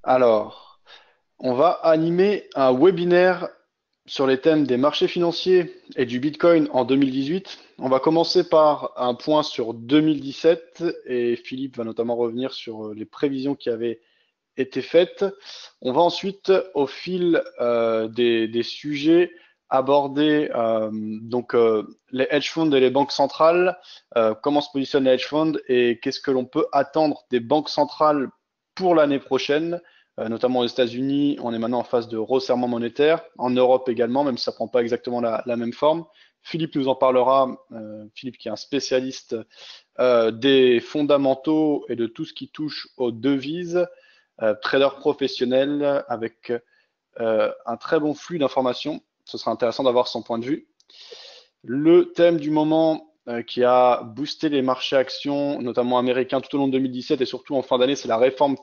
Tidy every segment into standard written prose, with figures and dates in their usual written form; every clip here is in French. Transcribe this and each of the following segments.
Alors, on va animer un webinaire sur les thèmes des marchés financiers et du Bitcoin en 2018. On va commencer par un point sur 2017 et Philippe va notamment revenir sur les prévisions qui avaient été faites. On va ensuite, au fil des sujets, aborder les hedge funds et les banques centrales, comment se positionnent les hedge funds et qu'est-ce que l'on peut attendre des banques centrales pour l'année prochaine, notamment aux États-Unis. On est maintenant en phase de resserrement monétaire, en Europe également, même si ça prend pas exactement la même forme. Philippe nous en parlera, Philippe qui est un spécialiste des fondamentaux et de tout ce qui touche aux devises, trader professionnel avec un très bon flux d'informations. Ce sera intéressant d'avoir son point de vue. Le thème du moment qui a boosté les marchés actions, notamment américains, tout au long de 2017 et surtout en fin d'année, c'est la réforme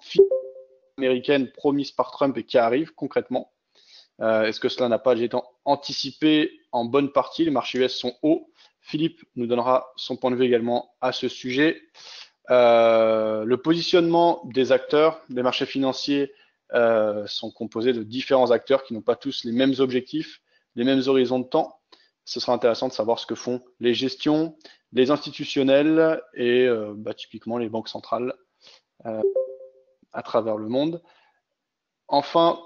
américaine promise par Trump et qui arrive concrètement. Est-ce que cela n'a pas été anticipé en bonne partie? Les marchés US sont hauts. Philippe nous donnera son point de vue également à ce sujet. Le positionnement des acteurs, des marchés financiers sont composés de différents acteurs qui n'ont pas tous les mêmes objectifs, les mêmes horizons de temps. Ce sera intéressant de savoir ce que font les gestions, les institutionnels et typiquement les banques centrales euh, à travers le monde. Enfin,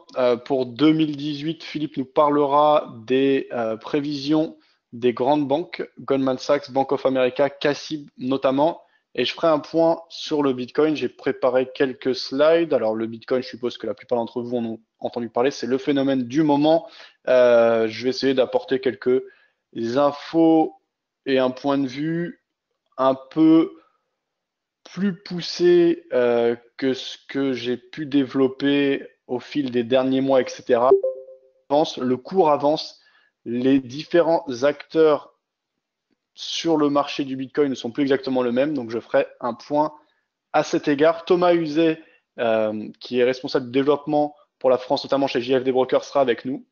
pour 2018, Philippe nous parlera des prévisions des grandes banques, Goldman Sachs, Bank of America, CACIB notamment. Et je ferai un point sur le Bitcoin. J'ai préparé quelques slides. Alors le Bitcoin, je suppose que la plupart d'entre vous en ont entendu parler. C'est le phénomène du moment. Je vais essayer d'apporter quelques infos et un point de vue un peu plus poussé que ce que j'ai pu développer au fil des derniers mois, etc. Le cours avance, les différents acteurs sur le marché du Bitcoin ne sont plus exactement le même, donc je ferai un point à cet égard. Thomas Uset, qui est responsable du développement pour la France, notamment chez JFD Broker, sera avec nous.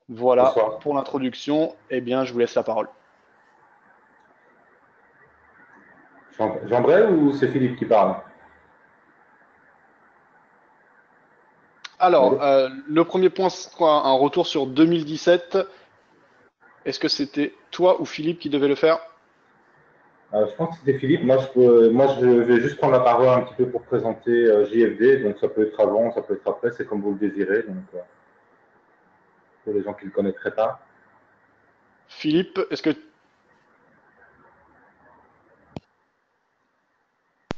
Voilà Bonsoir. pour l'introduction. Eh bien, je vous laisse la parole. Jean-Bray ou c'est Philippe qui parle? Alors, Allô. le premier point sera un retour sur 2017. Est-ce que c'était toi ou Philippe qui devait le faire? Je pense que c'était Philippe. Moi, je vais juste prendre la parole un petit peu pour présenter JFD. Donc, ça peut être avant, ça peut être après, c'est comme vous le désirez. Donc, pour les gens qui ne le connaîtraient pas, Philippe, est-ce que...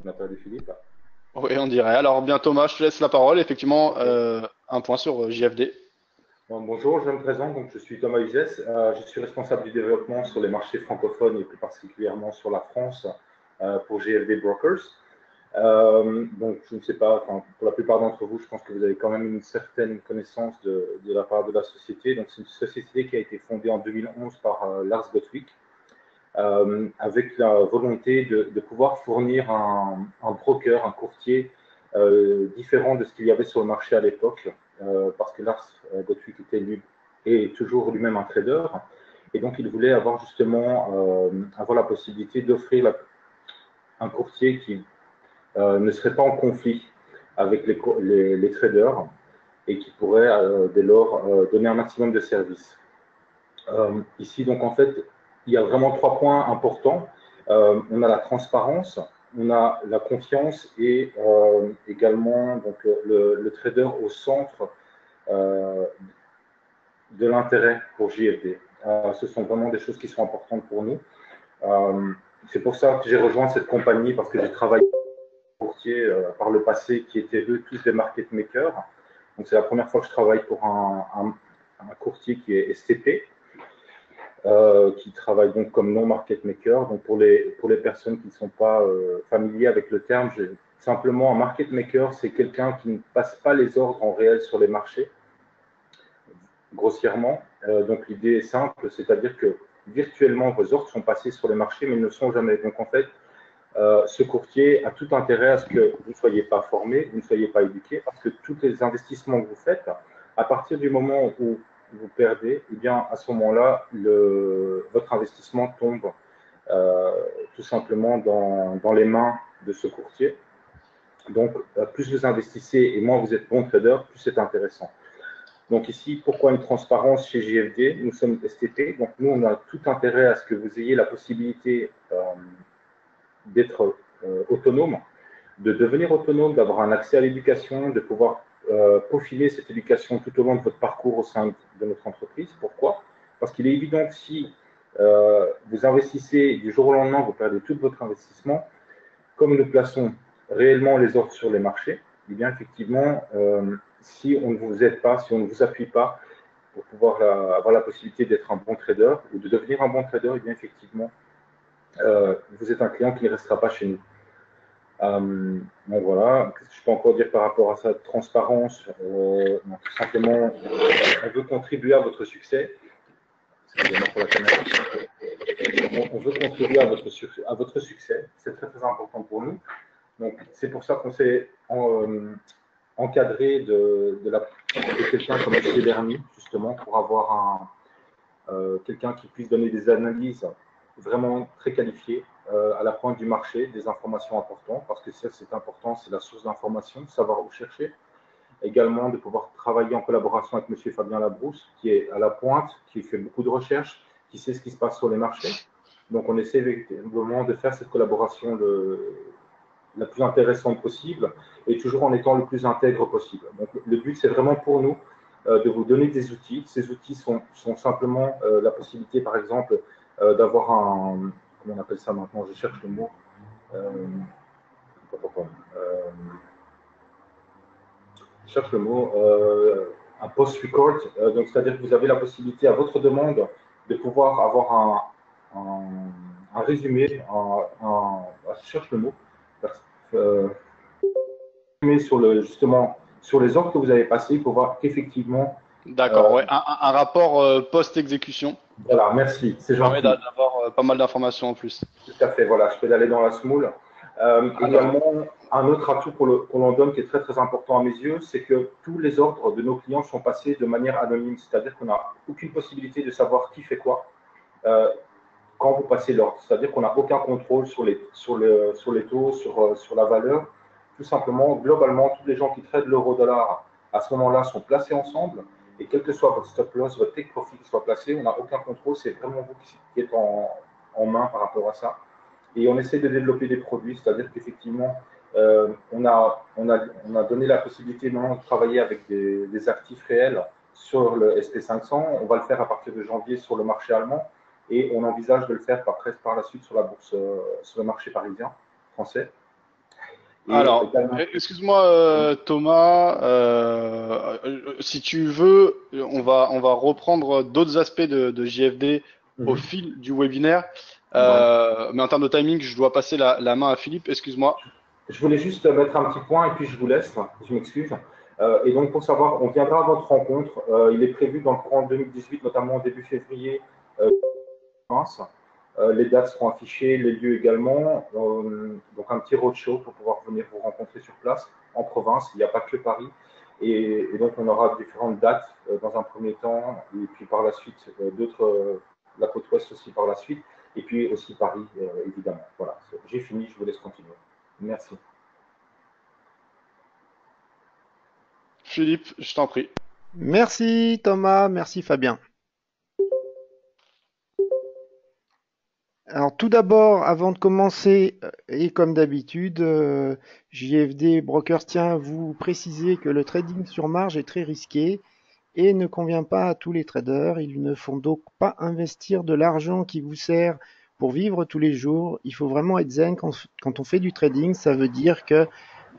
on a perdu Philippe. Oui, on dirait. Alors bien Thomas, je te laisse la parole. Effectivement, Ok. un point sur JFD. Bon, bonjour, je me présente. Donc, je suis Thomas Uzès. Je suis responsable du développement sur les marchés francophones et plus particulièrement sur la France pour GFD Brokers. Donc, je ne sais pas, enfin, pour la plupart d'entre vous, je pense que vous avez quand même une certaine connaissance de la part de la société. Donc, c'est une société qui a été fondée en 2011 par Lars Gottwig, avec la volonté de pouvoir fournir un broker, un courtier différent de ce qu'il y avait sur le marché à l'époque, parce que Lars Gottwig était lui et toujours lui-même un trader. Et donc, il voulait avoir justement avoir la possibilité d'offrir un courtier qui ne serait pas en conflit avec les traders et qui pourrait dès lors donner un maximum de services. Ici, donc en fait, il y a vraiment trois points importants. On a la transparence, on a la confiance et également donc, le trader au centre euh, de l'intérêt pour JFD. Ce sont vraiment des choses qui sont importantes pour nous. Euh, c'est pour ça que j'ai rejoint cette compagnie parce que j'ai travaillé courtiers par le passé qui étaient eux tous des market makers. Donc c'est la première fois que je travaille pour un courtier qui est STP, qui travaille donc comme non market maker. Donc pour les personnes qui ne sont pas familiers avec le terme, simplement un market maker, c'est quelqu'un qui ne passe pas les ordres en réel sur les marchés, grossièrement. Donc l'idée est simple, c'est-à-dire que virtuellement vos ordres sont passés sur les marchés, mais ils ne sont jamais. Donc en fait, ce courtier a tout intérêt à ce que vous ne soyez pas formé, vous ne soyez pas éduqué, parce que tous les investissements que vous faites, à partir du moment où vous perdez, eh bien, à ce moment-là, votre investissement tombe euh, tout simplement dans les mains de ce courtier. Donc, plus vous investissez et moins vous êtes bon trader, plus c'est intéressant. Donc ici, pourquoi une transparence chez JFD? Nous sommes STP, donc nous, on a tout intérêt à ce que vous ayez la possibilité d'être autonome, de devenir autonome, d'avoir un accès à l'éducation, de pouvoir peaufiner cette éducation tout au long de votre parcours au sein de notre entreprise. Pourquoi? Parce qu'il est évident que si vous investissez du jour au lendemain, vous perdez tout votre investissement, comme nous plaçons réellement les ordres sur les marchés, eh bien effectivement, si on ne vous aide pas, si on ne vous appuie pas pour pouvoir avoir la possibilité d'être un bon trader ou de devenir un bon trader, eh bien effectivement, vous êtes un client qui ne restera pas chez nous. Donc voilà, qu'est-ce que je peux encore dire par rapport à sa transparence? Tout simplement, on veut contribuer à votre succès. Pour la caméra. On veut contribuer à votre succès. C'est très très important pour nous. Donc c'est pour ça qu'on s'est encadré de quelqu'un comme M. Berny, justement, pour avoir quelqu'un qui puisse donner des analyses vraiment très qualifiées à la pointe du marché, des informations importantes, parce que ça c'est important, c'est la source d'information, savoir où chercher. Également de pouvoir travailler en collaboration avec M. Fabien Labrousse, qui est à la pointe, qui fait beaucoup de recherches, qui sait ce qui se passe sur les marchés. Donc on essaie vraiment de faire cette collaboration la plus intéressante possible et toujours en étant le plus intègre possible. Donc le but, c'est vraiment pour nous de vous donner des outils. Ces outils sont simplement la possibilité, par exemple, d'avoir un... Comment on appelle ça maintenant? Je cherche le mot. Je cherche le mot. Un post-record. Donc, c'est-à-dire que vous avez la possibilité, à votre demande, de pouvoir avoir un résumé, je cherche le mot, justement sur les ordres que vous avez passés pour voir qu'effectivement. D'accord, ouais, un rapport post-exécution. Voilà, merci, c'est gentil. Ça permet d'avoir pas mal d'informations en plus. Tout à fait, voilà, je peux aller dans la smoule. Également, un autre atout qu'on l'on donne qui est très très important à mes yeux, c'est que tous les ordres de nos clients sont passés de manière anonyme, c'est-à-dire qu'on n'a aucune possibilité de savoir qui fait quoi quand vous passez l'ordre. C'est-à-dire qu'on n'a aucun contrôle sur les taux, sur la valeur. Tout simplement, globalement, tous les gens qui traitent l'euro-dollar à ce moment-là sont placés ensemble. Et quel que soit votre stop loss, votre take profit qui soit placé, on n'a aucun contrôle. C'est vraiment vous qui êtes en main par rapport à ça. Et on essaie de développer des produits, c'est-à-dire qu'effectivement, on a donné la possibilité maintenant de travailler avec des actifs réels sur le SP500. On va le faire à partir de janvier sur le marché allemand et on envisage de le faire par la suite sur la bourse, sur le marché parisien, français. Et alors, excuse-moi Thomas, si tu veux, on va reprendre d'autres aspects de JFD au fil du webinaire. Mais en termes de timing, je dois passer la main à Philippe, excuse-moi. Je voulais juste mettre un petit point et puis je vous laisse, je m'excuse. Et donc pour savoir, on viendra à votre rencontre. Il est prévu dans le courant de 2018, notamment début février. Les dates seront affichées, les lieux également. Donc un petit roadshow pour pouvoir venir vous rencontrer sur place en province. Il n'y a pas que Paris. Et donc on aura différentes dates dans un premier temps, et puis par la suite la côte ouest aussi par la suite, et puis aussi Paris évidemment. Voilà, j'ai fini, je vous laisse continuer. Merci. Philippe, je t'en prie. Merci Thomas, merci Fabien. Alors tout d'abord, avant de commencer, et comme d'habitude, JFD Brokers tient à vous préciser que le trading sur marge est très risqué et ne convient pas à tous les traders. Ils ne font donc pas investir de l'argent qui vous sert pour vivre tous les jours. Il faut vraiment être zen quand on fait du trading. Ça veut dire que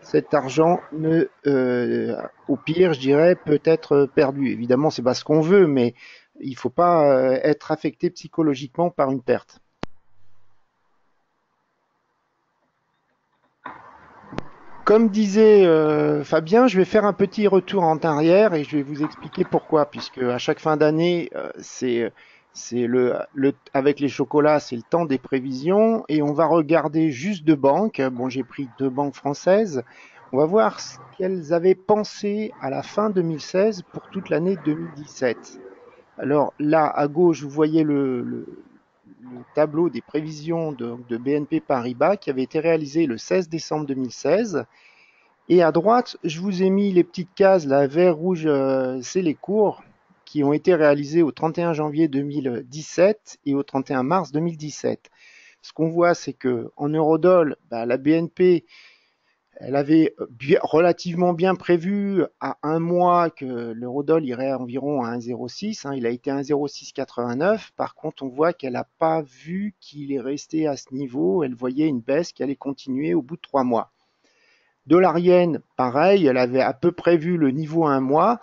cet argent au pire, je dirais, peut être perdu. Évidemment, c'est pas ce qu'on veut, mais il ne faut pas être affecté psychologiquement par une perte. Comme disait Fabien, je vais faire un petit retour en arrière et je vais vous expliquer pourquoi, puisque à chaque fin d'année, avec les chocolats, c'est le temps des prévisions et on va regarder juste deux banques. Bon, j'ai pris deux banques françaises. On va voir ce qu'elles avaient pensé à la fin 2016 pour toute l'année 2017. Alors là, à gauche, vous voyez le tableau des prévisions de BNP Paribas qui avait été réalisé le 16 décembre 2016. Et à droite, je vous ai mis les petites cases, là, vert, rouge, c'est les cours qui ont été réalisés au 31 janvier 2017 et au 31 mars 2017. Ce qu'on voit, c'est que en Eurodoll, bah, la BNP, elle avait relativement bien prévu à un mois que l'Eurodoll irait environ à 1,06. Hein, il a été à 1,0689. Par contre, on voit qu'elle n'a pas vu qu'il est resté à ce niveau. Elle voyait une baisse qui allait continuer au bout de 3 mois. Dollar-yen, pareil, elle avait à peu près vu le niveau à un mois.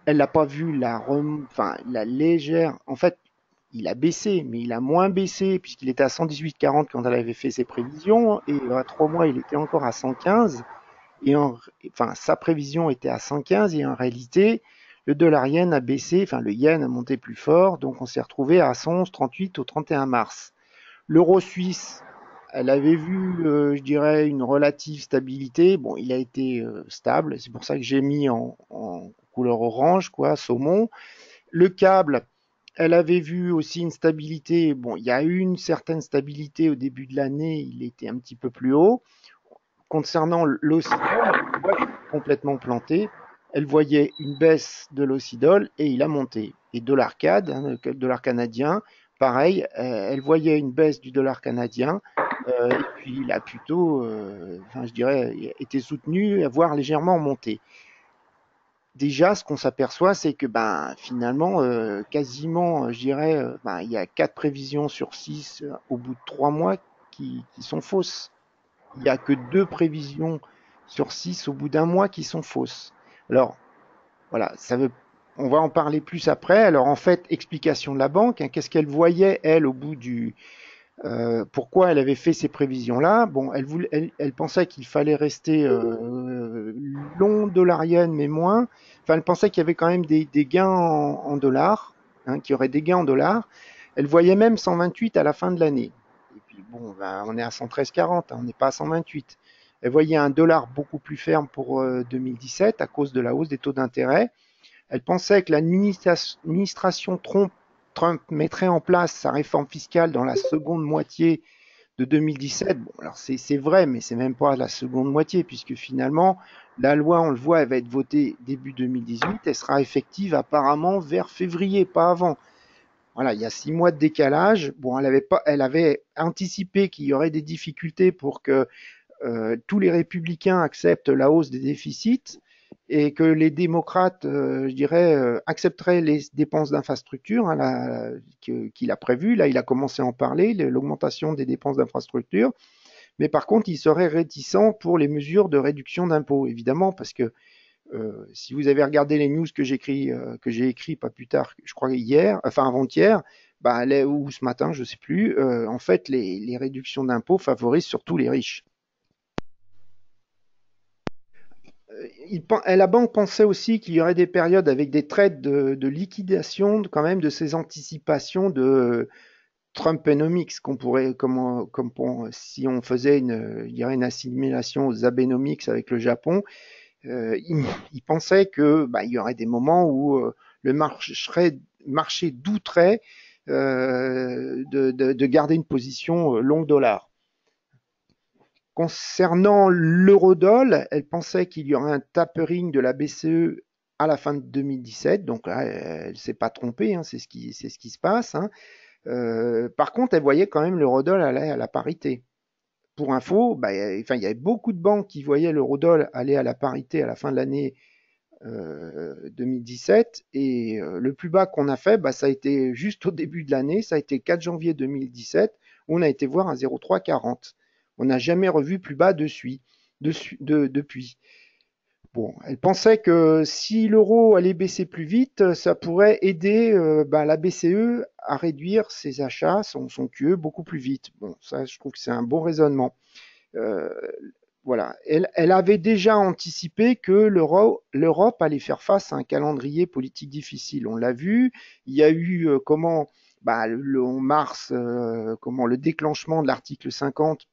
Elle n'a pas vu la légère. En fait, il a baissé, mais il a moins baissé puisqu'il était à 118,40 quand elle avait fait ses prévisions. Et à 3 mois, il était encore à 115. Enfin, sa prévision était à 115 et en réalité, le dollar yen a baissé, enfin le yen a monté plus fort, donc on s'est retrouvé à 111,38 au 31 mars. L'euro suisse, elle avait vu, je dirais, une relative stabilité. Bon, il a été stable, c'est pour ça que j'ai mis en couleur orange, quoi, saumon. Le câble, elle avait vu aussi une stabilité. Bon, il y a eu une certaine stabilité au début de l'année, il était un petit peu plus haut. Concernant l'ossidol, on voit qu'il est complètement planté. Elle voyait une baisse de l'ossidol et il a monté. Et dollar CAD, hein, le dollar canadien, pareil, elle voyait une baisse du dollar canadien et puis il a plutôt, enfin, je dirais, été soutenu, voire légèrement monté. Déjà, ce qu'on s'aperçoit, c'est que ben, finalement, quasiment, je dirais, ben, il y a 4 prévisions sur 6 au bout de 3 mois qui sont fausses. Il n'y a que 2 prévisions sur 6 au bout d'un mois qui sont fausses. Alors, voilà, on va en parler plus après. Alors, en fait, explication de la banque, hein, qu'est-ce qu'elle voyait, elle, au bout du... pourquoi elle avait fait ces prévisions-là? Bon, elle pensait qu'il fallait rester long dollarienne, mais moins. Enfin, elle pensait qu'il y avait quand même des gains en dollars, hein, qu'il y aurait des gains en dollars. Elle voyait même 128 à la fin de l'année. Et puis, bon, ben, on est à 113,40, hein, on n'est pas à 128. Elle voyait un dollar beaucoup plus ferme pour 2017 à cause de la hausse des taux d'intérêt. Elle pensait que l'administration Trump mettrait en place sa réforme fiscale dans la seconde moitié de 2017. Bon, alors c'est vrai, mais c'est même pas la seconde moitié, puisque finalement, la loi, on le voit, elle va être votée début 2018, elle sera effective apparemment vers février, pas avant. Voilà, il y a 6 mois de décalage. Bon, elle avait anticipé qu'il y aurait des difficultés pour que tous les républicains acceptent la hausse des déficits et que les démocrates, je dirais, accepteraient les dépenses d'infrastructure hein, qu'il a prévues. Là, il a commencé à en parler, l'augmentation des dépenses d'infrastructure. Mais par contre, il serait réticent pour les mesures de réduction d'impôts, évidemment, parce que si vous avez regardé les news que j'ai écrit pas plus tard, je crois hier, enfin avant-hier, bah, ou ce matin, je ne sais plus, en fait, les réductions d'impôts favorisent surtout les riches. La banque pensait aussi qu'il y aurait des périodes avec des trades de liquidation quand même de ces anticipations de Trumponomics qu'on pourrait, si on faisait il y aurait une assimilation aux Abenomics avec le Japon. Il pensait que bah, il y aurait des moments où le marché douterait de garder une position long dollar. Concernant l'eurodoll, elle pensait qu'il y aurait un tapering de la BCE à la fin de 2017, donc là, elle ne s'est pas trompée, hein, c'est ce qui se passe. Hein. Par contre, elle voyait quand même l'eurodoll aller à la parité. Pour info, bah, enfin, il y avait beaucoup de banques qui voyaient l'eurodoll aller à la parité à la fin de l'année 2017, et le plus bas qu'on a fait, bah, ça a été juste au début de l'année, ça a été le 4 janvier 2017, où on a été voir un 0,340. On n'a jamais revu plus bas depuis. Bon, elle pensait que si l'euro allait baisser plus vite, ça pourrait aider bah, la BCE à réduire ses achats, son QE beaucoup plus vite. Bon, ça, je trouve que c'est un bon raisonnement. Euh, voilà. Elle avait déjà anticipé que l'Europe allait faire face à un calendrier politique difficile. On l'a vu. Il y a eu bah, en mars, le déclenchement de l'article 50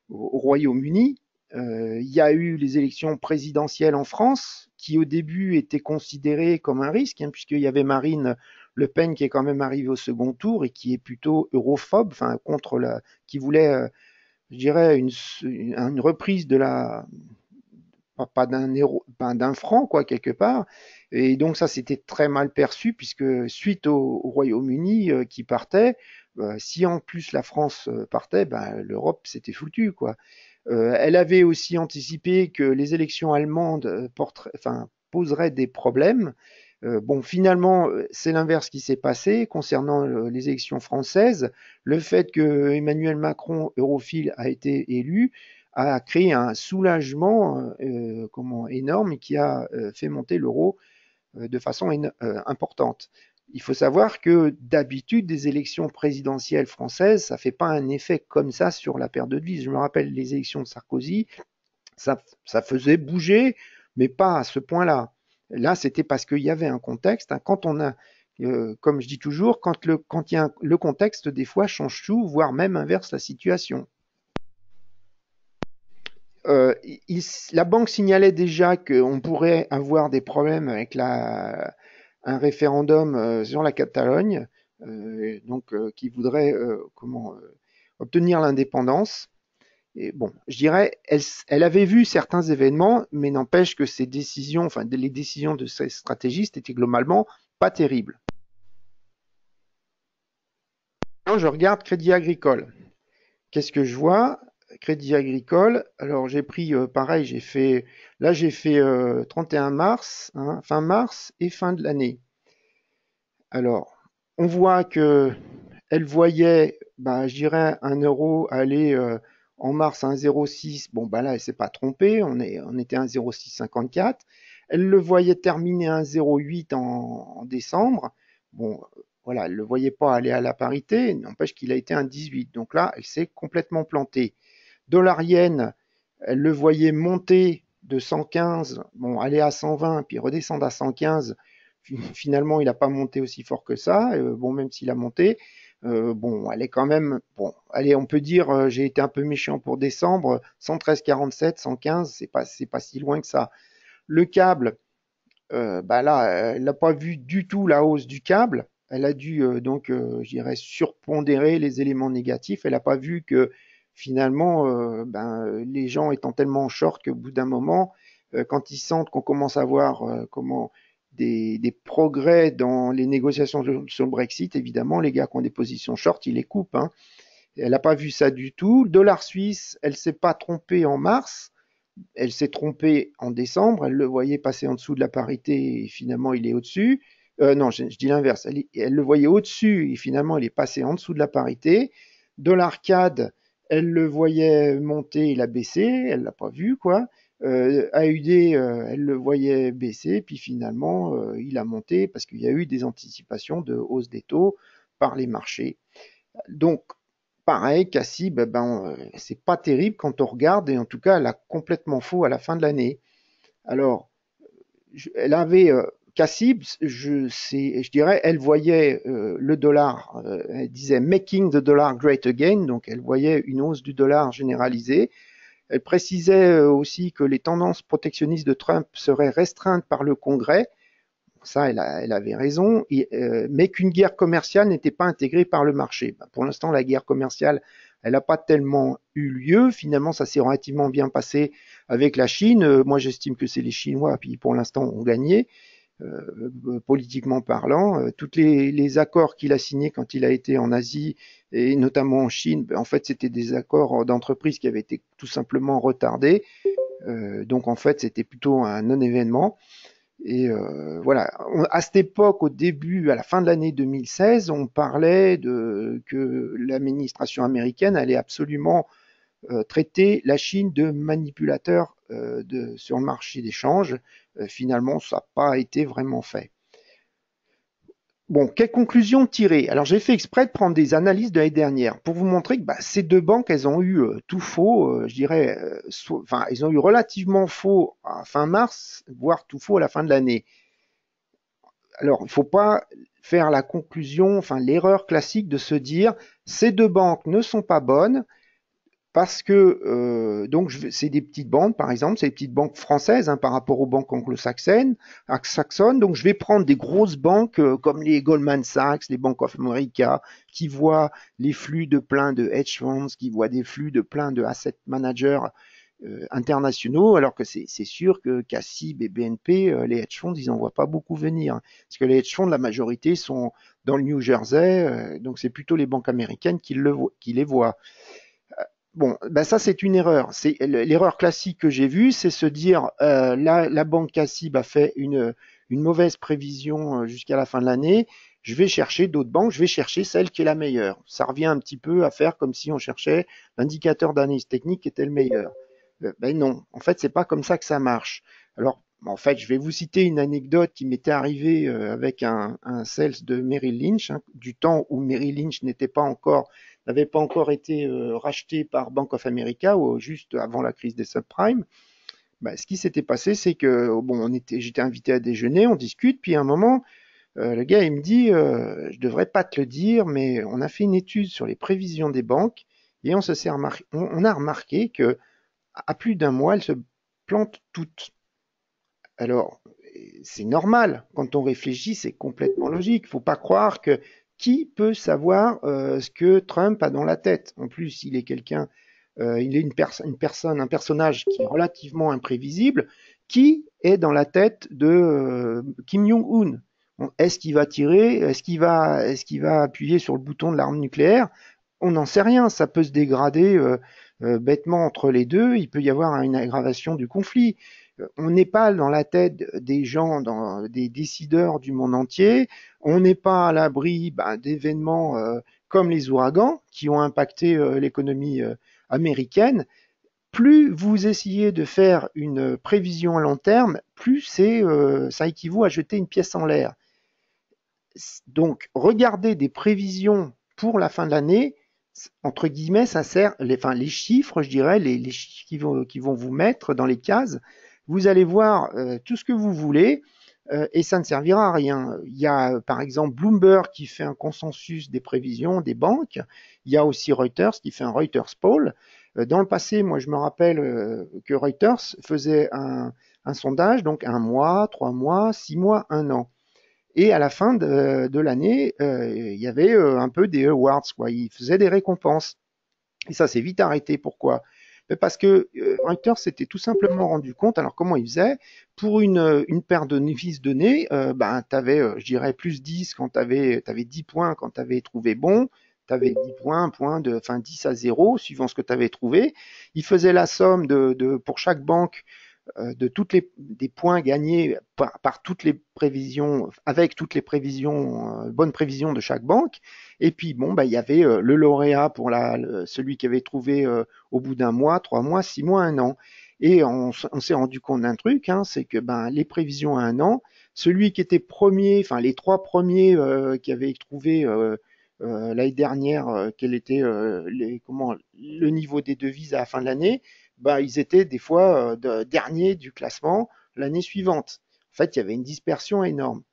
au Royaume-Uni. Il y a eu les élections présidentielles en France, qui au début étaient considérées comme un risque, hein, puisqu'il y avait Marine Le Pen qui est quand même arrivée au second tour et qui est plutôt europhobe, enfin qui voulait, je dirais, une reprise pas d'un euro, pas d'un franc, quoi, quelque part. Et donc ça, c'était très mal perçu, puisque suite au Royaume-Uni qui partait, si en plus la France partait, ben, l'Europe c'était foutu, quoi. Elle avait aussi anticipé que les élections allemandes enfin, poseraient des problèmes. Bon, finalement, c'est l'inverse qui s'est passé concernant les élections françaises. Le fait que Emmanuel Macron, europhile, a été élu a créé un soulagement énorme et qui a fait monter l'euro de façon importante. Il faut savoir que d'habitude, des élections présidentielles françaises, ça ne fait pas un effet comme ça sur la perte de devise. Je me rappelle les élections de Sarkozy, ça faisait bouger, mais pas à ce point-là. Là, c'était parce qu'il y avait un contexte. Hein. Quand on a, comme je dis toujours, quand il y a le contexte, des fois, change tout, voire même inverse la situation. Euh, la banque signalait déjà qu'on pourrait avoir des problèmes avec un référendum sur la Catalogne, qui voudrait obtenir l'indépendance. Et bon, je dirais, elle avait vu certains événements, mais n'empêche que ces décisions, enfin les décisions de ces stratégistes étaient globalement pas terribles. Quand je regarde Crédit Agricole, qu'est-ce que je vois? Crédit Agricole, alors j'ai pris pareil, j'ai fait 31 mars, hein, fin mars et fin de l'année. Alors, on voit que elle voyait, bah, je dirais, un euro aller en mars à 1,06. Bon, bah là, elle s'est pas trompée. On était à 1,0654. Elle le voyait terminer à 1,08 en décembre. Bon, voilà, elle le voyait pas aller à la parité. N'empêche qu'il a été un 18. Donc là, elle s'est complètement plantée. Dollar-yen, elle le voyait monter de 115, bon, aller à 120, puis redescendre à 115. Finalement, il n'a pas monté aussi fort que ça. Bon, même s'il a monté, bon, elle est quand même, bon, allez, on peut dire, j'ai été un peu méchant pour décembre, 113,47, 115, c'est pas si loin que ça. Le câble, bah là, elle n'a pas vu du tout la hausse du câble. Elle a dû je dirais, surpondérer les éléments négatifs. Elle n'a pas vu que finalement, les gens étant tellement short qu'au bout d'un moment, quand ils sentent qu'on commence à voir des progrès dans les négociations sur le Brexit, évidemment, les gars qui ont des positions short, ils les coupent. Hein. Elle n'a pas vu ça du tout. Le dollar suisse, elle s'est pas trompée en mars. Elle s'est trompée en décembre, elle le voyait passer en dessous de la parité et finalement il est au-dessus. Non, je dis l'inverse, elle le voyait au-dessus et finalement il est passé en dessous de la parité. Dollar CAD, elle le voyait monter, il a baissé, elle l'a pas vu quoi. AUD, elle le voyait baisser, puis finalement il a monté parce qu'il y a eu des anticipations de hausse des taux par les marchés. Donc, pareil, Cassib, c'est pas terrible quand on regarde, et en tout cas, elle a complètement faux à la fin de l'année. Alors, elle avait Cassib, je dirais, elle voyait le dollar, elle disait making the dollar great again, donc elle voyait une hausse du dollar généralisée. Elle précisait aussi que les tendances protectionnistes de Trump seraient restreintes par le Congrès. Ça, elle avait raison, mais qu'une guerre commerciale n'était pas intégrée par le marché. Pour l'instant, la guerre commerciale, elle n'a pas tellement eu lieu. Finalement, ça s'est relativement bien passé avec la Chine. Moi, j'estime que c'est les Chinois qui, pour l'instant, ont gagné, politiquement parlant. Tous les accords qu'il a signés quand il a été en Asie, et notamment en Chine, en fait, c'était des accords d'entreprise qui avaient été tout simplement retardés. Donc, en fait, c'était plutôt un non-événement. Et voilà, à cette époque, au début, à la fin de l'année 2016, on parlait que l'administration américaine allait absolument traiter la Chine de manipulateur sur le marché d'échange. Finalement, ça n'a pas été vraiment fait. Bon, quelle conclusion tirer? Alors, j'ai fait exprès de prendre des analyses de l'année dernière pour vous montrer que ces deux banques, elles ont eu tout faux, je dirais, enfin, elles ont eu relativement faux à fin mars, voire tout faux à la fin de l'année. Alors, il ne faut pas faire la conclusion, enfin l'erreur classique de se dire ces deux banques ne sont pas bonnes parce que c'est des petites banques, par exemple, c'est des petites banques françaises hein, par rapport aux banques anglo-saxonnes. Donc je vais prendre des grosses banques comme les Goldman Sachs, les Bank of America, qui voient les flux de plein de hedge funds, qui voient des flux de plein de asset managers internationaux, alors que c'est sûr que CACIB et BNP, les hedge funds, ils n'en voient pas beaucoup venir. Parce que les hedge funds, la majorité sont dans le New Jersey, donc c'est plutôt les banques américaines qui les voient. Bon, ben ça c'est une erreur. C'est l'erreur classique que j'ai vue, c'est se dire la banque CACIB a fait une mauvaise prévision jusqu'à la fin de l'année. Je vais chercher d'autres banques, je vais chercher celle qui est la meilleure. Ça revient un petit peu à faire comme si on cherchait l'indicateur d'analyse technique qui était le meilleur. Ben non, en fait c'est pas comme ça que ça marche. Alors en fait, je vais vous citer une anecdote qui m'était arrivée avec un sales de Merrill Lynch, hein, du temps où Merrill Lynch n'avait pas encore été racheté par Bank of America ou juste avant la crise des subprimes. Bah, ce qui s'était passé, c'est que bon, j'étais invité à déjeuner, on discute, puis à un moment, le gars il me dit, je devrais pas te le dire, mais on a fait une étude sur les prévisions des banques et on a remarqué que à plus d'un mois, elles se plantent toutes. Alors, c'est normal. Quand on réfléchit, c'est complètement logique. Il ne faut pas croire que qui peut savoir ce que Trump a dans la tête. En plus, il est une personne, un personnage qui est relativement imprévisible. Qui est dans la tête de Kim Jong-un? Est-ce qu'il va tirer? Est-ce qu'il va appuyer sur le bouton de l'arme nucléaire? On n'en sait rien. Ça peut se dégrader bêtement entre les deux. Il peut y avoir une aggravation du conflit. On n'est pas dans la tête des gens, des décideurs du monde entier. On n'est pas à l'abri d'événements comme les ouragans qui ont impacté l'économie américaine. Plus vous essayez de faire une prévision à long terme, plus ça équivaut à jeter une pièce en l'air. Donc, regarder des prévisions pour la fin de l'année, entre guillemets, ça sert, les chiffres, je dirais, les chiffres qui vont vous mettre dans les cases, vous allez voir tout ce que vous voulez et ça ne servira à rien. Il y a par exemple Bloomberg qui fait un consensus des prévisions des banques. Il y a aussi Reuters qui fait un Reuters Poll. Dans le passé, moi je me rappelle que Reuters faisait un sondage, donc 1 mois, 3 mois, 6 mois, 1 an. Et à la fin de l'année, il y avait un peu des awards, quoi. Ils faisaient des récompenses. Et ça s'est vite arrêté. Pourquoi? Parce que Reuters s'était tout simplement rendu compte, alors comment il faisait? Pour une paire de novices donnée, tu avais, je dirais, plus 10 quand tu avais 10 points quand tu avais trouvé bon, tu avais 10 points, enfin 10 à 0, suivant ce que tu avais trouvé. Il faisait la somme pour chaque banque de des points gagnés par toutes les prévisions, avec toutes les prévisions, bonnes prévisions de chaque banque. Et puis bon, il y avait le lauréat pour celui qui avait trouvé au bout d'un mois, 3 mois, 6 mois, 1 an. Et on s'est rendu compte d'un truc, hein, c'est que les prévisions à 1 an, celui qui était premier, enfin les 3 premiers qui avaient trouvé l'année dernière quel était le niveau des devises à la fin de l'année, ils étaient des fois derniers du classement l'année suivante. En fait, il y avait une dispersion énorme.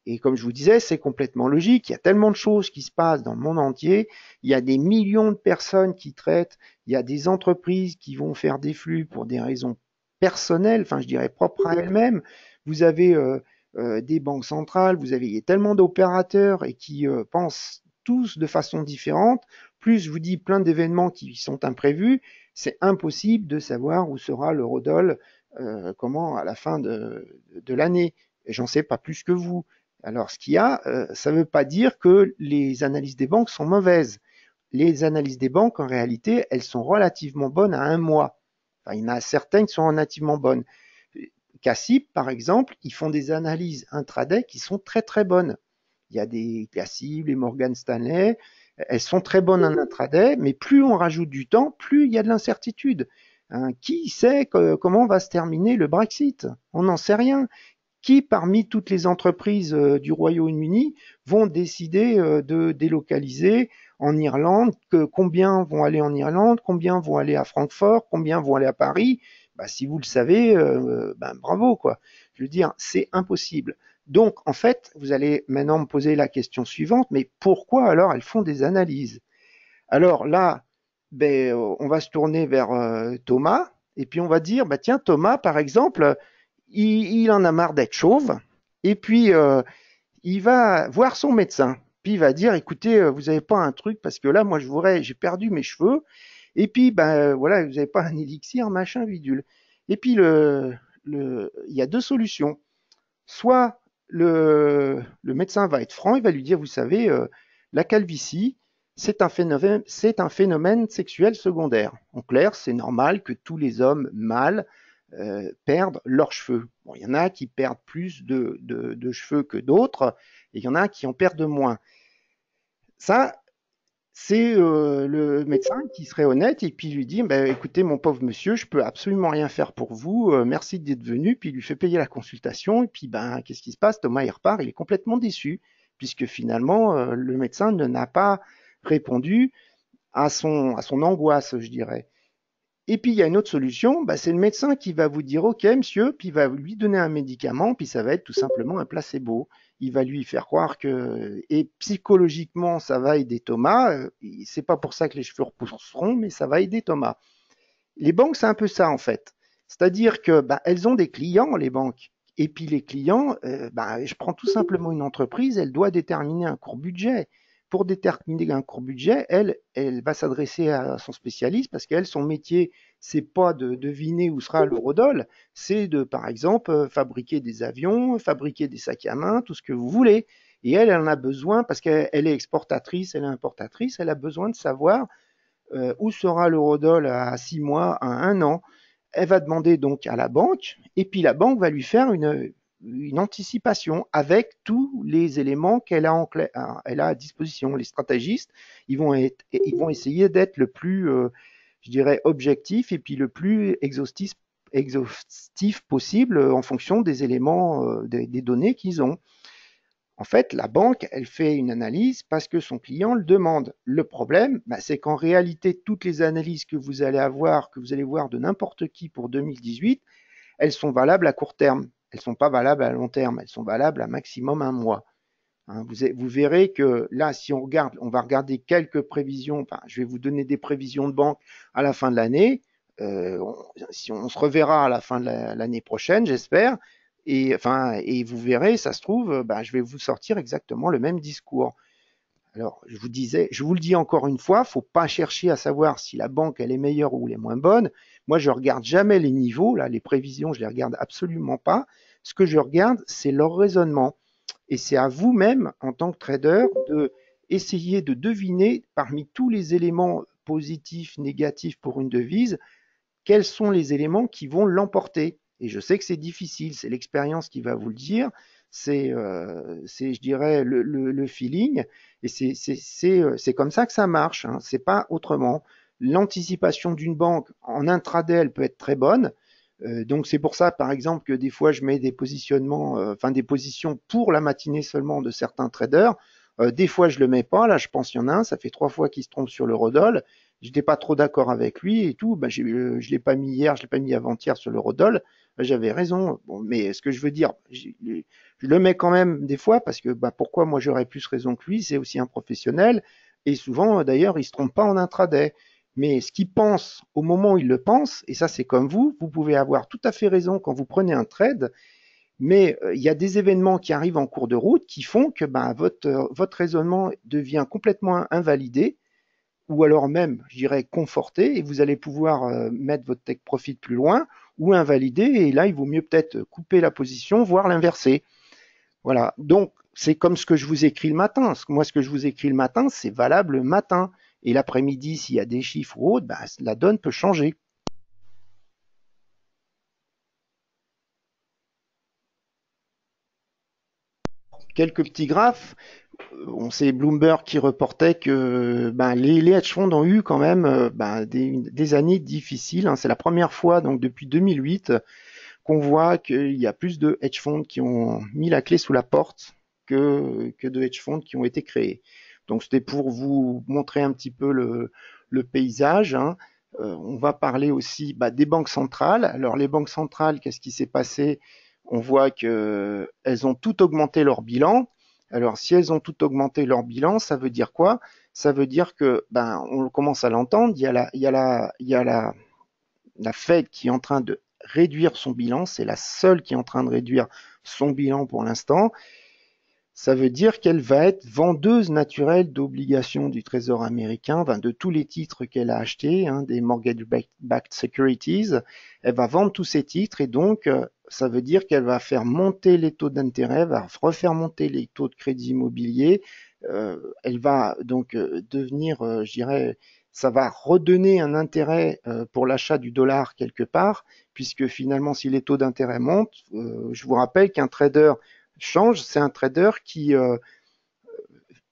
Et comme je vous disais, c'est complètement logique. Il y a tellement de choses qui se passent dans le monde entier. Il y a des millions de personnes qui traitent. Il y a des entreprises qui vont faire des flux pour des raisons personnelles, enfin je dirais propres à elles-mêmes. Vous avez des banques centrales, il y a tellement d'opérateurs et qui pensent tous de façon différente. Plus je vous dis plein d'événements qui sont imprévus, c'est impossible de savoir où sera l'eurodoll à la fin de l'année. Et j'en sais pas plus que vous. Alors, ce qu'il y a, ça ne veut pas dire que les analyses des banques sont mauvaises. Les analyses des banques, en réalité, elles sont relativement bonnes à 1 mois. Enfin, il y en a certaines qui sont relativement bonnes. CACIB, par exemple, ils font des analyses intraday qui sont très très bonnes. Il y a des CACIB, les Morgan Stanley, elles sont très bonnes en intraday, mais plus on rajoute du temps, plus il y a de l'incertitude. Hein, qui sait comment va se terminer le Brexit? On n'en sait rien. Qui, parmi toutes les entreprises du Royaume-Uni, vont décider de délocaliser en Irlande? Combien vont aller en Irlande? Combien vont aller à Francfort? Combien vont aller à Paris? Si vous le savez, bravo, quoi. Je veux dire, c'est impossible. Donc, en fait, vous allez maintenant me poser la question suivante, mais pourquoi alors elles font des analyses? Alors là, on va se tourner vers Thomas, et puis on va dire, tiens, Thomas, par exemple, il en a marre d'être chauve, et puis il va voir son médecin. Puis il va dire, écoutez, vous n'avez pas un truc, parce que là, moi, j'ai perdu mes cheveux, Et puis, ben voilà, vous n'avez pas un élixir, machin, bidule. Et puis, il y a deux solutions. Soit le médecin va être franc, il va lui dire, vous savez, la calvitie, c'est un phénomène sexuel secondaire. En clair, c'est normal que tous les hommes mâles perdent leurs cheveux. Bon, il y en a qui perdent plus de cheveux que d'autres, et il y en a qui en perdent moins. Ça, c'est le médecin qui serait honnête et puis lui dit bah, écoutez, mon pauvre monsieur, je peux absolument rien faire pour vous, merci d'être venu. Puis il lui fait payer la consultation. Et puis, ben, qu'est-ce qui se passe? Thomas, il repart, il est complètement déçu, puisque finalement, le médecin n'a pas répondu à son angoisse, je dirais. Et puis il y a une autre solution, bah, c'est le médecin qui va vous dire ok monsieur, puis il va lui donner un médicament, puis ça va être tout simplement un placebo. Il va lui faire croire que et psychologiquement ça va aider Thomas. C'est pas pour ça que les cheveux repousseront, mais ça va aider Thomas. Les banques c'est un peu ça en fait, c'est-à-dire que bah, elles ont des clients les banques. Et puis les clients, bah, je prends tout simplement une entreprise, elle doit déterminer un court budget. Pour déterminer un court budget, elle va s'adresser à son spécialiste parce qu'elle, son métier, c'est pas de deviner où sera l'eurodoll, c'est de, par exemple, fabriquer des avions, fabriquer des sacs à main, tout ce que vous voulez. Et elle en a besoin parce qu'elle est exportatrice, elle est importatrice, elle a besoin de savoir où sera l'eurodoll à 6 mois, à un an. Elle va demander donc à la banque, et puis la banque va lui faire une anticipation avec tous les éléments qu'elle a, elle a à disposition. Les stratégistes, ils vont essayer d'être le plus, je dirais, objectif et puis le plus exhaustif possible en fonction des éléments, des données qu'ils ont. En fait, la banque, elle fait une analyse parce que son client le demande. Le problème, bah, c'est qu'en réalité, toutes les analyses que vous allez avoir, que vous allez voir de n'importe qui pour 2018, elles sont valables à court terme. Elles ne sont pas valables à long terme. Elles sont valables à maximum un mois. Hein, vous verrez que là, si on regarde, on va regarder quelques prévisions. Enfin, je vais vous donner des prévisions de banque à la fin de l'année. Si on se reverra à la fin de l'année prochaine, j'espère. Et enfin, et vous verrez, ça se trouve, bah, je vais vous sortir exactement le même discours. Alors, je vous disais, je vous le dis encore une fois, faut pas chercher à savoir si la banque elle est meilleure ou elle est moins bonne. Moi, je regarde jamais les niveaux, là, les prévisions, je les regarde absolument pas. Ce que je regarde, c'est leur raisonnement. Et c'est à vous-même, en tant que trader, de essayer de deviner parmi tous les éléments positifs, négatifs pour une devise, quels sont les éléments qui vont l'emporter. Et je sais que c'est difficile, c'est l'expérience qui va vous le dire, je dirais, le feeling, et c'est comme ça que ça marche, hein, c'est pas autrement. L'anticipation d'une banque en intraday, elle peut être très bonne. Donc c'est pour ça, par exemple, que des fois je mets des positionnements, enfin des positions pour la matinée seulement de certains traders. Des fois je le mets pas. Là, je pense qu'il y en a un, ça fait 3 fois qu'il se trompe sur l'eurodoll. J'étais pas trop d'accord avec lui et tout. Ben, je l'ai pas mis hier, je l'ai pas mis avant-hier sur l'eurodoll. Ben, j'avais raison. Bon, mais ce que je veux dire, je le mets quand même des fois parce que ben, pourquoi moi j'aurais plus raison que lui? C'est aussi un professionnel et souvent d'ailleurs il se trompe pas en intraday. Mais ce qu'il pense au moment où il le pense, et ça c'est comme vous pouvez avoir tout à fait raison quand vous prenez un trade, mais il y a des événements qui arrivent en cours de route qui font que ben, votre raisonnement devient complètement invalidé, ou alors même, je dirais, conforté, et vous allez pouvoir mettre votre take profit plus loin, ou invalider, et là il vaut mieux peut-être couper la position, voire l'inverser. Voilà, donc c'est comme ce que je vous écris le matin. Moi, ce que je vous écris le matin, c'est valable le matin. Et l'après-midi, s'il y a des chiffres ou autre, bah, la donne peut changer. Quelques petits graphes. On sait Bloomberg qui reportait que ben, les hedge funds ont eu quand même ben, des années difficiles. Hein. C'est la première fois donc depuis 2008 qu'on voit qu'il y a plus de hedge funds qui ont mis la clé sous la porte que de hedge funds qui ont été créés. Donc c'était pour vous montrer un petit peu le paysage. Hein. On va parler aussi bah, des banques centrales. Alors les banques centrales, qu'est-ce qui s'est passé? On voit qu'elles ont tout augmenté leur bilan. Alors si elles ont tout augmenté leur bilan, ça veut dire quoi? Ça veut dire que, ben, on commence à l'entendre, il y a la Fed qui est en train de réduire son bilan, c'est la seule qui est en train de réduire son bilan pour l'instant. Ça veut dire qu'elle va être vendeuse naturelle d'obligations du Trésor américain, enfin, de tous les titres qu'elle a achetés, hein, des mortgage-backed securities. Elle va vendre tous ces titres et donc ça veut dire qu'elle va faire monter les taux d'intérêt, va refaire monter les taux de crédit immobilier. Elle va donc devenir, je dirais, ça va redonner un intérêt pour l'achat du dollar quelque part, puisque finalement, si les taux d'intérêt montent, je vous rappelle qu'un trader change, c'est un trader qui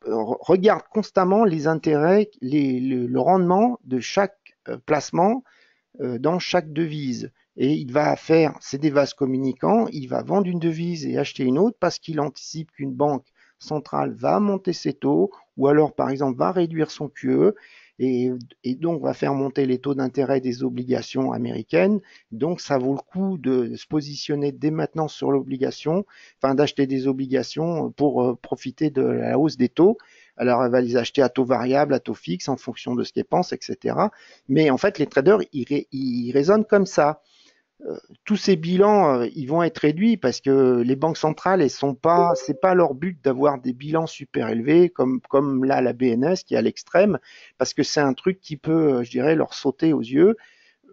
regarde constamment les intérêts, le rendement de chaque placement dans chaque devise. Et il va faire, c'est des vases communicants, il va vendre une devise et acheter une autre parce qu'il anticipe qu'une banque centrale va monter ses taux ou alors par exemple va réduire son QE et, et donc va faire monter les taux d'intérêt des obligations américaines. Donc ça vaut le coup de se positionner dès maintenant sur l'obligation, enfin d'acheter des obligations pour profiter de la hausse des taux. Alors elle va les acheter à taux variable, à taux fixe en fonction de ce qu'elle pense, etc. Mais en fait, les traders, ils raisonnent comme ça. Tous ces bilans, ils vont être réduits parce que les banques centrales, elles sont pas, c'est pas leur but d'avoir des bilans super élevés comme là la BNS qui est à l'extrême, parce que c'est un truc qui peut, je dirais, leur sauter aux yeux.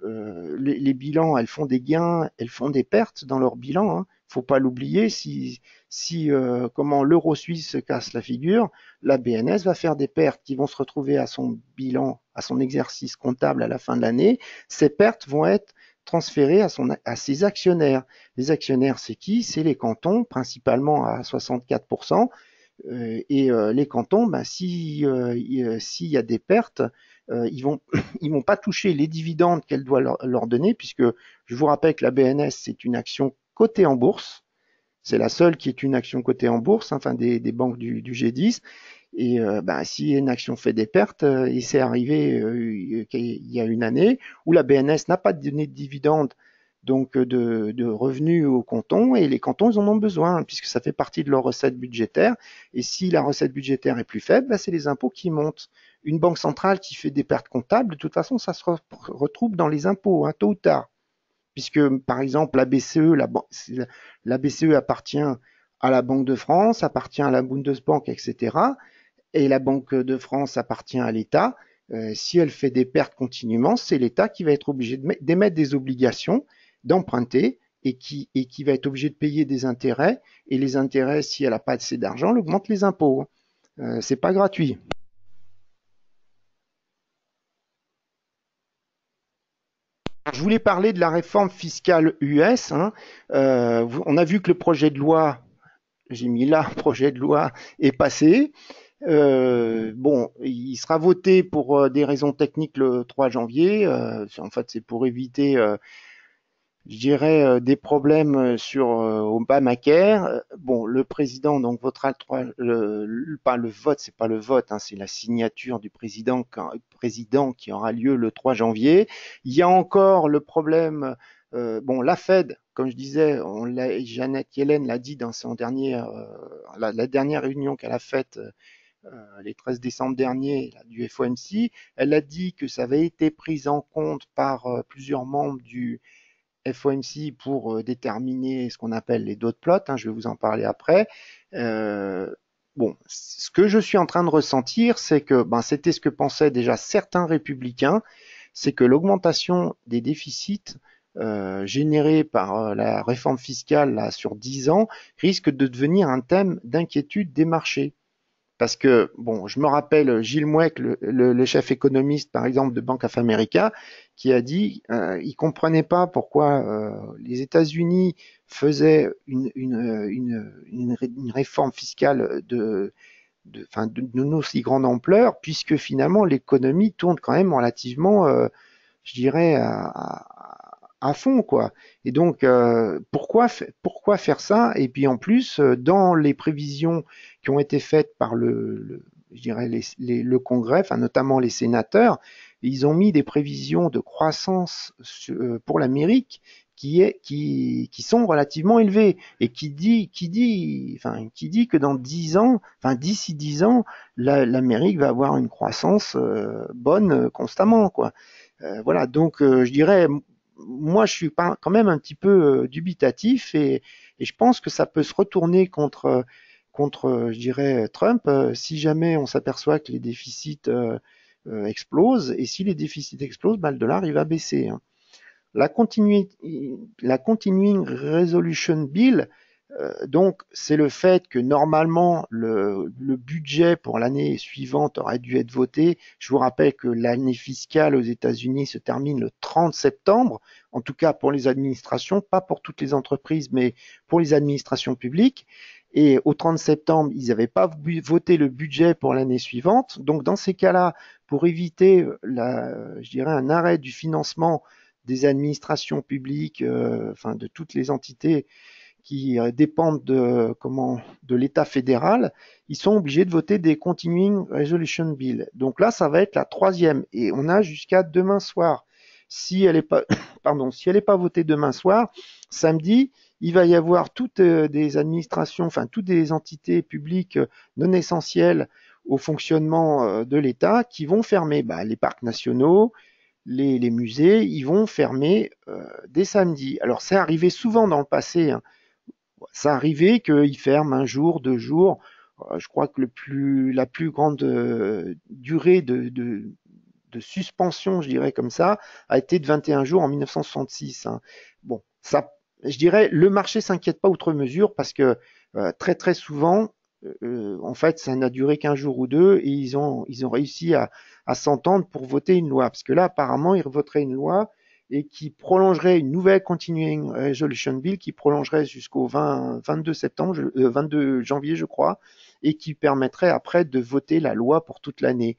Les bilans, elles font des gains, elles font des pertes dans leur bilan. Hein. Faut pas l'oublier. Si comment l'euro suisse se casse la figure, la BNS va faire des pertes qui vont se retrouver à son bilan, à son exercice comptable à la fin de l'année. Ces pertes vont être transférées à ses actionnaires. Les actionnaires, c'est qui? C'est les cantons, principalement à 64%. Les cantons, ben, s'il y a des pertes, ils vont ils vont pas toucher les dividendes qu'elle doit leur donner, puisque je vous rappelle que la BNS c'est une action cotée en bourse. C'est la seule qui est une action cotée en bourse, enfin des banques du G10. Et ben, si une action fait des pertes, et c'est arrivé il y a une année où la BNS n'a pas donné de dividendes, donc de revenus aux cantons, et les cantons ils en ont besoin puisque ça fait partie de leur recette budgétaire. Et si la recette budgétaire est plus faible, ben, c'est les impôts qui montent. Une banque centrale qui fait des pertes comptables, de toute façon, ça se retrouve dans les impôts, hein, tôt ou tard. Puisque, par exemple, la BCE appartient à la Banque de France, appartient à la Bundesbank, etc. Et la Banque de France appartient à l'État. Si elle fait des pertes continuellement, c'est l'État qui va être obligé d'émettre des obligations, d'emprunter, et qui va être obligé de payer des intérêts. Et les intérêts, si elle n'a pas assez d'argent, elle augmente les impôts. C'est pas gratuit. Je voulais parler de la réforme fiscale US. Hein. On a vu que le projet de loi, j'ai mis là, projet de loi est passé. Bon, il sera voté pour des raisons techniques le 3 janvier. En fait, c'est pour éviter, je dirais, des problèmes sur Obamacare. Bon, le président donc votera le 3, pas le vote, c'est pas le vote, hein, c'est la signature du président qui aura lieu le 3 janvier. Il y a encore le problème. Bon, la Fed, comme je disais, Janet Yellen l'a dit dans son la dernière réunion qu'elle a faite les 13 décembre dernier là, du FOMC. Elle a dit que ça avait été pris en compte par plusieurs membres du FOMC pour déterminer ce qu'on appelle les dot plots. Hein, je vais vous en parler après. Bon, ce que je suis en train de ressentir, c'est que ben, c'était ce que pensaient déjà certains républicains, c'est que l'augmentation des déficits générés par la réforme fiscale là, sur 10 ans risque de devenir un thème d'inquiétude des marchés. Parce que, bon, je me rappelle Gilles Mouek, le chef économiste, par exemple, de Bank of America, qui a dit il comprenait pas pourquoi les États-Unis faisaient une réforme fiscale d'une aussi grande ampleur, puisque finalement l'économie tourne quand même relativement, je dirais, à fond, quoi. Et donc, pourquoi faire ça? Et puis en plus, dans les prévisions qui ont été faites par je dirais le Congrès, enfin notamment les sénateurs, ils ont mis des prévisions de croissance pour l'Amérique qui sont relativement élevées et qui dit que dans 10 ans, enfin d'ici 10 ans, l'Amérique va avoir une croissance bonne constamment, quoi. Voilà, donc je dirais, moi je suis quand même un petit peu dubitatif et je pense que ça peut se retourner contre, je dirais, Trump, si jamais on s'aperçoit que les déficits explosent, et si les déficits explosent, bah, le dollar il va baisser, hein. La, la Continuing Resolution Bill, donc c'est le fait que normalement le budget pour l'année suivante aurait dû être voté. Je vous rappelle que l'année fiscale aux États-Unis se termine le 30 septembre, en tout cas pour les administrations, pas pour toutes les entreprises, mais pour les administrations publiques. Et au 30 septembre, ils n'avaient pas voté le budget pour l'année suivante. Donc dans ces cas-là, pour éviter je dirais un arrêt du financement des administrations publiques, enfin de toutes les entités qui dépendent de l'État fédéral, ils sont obligés de voter des Continuing Resolution Bill. Donc là, ça va être la troisième et on a jusqu'à demain soir. Si elle n'est pas, pardon, si elle n'est pas votée demain soir, samedi, il va y avoir toutes des administrations, enfin toutes des entités publiques non essentielles au fonctionnement de l'État qui vont fermer les parcs nationaux, les musées, ils vont fermer dès samedi. Alors c'est arrivé souvent dans le passé, hein. Ça arrivait qu'ils ferment un jour, 2 jours. Je crois que la plus grande durée de suspension, je dirais comme ça, a été de 21 jours en 1966, hein. Bon, ça, je dirais, le marché s'inquiète pas outre mesure parce que très très souvent, en fait, ça n'a duré qu'un jour ou deux et ils ont réussi à s'entendre pour voter une loi. Parce que là, apparemment, ils voteraient une loi et qui prolongerait une nouvelle Continuing Resolution Bill qui prolongerait jusqu'au 22 septembre, 22 janvier, je crois, et qui permettrait après de voter la loi pour toute l'année.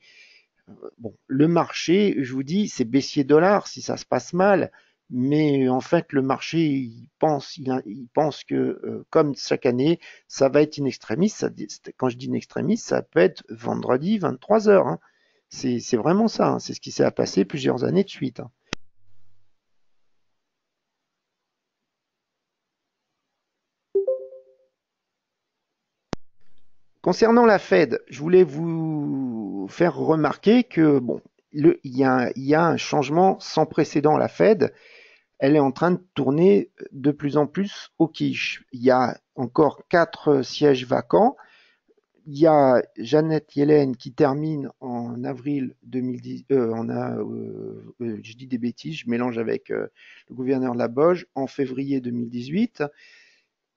Bon, le marché, je vous dis, c'est baissier dollar si ça se passe mal, mais en fait, le marché, il pense que, comme chaque année, ça va être in extremis. Quand je dis in extremis, ça peut être vendredi 23 heures, hein. C'est vraiment ça, hein. C'est ce qui s'est passé plusieurs années de suite, hein. Concernant la Fed, je voulais vous faire remarquer que bon, il y a un changement sans précédent à la Fed. Elle est en train de tourner de plus en plus au quiche. Il y a encore 4 sièges vacants. Il y a Janet Yellen qui termine en avril 2010. Je dis des bêtises, je mélange avec le gouverneur de la Boge en février 2018.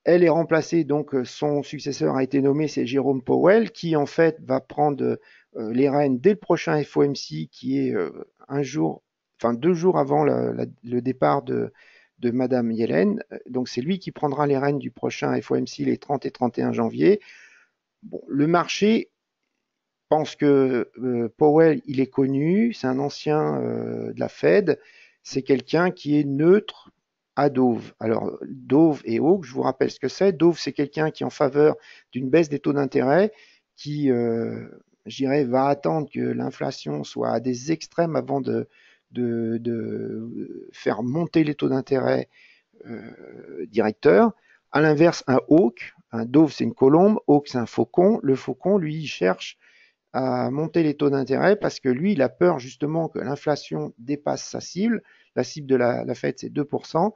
Elle est remplacée, donc son successeur a été nommé, c'est Jérôme Powell, qui en fait va prendre les rênes dès le prochain FOMC, qui est 2 jours avant le départ de Madame Yellen. Donc c'est lui qui prendra les rênes du prochain FOMC les 30 et 31 janvier. Bon, le marché pense que Powell, il est connu, c'est un ancien de la Fed, c'est quelqu'un qui est neutre à Dove. Alors, Dove et Hawke, je vous rappelle ce que c'est. Dove, c'est quelqu'un qui est en faveur d'une baisse des taux d'intérêt, qui, je dirais, va attendre que l'inflation soit à des extrêmes avant de faire monter les taux d'intérêt directeurs. À l'inverse, un Hawke, un Dove, c'est une colombe, Hawke, c'est un faucon. Le faucon, lui, il cherche à monter les taux d'intérêt parce que lui, il a peur justement que l'inflation dépasse sa cible. La cible de la Fed, c'est 2%.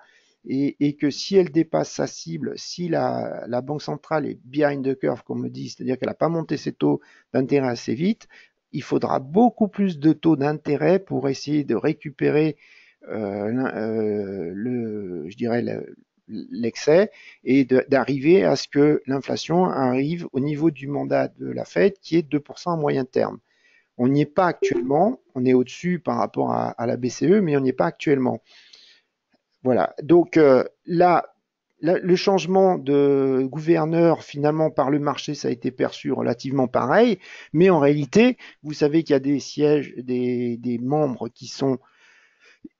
Et que si elle dépasse sa cible, si la Banque centrale est behind the curve, comme on me dit, c'est-à-dire qu'elle n'a pas monté ses taux d'intérêt assez vite, il faudra beaucoup plus de taux d'intérêt pour essayer de récupérer je dirais, l'excès et d'arriver à ce que l'inflation arrive au niveau du mandat de la Fed qui est 2% à moyen terme. On n'y est pas actuellement, on est au-dessus par rapport à la BCE, mais on n'y est pas actuellement. Voilà, donc là, le changement de gouverneur, finalement, par le marché, ça a été perçu relativement pareil, mais en réalité, vous savez qu'il y a des sièges, des membres qui sont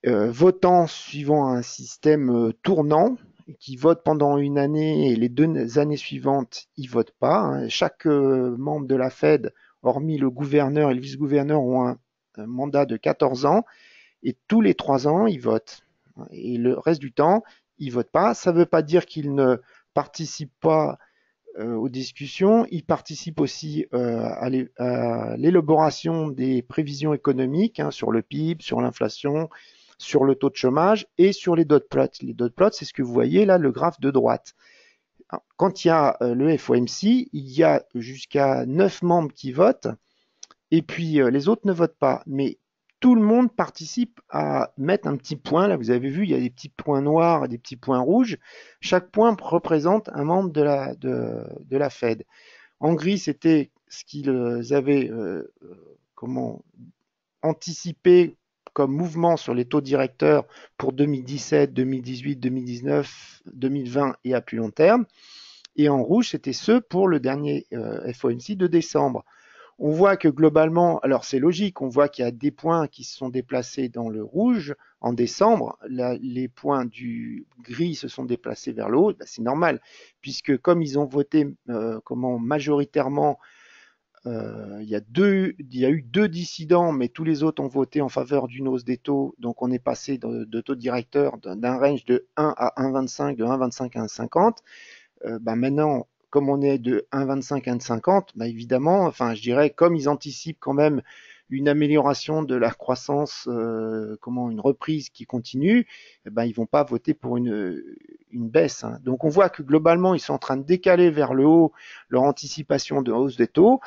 votants suivant un système tournant, qui votent pendant une année et les 2 années suivantes, ils votent pas, hein. Chaque membre de la Fed, hormis le gouverneur et le vice-gouverneur, ont un mandat de 14 ans et tous les 3 ans, ils votent. Et le reste du temps, ils votent pas. Ça ne veut pas dire qu'ils ne participent pas aux discussions. Ils participent aussi à l'élaboration des prévisions économiques, hein, sur le PIB, sur l'inflation, sur le taux de chômage et sur les dot plots. Les dot plots, c'est ce que vous voyez là, le graphe de droite. quand il y a le FOMC, il y a jusqu'à 9 membres qui votent, et puis les autres ne votent pas. Mais tout le monde participe à mettre un petit point. Là, vous avez vu, il y a des petits points noirs et des petits points rouges. Chaque point représente un membre de la Fed. En gris, c'était ce qu'ils avaient comment anticipé comme mouvement sur les taux directeurs pour 2017, 2018, 2019, 2020 et à plus long terme. Et en rouge, c'était ceux pour le dernier FOMC de décembre. On voit que globalement, alors c'est logique, on voit qu'il y a des points qui se sont déplacés dans le rouge en décembre, les points du gris se sont déplacés vers le haut, ben c'est normal, puisque comme ils ont voté majoritairement, il y a eu deux dissidents, mais tous les autres ont voté en faveur d'une hausse des taux, donc on est passé de taux directeur d'un range de 1 à 1,25, de 1,25 à 1,50. Maintenant, comme on est de 1,25 à 1,50, évidemment, enfin, je dirais, comme ils anticipent quand même une amélioration de la croissance, une reprise qui continue, ils vont pas voter pour une baisse. Hein. Donc, on voit que globalement, ils sont en train de décaler vers le haut leur anticipation de hausse des taux.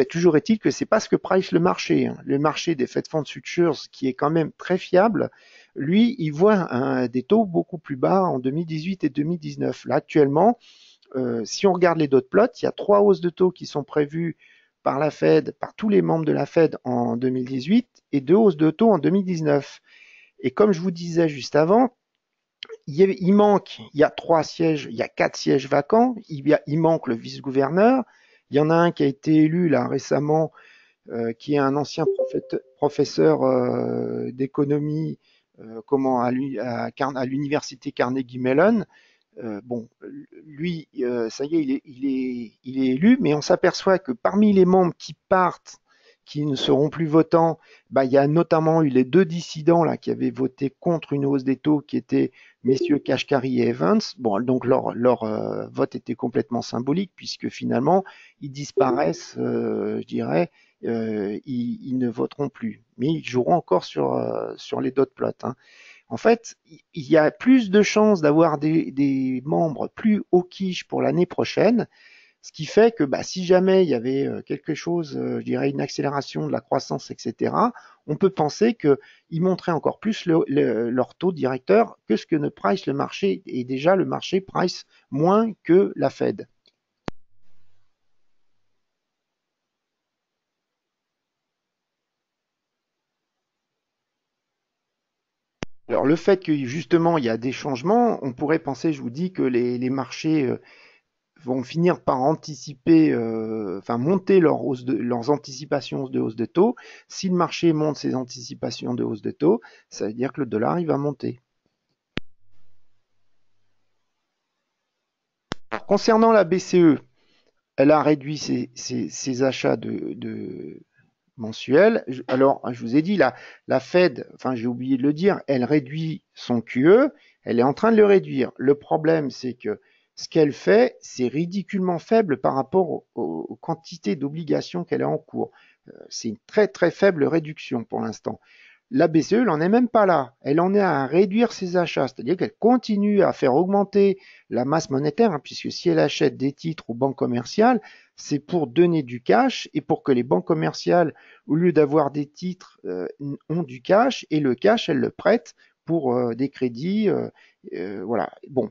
Toujours est-il que c'est pas ce que price le marché. Hein. Le marché des Fed Funds Futures, qui est quand même très fiable, lui, il voit des taux beaucoup plus bas en 2018 et 2019. Là, actuellement, si on regarde les dot plots, il y a 3 hausses de taux qui sont prévues par la Fed, par tous les membres de la Fed en 2018 et 2 hausses de taux en 2019. Et comme je vous disais juste avant, il y a 3 sièges, il y a 4 sièges vacants, il manque le vice-gouverneur, il y en a un qui a été élu là récemment, qui est un ancien professeur d'économie à l'université Carnegie Mellon. Lui, ça y est, il est élu, mais on s'aperçoit que parmi les membres qui partent, qui ne seront plus votants, il y a notamment eu les 2 dissidents là qui avaient voté contre une hausse des taux, qui étaient messieurs Kashkari et Evans. Bon, donc leur vote était complètement symbolique puisque finalement ils disparaissent, je dirais, ils ne voteront plus, mais ils joueront encore sur les dot plots. Hein. En fait, il y a plus de chances d'avoir des membres plus hawkish pour l'année prochaine, ce qui fait que si jamais il y avait quelque chose, je dirais une accélération de la croissance, etc., on peut penser qu'ils monteraient encore plus leur taux directeur que ce que ne price le marché, et déjà le marché price moins que la Fed. Alors le fait que justement il y a des changements, on pourrait penser, je vous dis, que les marchés vont finir par anticiper, monter leurs anticipations de hausse de taux. Si le marché monte ses anticipations de hausse de taux, ça veut dire que le dollar il va monter. Alors, concernant la BCE, elle a réduit ses achats de mensuels. Alors, je vous ai dit, la Fed, j'ai oublié de le dire, elle réduit son QE, elle est en train de le réduire. Le problème, c'est que ce qu'elle fait, c'est ridiculement faible par rapport aux quantités d'obligations qu'elle a en cours. C'est une très très faible réduction pour l'instant. La BCE, elle n'en est même pas là. Elle en est à réduire ses achats, c'est-à-dire qu'elle continue à faire augmenter la masse monétaire, hein, puisque si elle achète des titres aux banques commerciales, c'est pour donner du cash et pour que les banques commerciales, au lieu d'avoir des titres, ont du cash, et le cash, elles le prêtent pour des crédits. Voilà. Bon.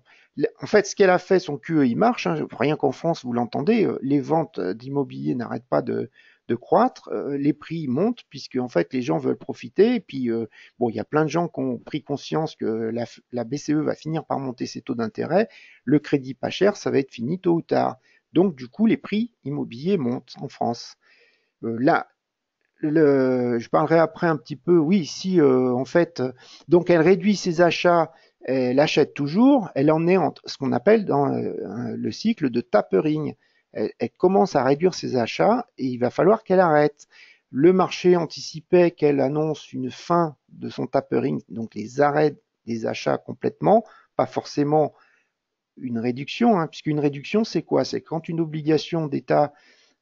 En fait, ce qu'elle a fait, son QE, il marche. Hein, rien qu'en France, vous l'entendez, les ventes d'immobilier n'arrêtent pas de croître, les prix montent puisque en fait les gens veulent profiter. Et puis il y a plein de gens qui ont pris conscience que la BCE va finir par monter ses taux d'intérêt. Le crédit pas cher, ça va être fini tôt ou tard. Donc du coup, les prix immobiliers montent en France. Là, je parlerai après un petit peu. Oui, si en fait, donc elle réduit ses achats. Elle achète toujours, elle en est en ce qu'on appelle dans le cycle de tapering. Elle commence à réduire ses achats et il va falloir qu'elle arrête. Le marché anticipait qu'elle annonce une fin de son tapering, donc les arrêts des achats complètement, pas forcément une réduction, hein, puisqu'une réduction c'est quoi? C'est quand une obligation d'État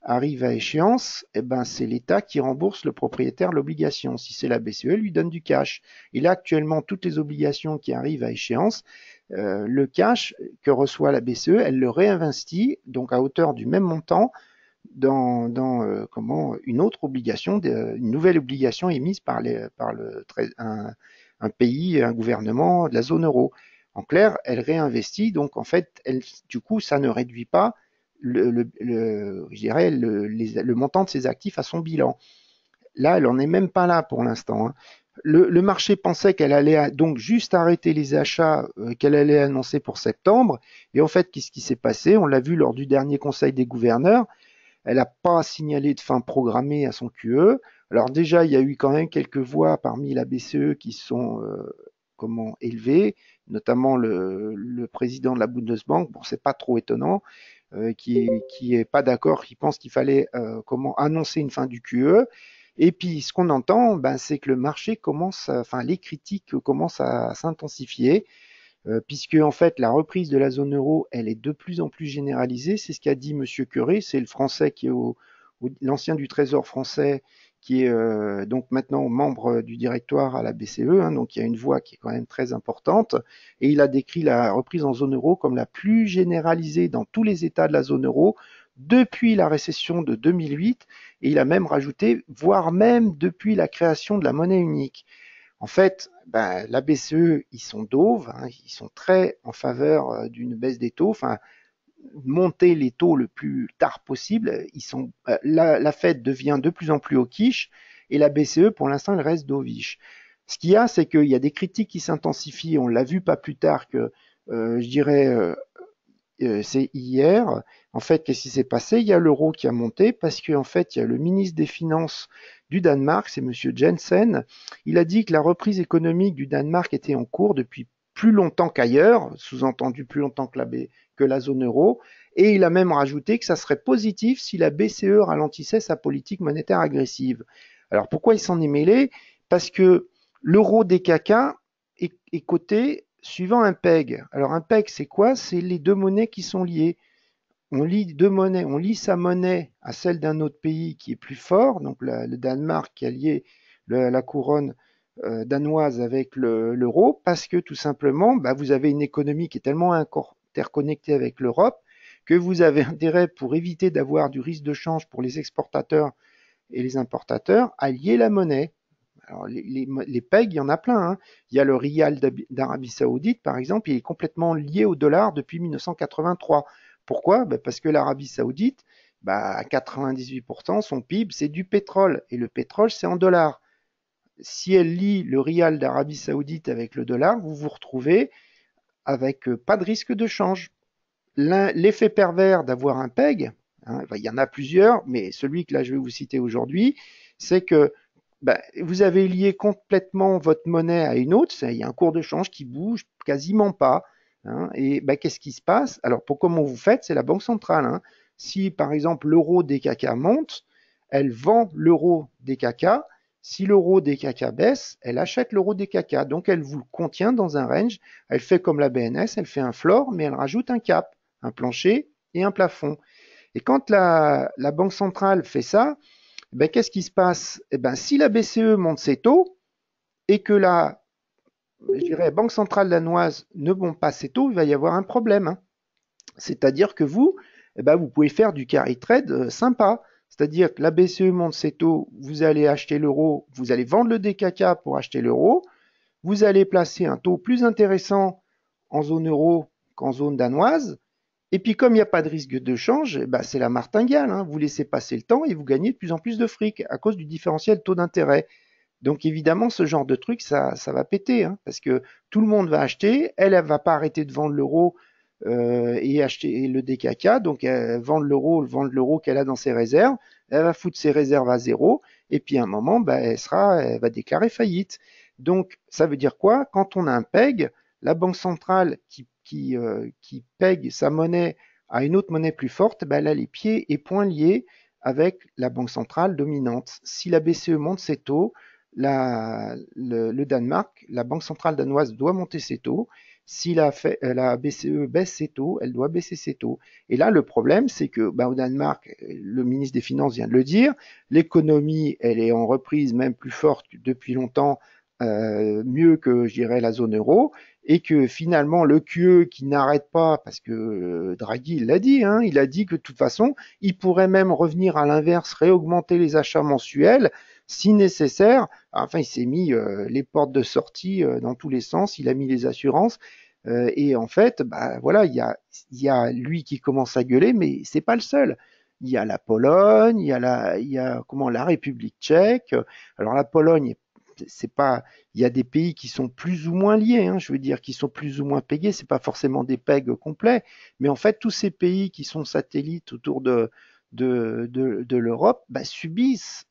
arrive à échéance, c'est l'État qui rembourse le propriétaire l'obligation. Si c'est la BCE, elle lui donne du cash. Et là, actuellement, toutes les obligations qui arrivent à échéance, le cash que reçoit la BCE, elle le réinvestit donc à hauteur du même montant dans comment une autre obligation, une nouvelle obligation émise un pays, un gouvernement de la zone euro. En clair, elle réinvestit, donc en fait, du coup, ça ne réduit pas je dirais le montant de ses actifs à son bilan. Là, elle n'en est même pas là pour l'instant, hein. Le marché pensait qu'elle allait donc juste arrêter les achats qu'elle allait annoncer pour septembre. Et en fait, qu'est-ce qui s'est passé? On l'a vu lors du dernier conseil des gouverneurs. Elle n'a pas signalé de fin programmée à son QE. Alors déjà, il y a eu quand même quelques voix parmi la BCE qui sont élevées, notamment le président de la Bundesbank. Bon, c'est pas trop étonnant, qui est pas d'accord, qui pense qu'il fallait annoncer une fin du QE. Et puis, ce qu'on entend, ben, c'est que le marché les critiques commencent à s'intensifier, puisque en fait la reprise de la zone euro, elle est de plus en plus généralisée. C'est ce qu'a dit Monsieur Curé, c'est le Français qui est l'ancien du Trésor français, qui est donc maintenant membre du directoire à la BCE, hein, donc il y a une voix qui est quand même très importante, et il a décrit la reprise en zone euro comme la plus généralisée dans tous les États de la zone euro depuis la récession de 2008, et il a même rajouté, voire même depuis la création de la monnaie unique. En fait, ben, la BCE, ils sont doves, hein, ils sont très en faveur d'une baisse des taux, enfin, monter les taux le plus tard possible. La Fed devient de plus en plus au quiche et la BCE, pour l'instant, elle reste dovish. Ce qu'il y a, c'est qu'il y a des critiques qui s'intensifient. On l'a vu pas plus tard que, je dirais, c'est hier. En fait, qu'est-ce qui s'est passé? Il y a l'euro qui a monté parce qu'en fait, il y a le ministre des Finances du Danemark, c'est Monsieur Jensen. Il a dit que la reprise économique du Danemark était en cours depuis plus longtemps qu'ailleurs, sous-entendu plus longtemps que la zone euro. Et il a même rajouté que ça serait positif si la BCE ralentissait sa politique monétaire agressive. Alors pourquoi il s'en est mêlé? Parce que l'euro DKK est coté suivant un PEG. Alors un PEG, c'est quoi? C'est les deux monnaies qui sont liées. On lie deux monnaies, on lie sa monnaie à celle d'un autre pays qui est plus fort, donc le Danemark qui a lié la couronne danoise avec l'euro, parce que tout simplement, bah, vous avez une économie qui est tellement interconnectée avec l'Europe que vous avez intérêt, pour éviter d'avoir du risque de change pour les exportateurs et les importateurs, à lier la monnaie. Alors, les PEG, il y en a plein, hein. Il y a le rial d'Arabie Saoudite, par exemple, il est complètement lié au dollar depuis 1983. Pourquoi? Ben parce que l'Arabie Saoudite, à 98%, son PIB, c'est du pétrole. Et le pétrole, c'est en dollars. Si elle lie le rial d'Arabie Saoudite avec le dollar, vous vous retrouvez avec pas de risque de change. L'effet pervers d'avoir un PEG, hein, il y en a plusieurs, mais celui que là je vais vous citer aujourd'hui, c'est que vous avez lié complètement votre monnaie à une autre, il y a un cours de change qui bouge quasiment pas, hein, et qu'est-ce qui se passe? Alors, comment vous faites? C'est la Banque centrale, hein. Si, par exemple, l'euro DKK monte, elle vend l'euro DKK. Si l'euro DKK baisse, elle achète l'euro DKK. Donc, elle vous le contient dans un range. Elle fait comme la BNS, elle fait un floor, mais elle rajoute un cap, un plancher et un plafond. Et quand la Banque centrale fait ça, qu'est-ce qui se passe? Si la BCE monte ses taux et que la Banque centrale danoise ne monte pas ses taux, il va y avoir un problème, hein. C'est-à-dire que vous pouvez faire du carry trade sympa. C'est-à-dire que la BCE monte ses taux, vous allez acheter l'euro, vous allez vendre le DKK pour acheter l'euro, vous allez placer un taux plus intéressant en zone euro qu'en zone danoise. Et puis, comme il n'y a pas de risque de change, c'est la martingale, hein. Vous laissez passer le temps et vous gagnez de plus en plus de fric à cause du différentiel taux d'intérêt. Donc, évidemment, ce genre de truc, ça va péter, hein, parce que tout le monde va acheter. Elle ne va pas arrêter de vendre l'euro et acheter le DKK. Donc, elle vendre l'euro qu'elle a dans ses réserves. Elle va foutre ses réserves à zéro. Et puis, à un moment, elle va déclarer faillite. Donc, ça veut dire quoi? Quand on a un PEG, la banque centrale qui pègue sa monnaie à une autre monnaie plus forte, elle a les pieds et poings liés avec la banque centrale dominante. Si la BCE monte ses taux, le Danemark, la banque centrale danoise doit monter ses taux. Si la BCE baisse ses taux, elle doit baisser ses taux. Et là, le problème, c'est que au Danemark, le ministre des Finances vient de le dire, l'économie, elle est en reprise même plus forte depuis longtemps, mieux que, je dirais, la zone euro. et que finalement le QE qui n'arrête pas, parce que Draghi il l'a dit, hein, il a dit que de toute façon, il pourrait même revenir à l'inverse, réaugmenter les achats mensuels si nécessaire. Enfin, il s'est mis les portes de sortie dans tous les sens, il a mis les assurances. Et en fait, bah, voilà, il y a lui qui commence à gueuler, mais c'est pas le seul. Il y a la Pologne, il y a comment la République tchèque. Alors la Pologne, c'est pas, il y a des pays qui sont plus ou moins liés, hein, je veux dire, qui sont plus ou moins payés. C'est pas forcément des pegs complets, mais en fait, tous ces pays qui sont satellites autour de l'Europe bah, subissent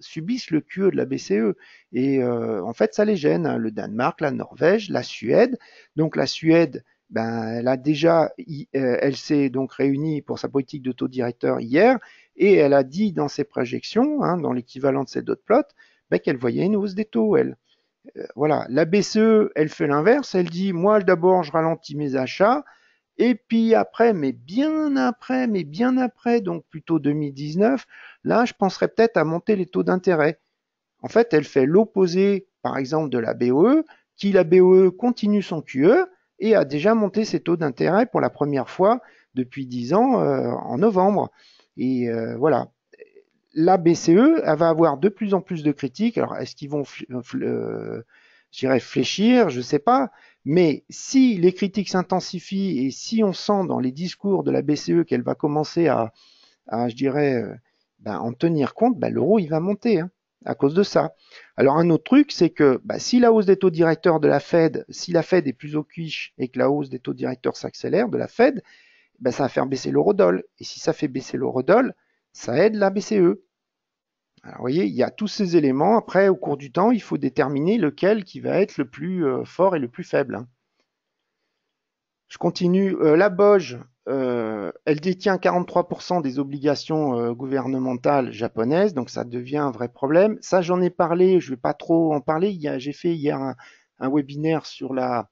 le QE de la BCE. Et en fait, ça les gêne, hein, le Danemark, la Norvège, la Suède. Donc la Suède, ben, elle a déjà, elle s'est donc réunie pour sa politique de taux directeur hier et elle a dit dans ses projections, hein, dans l'équivalent de ses dot plots, ben, qu'elle voyait une hausse des taux, elle. Voilà, la BCE, elle fait l'inverse, elle dit, moi d'abord je ralentis mes achats, et puis après, mais bien après, donc plutôt 2019, là je penserais peut-être à monter les taux d'intérêt. En fait, elle fait l'opposé, par exemple, de la BOE, qui la BOE continue son QE et a déjà monté ses taux d'intérêt pour la première fois depuis 10 ans en novembre. Et voilà. La BCE, elle va avoir de plus en plus de critiques. Alors, est-ce qu'ils vont, je dirais, fléchir? Je ne sais pas. Mais si les critiques s'intensifient et si on sent dans les discours de la BCE qu'elle va commencer je dirais, ben, en tenir compte, ben, l'euro, il va monter hein, à cause de ça. Alors un autre truc, c'est que ben, si la hausse des taux directeurs de la Fed, si la Fed est plus au quiche et que la hausse des taux directeurs s'accélère de la Fed, ben, ça va faire baisser l'eurodoll. Et si ça fait baisser l'eurodoll, ça aide la BCE. Alors, vous voyez, il y a tous ces éléments. Après, au cours du temps, il faut déterminer lequel qui va être le plus fort et le plus faible. Hein. Je continue. La Boge, elle détient 43% des obligations gouvernementales japonaises, donc ça devient un vrai problème. Ça, j'en ai parlé, je ne vais pas trop en parler. J'ai fait hier un webinaire sur la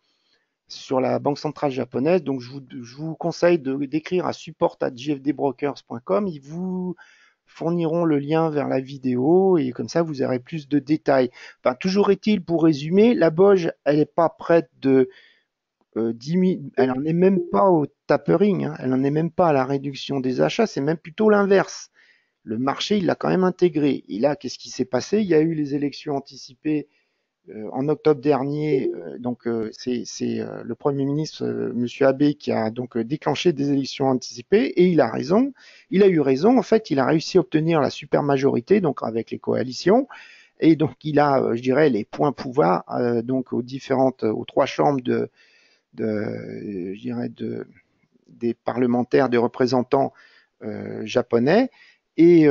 Banque centrale japonaise, donc je vous conseille d'écrire à support@jfdbrokers.com. Ils vous fourniront le lien vers la vidéo et comme ça vous aurez plus de détails. Enfin, toujours est-il, pour résumer, la Boge, elle n'est pas prête de 10 000, elle n'en est même pas au tapering, hein, elle n'en est même pas à la réduction des achats, c'est même plutôt l'inverse. Le marché, il l'a quand même intégré. Et là, qu'est-ce qui s'est passé? Il y a eu les élections anticipées en octobre dernier. Donc, c'est le Premier ministre, Monsieur Abe, qui a donc déclenché des élections anticipées. Et il a raison. Il a eu raison. En fait, il a réussi à obtenir la supermajorité, donc avec les coalitions. Et donc, il a, je dirais, les points pouvoir donc aux trois chambres je dirais des parlementaires, des représentants japonais. Et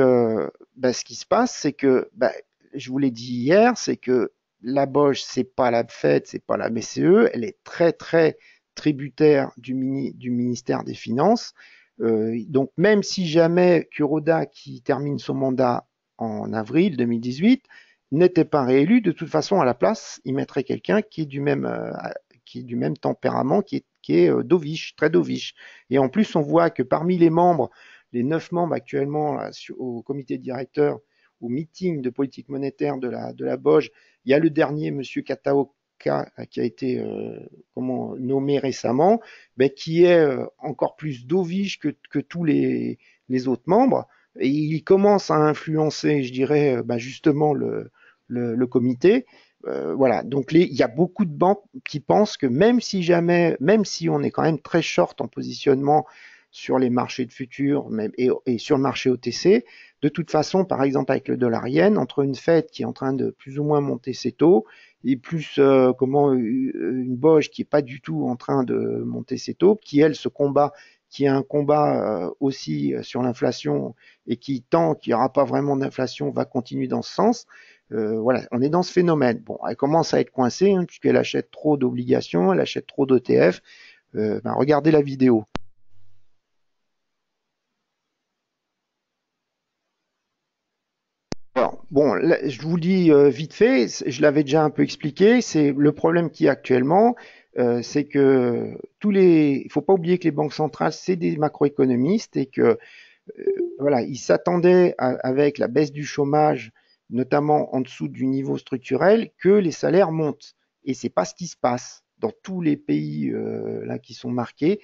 bah, ce qui se passe, c'est que, bah, je vous l'ai dit hier, c'est que la Bosch, c'est pas la Fed, c'est pas la BCE, elle est très très tributaire du ministère des Finances. Donc même si jamais Kuroda, qui termine son mandat en avril 2018, n'était pas réélu, de toute façon à la place, il mettrait quelqu'un qui est du même tempérament, qui est dovish, très dovish. Et en plus, on voit que parmi les 9 membres actuellement là, au comité directeur, au meeting de politique monétaire de la BOJ, il y a le dernier, monsieur Kataoka, qui a été nommé récemment, ben, qui est encore plus dovish que tous les autres membres. Et il commence à influencer, je dirais, ben, justement le comité. Voilà, donc il y a beaucoup de banques qui pensent que même si on est quand même très short en positionnement sur les marchés de futurs et sur le marché OTC, de toute façon, par exemple avec le dollar yen, entre une Fed qui est en train de plus ou moins monter ses taux et plus une Bosch qui est pas du tout en train de monter ses taux, qui elle qui est un combat aussi sur l'inflation et tant qu'il n'y aura pas vraiment d'inflation, va continuer dans ce sens. Voilà, on est dans ce phénomène. Bon, elle commence à être coincée hein, puisqu'elle achète trop d'obligations, elle achète trop d'ETF. Ben, regardez la vidéo. Alors, bon, là, je vous le dis vite fait, je l'avais déjà un peu expliqué, c'est le problème qu'il y a actuellement, c'est que il faut pas oublier que les banques centrales, c'est des macroéconomistes et que voilà, ils s'attendaient avec la baisse du chômage, notamment en dessous du niveau structurel, que les salaires montent. Et c'est pas ce qui se passe. dans tous les pays là qui sont marqués,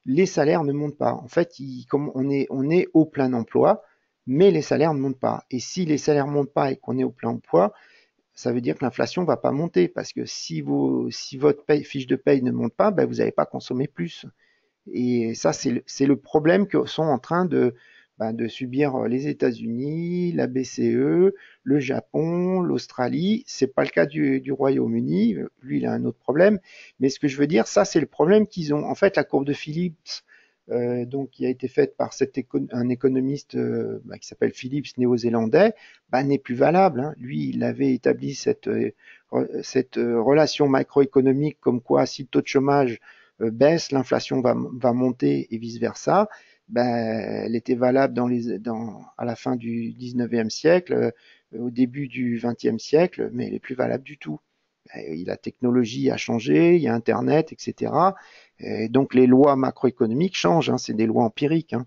les salaires ne montent pas. En fait, comme on est au plein emploi, mais les salaires ne montent pas. Et si les salaires ne montent pas et qu'on est au plein emploi, ça veut dire que l'inflation ne va pas monter parce que si votre fiche de paye ne monte pas, ben vous n'allez pas consommer plus. Et ça, c'est le problème que sont en train de subir les États-Unis, la BCE, le Japon, l'Australie. C'est pas le cas du Royaume-Uni. Lui, il a un autre problème. Mais ce que je veux dire, ça, c'est le problème qu'ils ont. En fait, la courbe de Phillips, donc qui a été faite par un économiste qui s'appelle Phillips, néo-zélandais, n'est plus valable. Hein. Lui, il avait établi cette relation macroéconomique comme quoi si le taux de chômage baisse, l'inflation va monter et vice-versa. Elle était valable à la fin du 19e siècle, au début du 20e siècle, mais elle est plus valable du tout. La technologie a changé, il y a Internet, etc. Et donc les lois macroéconomiques changent, hein, c'est des lois empiriques. Hein.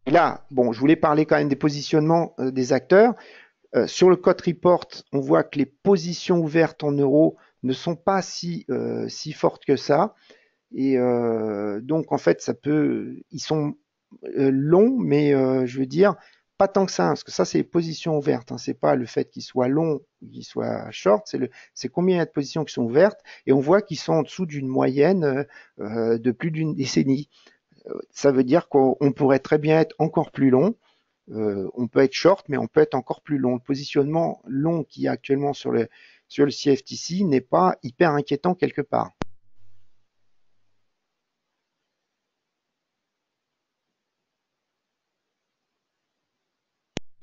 Et là, bon, je voulais parler quand même des positionnements des acteurs. Sur le code report, on voit que les positions ouvertes en euros ne sont pas si fortes que ça. Et donc, en fait, ils sont longs, mais je veux dire, pas tant que ça, hein, parce que ça, c'est les positions ouvertes. Hein, c'est pas le fait qu'ils soient longs ou qu'ils soient short, c'est combien il y a de positions qui sont ouvertes. Et on voit qu'ils sont en dessous d'une moyenne de plus d'une décennie. Ça veut dire qu'on pourrait très bien être encore plus long. On peut être short, mais on peut être encore plus long. Le positionnement long qu'il y a actuellement sur le CFTC n'est pas hyper inquiétant quelque part.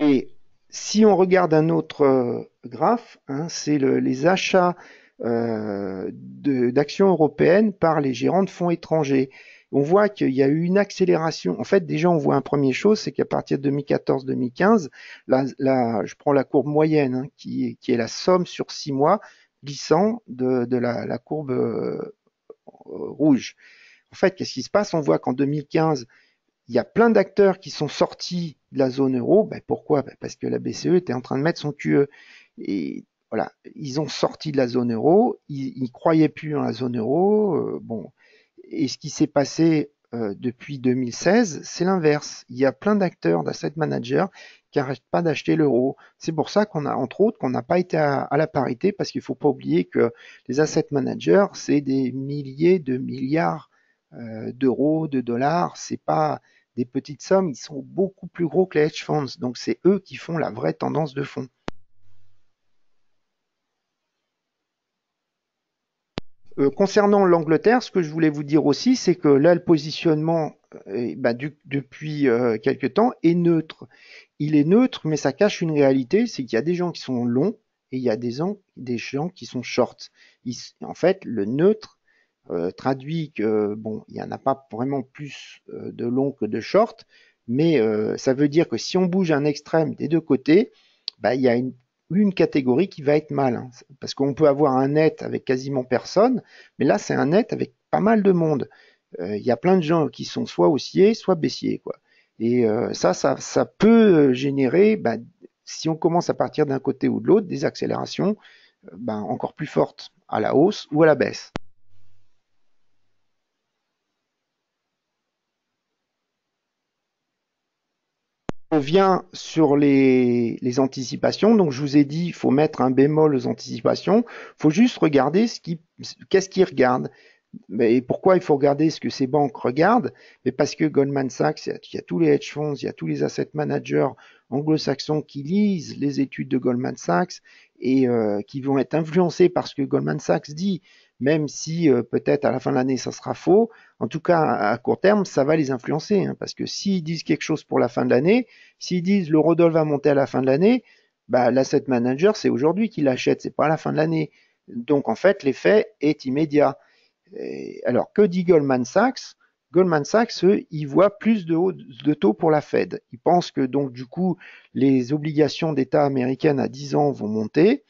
Et si on regarde un autre graphe, hein, c'est les achats d'actions européennes par les gérants de fonds étrangers. On voit qu'il y a eu une accélération. En fait, déjà, on voit une première chose, c'est qu'à partir de 2014-2015, je prends la courbe moyenne, hein, qui est la somme sur 6 mois glissant de la courbe rouge. En fait, qu'est-ce qui se passe? On voit qu'en 2015, il y a plein d'acteurs qui sont sortis de la zone euro. Pourquoi? Parce que la BCE était en train de mettre son QE. Et voilà, ils ont sorti de la zone euro, ils ne croyaient plus en la zone euro. Bon, et ce qui s'est passé depuis 2016, c'est l'inverse. Il y a plein d'acteurs, d'asset managers qui n'arrêtent pas d'acheter l'euro. C'est pour ça qu'on a, entre autres, qu'on n'a pas été à la parité, parce qu'il ne faut pas oublier que les asset managers, c'est des milliers de milliards d'euros, de dollars. C'est pas des petites sommes, ils sont beaucoup plus gros que les hedge funds. Donc c'est eux qui font la vraie tendance de fond. Concernant l'Angleterre, ce que je voulais vous dire aussi, c'est que là, le positionnement, depuis quelque temps, est neutre. Il est neutre, mais ça cache une réalité, c'est qu'il y a des gens qui sont longs et il y a des gens qui sont short. En fait, le neutre traduit que, bon, il n'y en a pas vraiment plus de long que de short, mais ça veut dire que si on bouge un extrême des deux côtés, il y a une catégorie qui va être mal, hein, parce qu'on peut avoir un net avec quasiment personne, mais là c'est un net avec pas mal de monde. Il y a plein de gens qui sont soit haussiers, soit baissiers, quoi. Et ça peut générer, si on commence à partir d'un côté ou de l'autre, des accélérations encore plus fortes, à la hausse ou à la baisse. On vient sur les anticipations. Donc, je vous ai dit, il faut mettre un bémol aux anticipations. Il faut juste regarder qu'est-ce qu'ils regardent. Et pourquoi il faut regarder ce que ces banques regardent? Mais parce que Goldman Sachs, il y a tous les hedge funds, il y a tous les asset managers anglo-saxons qui lisent les études de Goldman Sachs et qui vont être influencés par ce que Goldman Sachs dit, même si peut-être à la fin de l'année ça sera faux. En tout cas, à court terme, ça va les influencer, hein, parce que s'ils disent quelque chose pour la fin de l'année, s'ils disent l'eurodoll va monter à la fin de l'année, l'asset manager, c'est aujourd'hui qu'il l'achète, c'est pas à la fin de l'année. Donc en fait, l'effet est immédiat. Alors, que dit Goldman Sachs? Goldman Sachs, eux, ils voient plus de taux pour la Fed. Ils pensent que donc du coup, les obligations d'État américaines à 10 ans vont monter.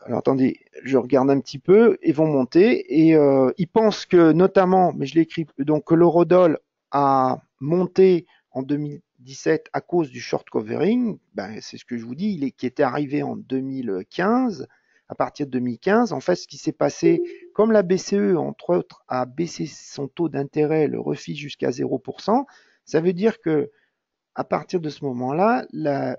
Alors attendez, je regarde un petit peu, ils vont monter et ils pensent que notamment, mais je l'écris donc que l'eurodoll a monté en 2017 à cause du short covering. C'est ce que je vous dis, qui était arrivé en 2015 à partir de 2015. En fait, ce qui s'est passé, comme la BCE, entre autres, a baissé son taux d'intérêt, le refixe jusqu'à 0%, ça veut dire que à partir de ce moment-là,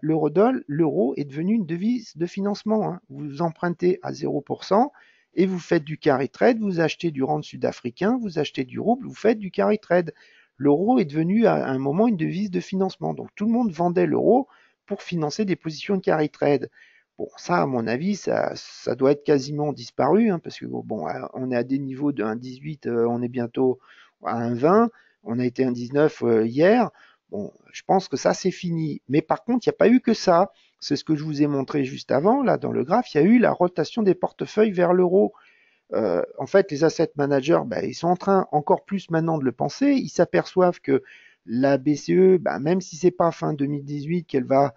l'euro est devenu une devise de financement, hein. Vous empruntez à 0% et vous faites du carry trade, vous achetez du rand sud-africain, vous achetez du rouble, vous faites du carry trade. L'euro est devenu à un moment une devise de financement. Donc tout le monde vendait l'euro pour financer des positions de carry trade. Bon, ça, à mon avis, ça doit être quasiment disparu, hein, parce que bon, on est à des niveaux de 1,18, on est bientôt à 1,20, on a été à 1,19 hier. Bon, je pense que ça, c'est fini. Mais par contre, il n'y a pas eu que ça. C'est ce que je vous ai montré juste avant, là, dans le graphe. Il y a eu la rotation des portefeuilles vers l'euro. En fait, les asset managers, ben, ils sont en train encore plus maintenant de le penser. Ils s'aperçoivent que la BCE, ben, même si c'est pas fin 2018 qu'elle va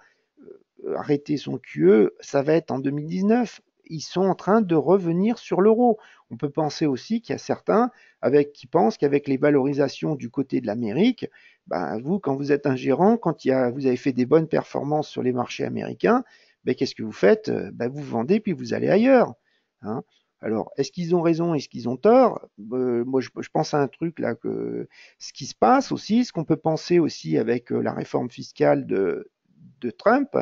arrêter son QE, ça va être en 2019. Ils sont en train de revenir sur l'euro. On peut penser aussi qu'il y a certains qui pensent qu'avec les valorisations du côté de l'Amérique, ben vous, quand vous êtes un gérant, quand vous avez fait des bonnes performances sur les marchés américains, ben qu'est-ce que vous faites? Ben vous vendez puis vous allez ailleurs, hein. Alors, est-ce qu'ils ont raison, est-ce qu'ils ont tort? Moi, je pense à un truc là que ce qui se passe aussi, ce qu'on peut penser aussi avec la réforme fiscale de Trump,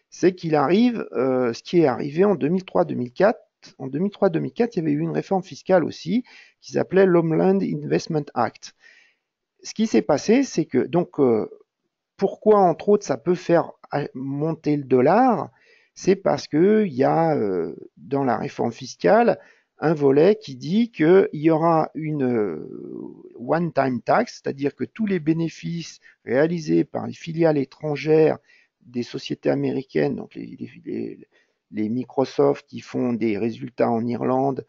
c'est qu'il arrive, ce qui est arrivé en 2003-2004. En 2003-2004, il y avait eu une réforme fiscale aussi qui s'appelait l'Homeland Investment Act. Ce qui s'est passé, c'est que donc pourquoi entre autres ça peut faire monter le dollar, c'est parce que il y a dans la réforme fiscale un volet qui dit qu'il y aura une one-time tax, c'est-à-dire que tous les bénéfices réalisés par les filiales étrangères des sociétés américaines, donc les Microsoft qui font des résultats en Irlande,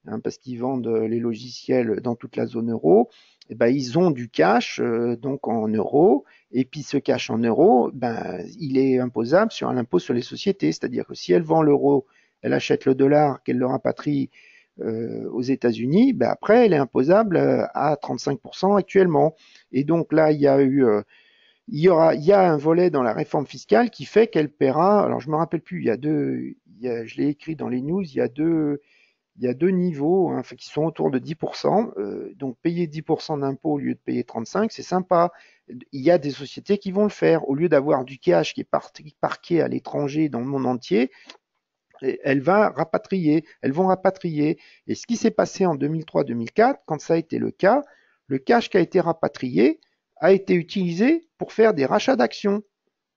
hein, parce qu'ils vendent les logiciels dans toute la zone euro, eh ben, ils ont du cash donc en euros, et puis ce cash en euros, ben, il est imposable sur l'impôt sur les sociétés, c'est-à-dire que si elle vend l'euro, elle achète le dollar, qu'elle le rapatrie aux États-Unis, ben après elle est imposable à 35% actuellement. Et donc là, il y a un volet dans la réforme fiscale qui fait qu'elle paiera. Alors je me rappelle plus, je l'ai écrit dans les news, il y a deux niveaux, hein, qui sont autour de 10%. Donc payer 10% d'impôt au lieu de payer 35%, c'est sympa. Il y a des sociétés qui vont le faire. Au lieu d'avoir du cash qui est parqué à l'étranger dans le monde entier, elles vont rapatrier. Et ce qui s'est passé en 2003-2004, quand ça a été le cas, le cash qui a été rapatrié a été utilisé pour faire des rachats d'actions.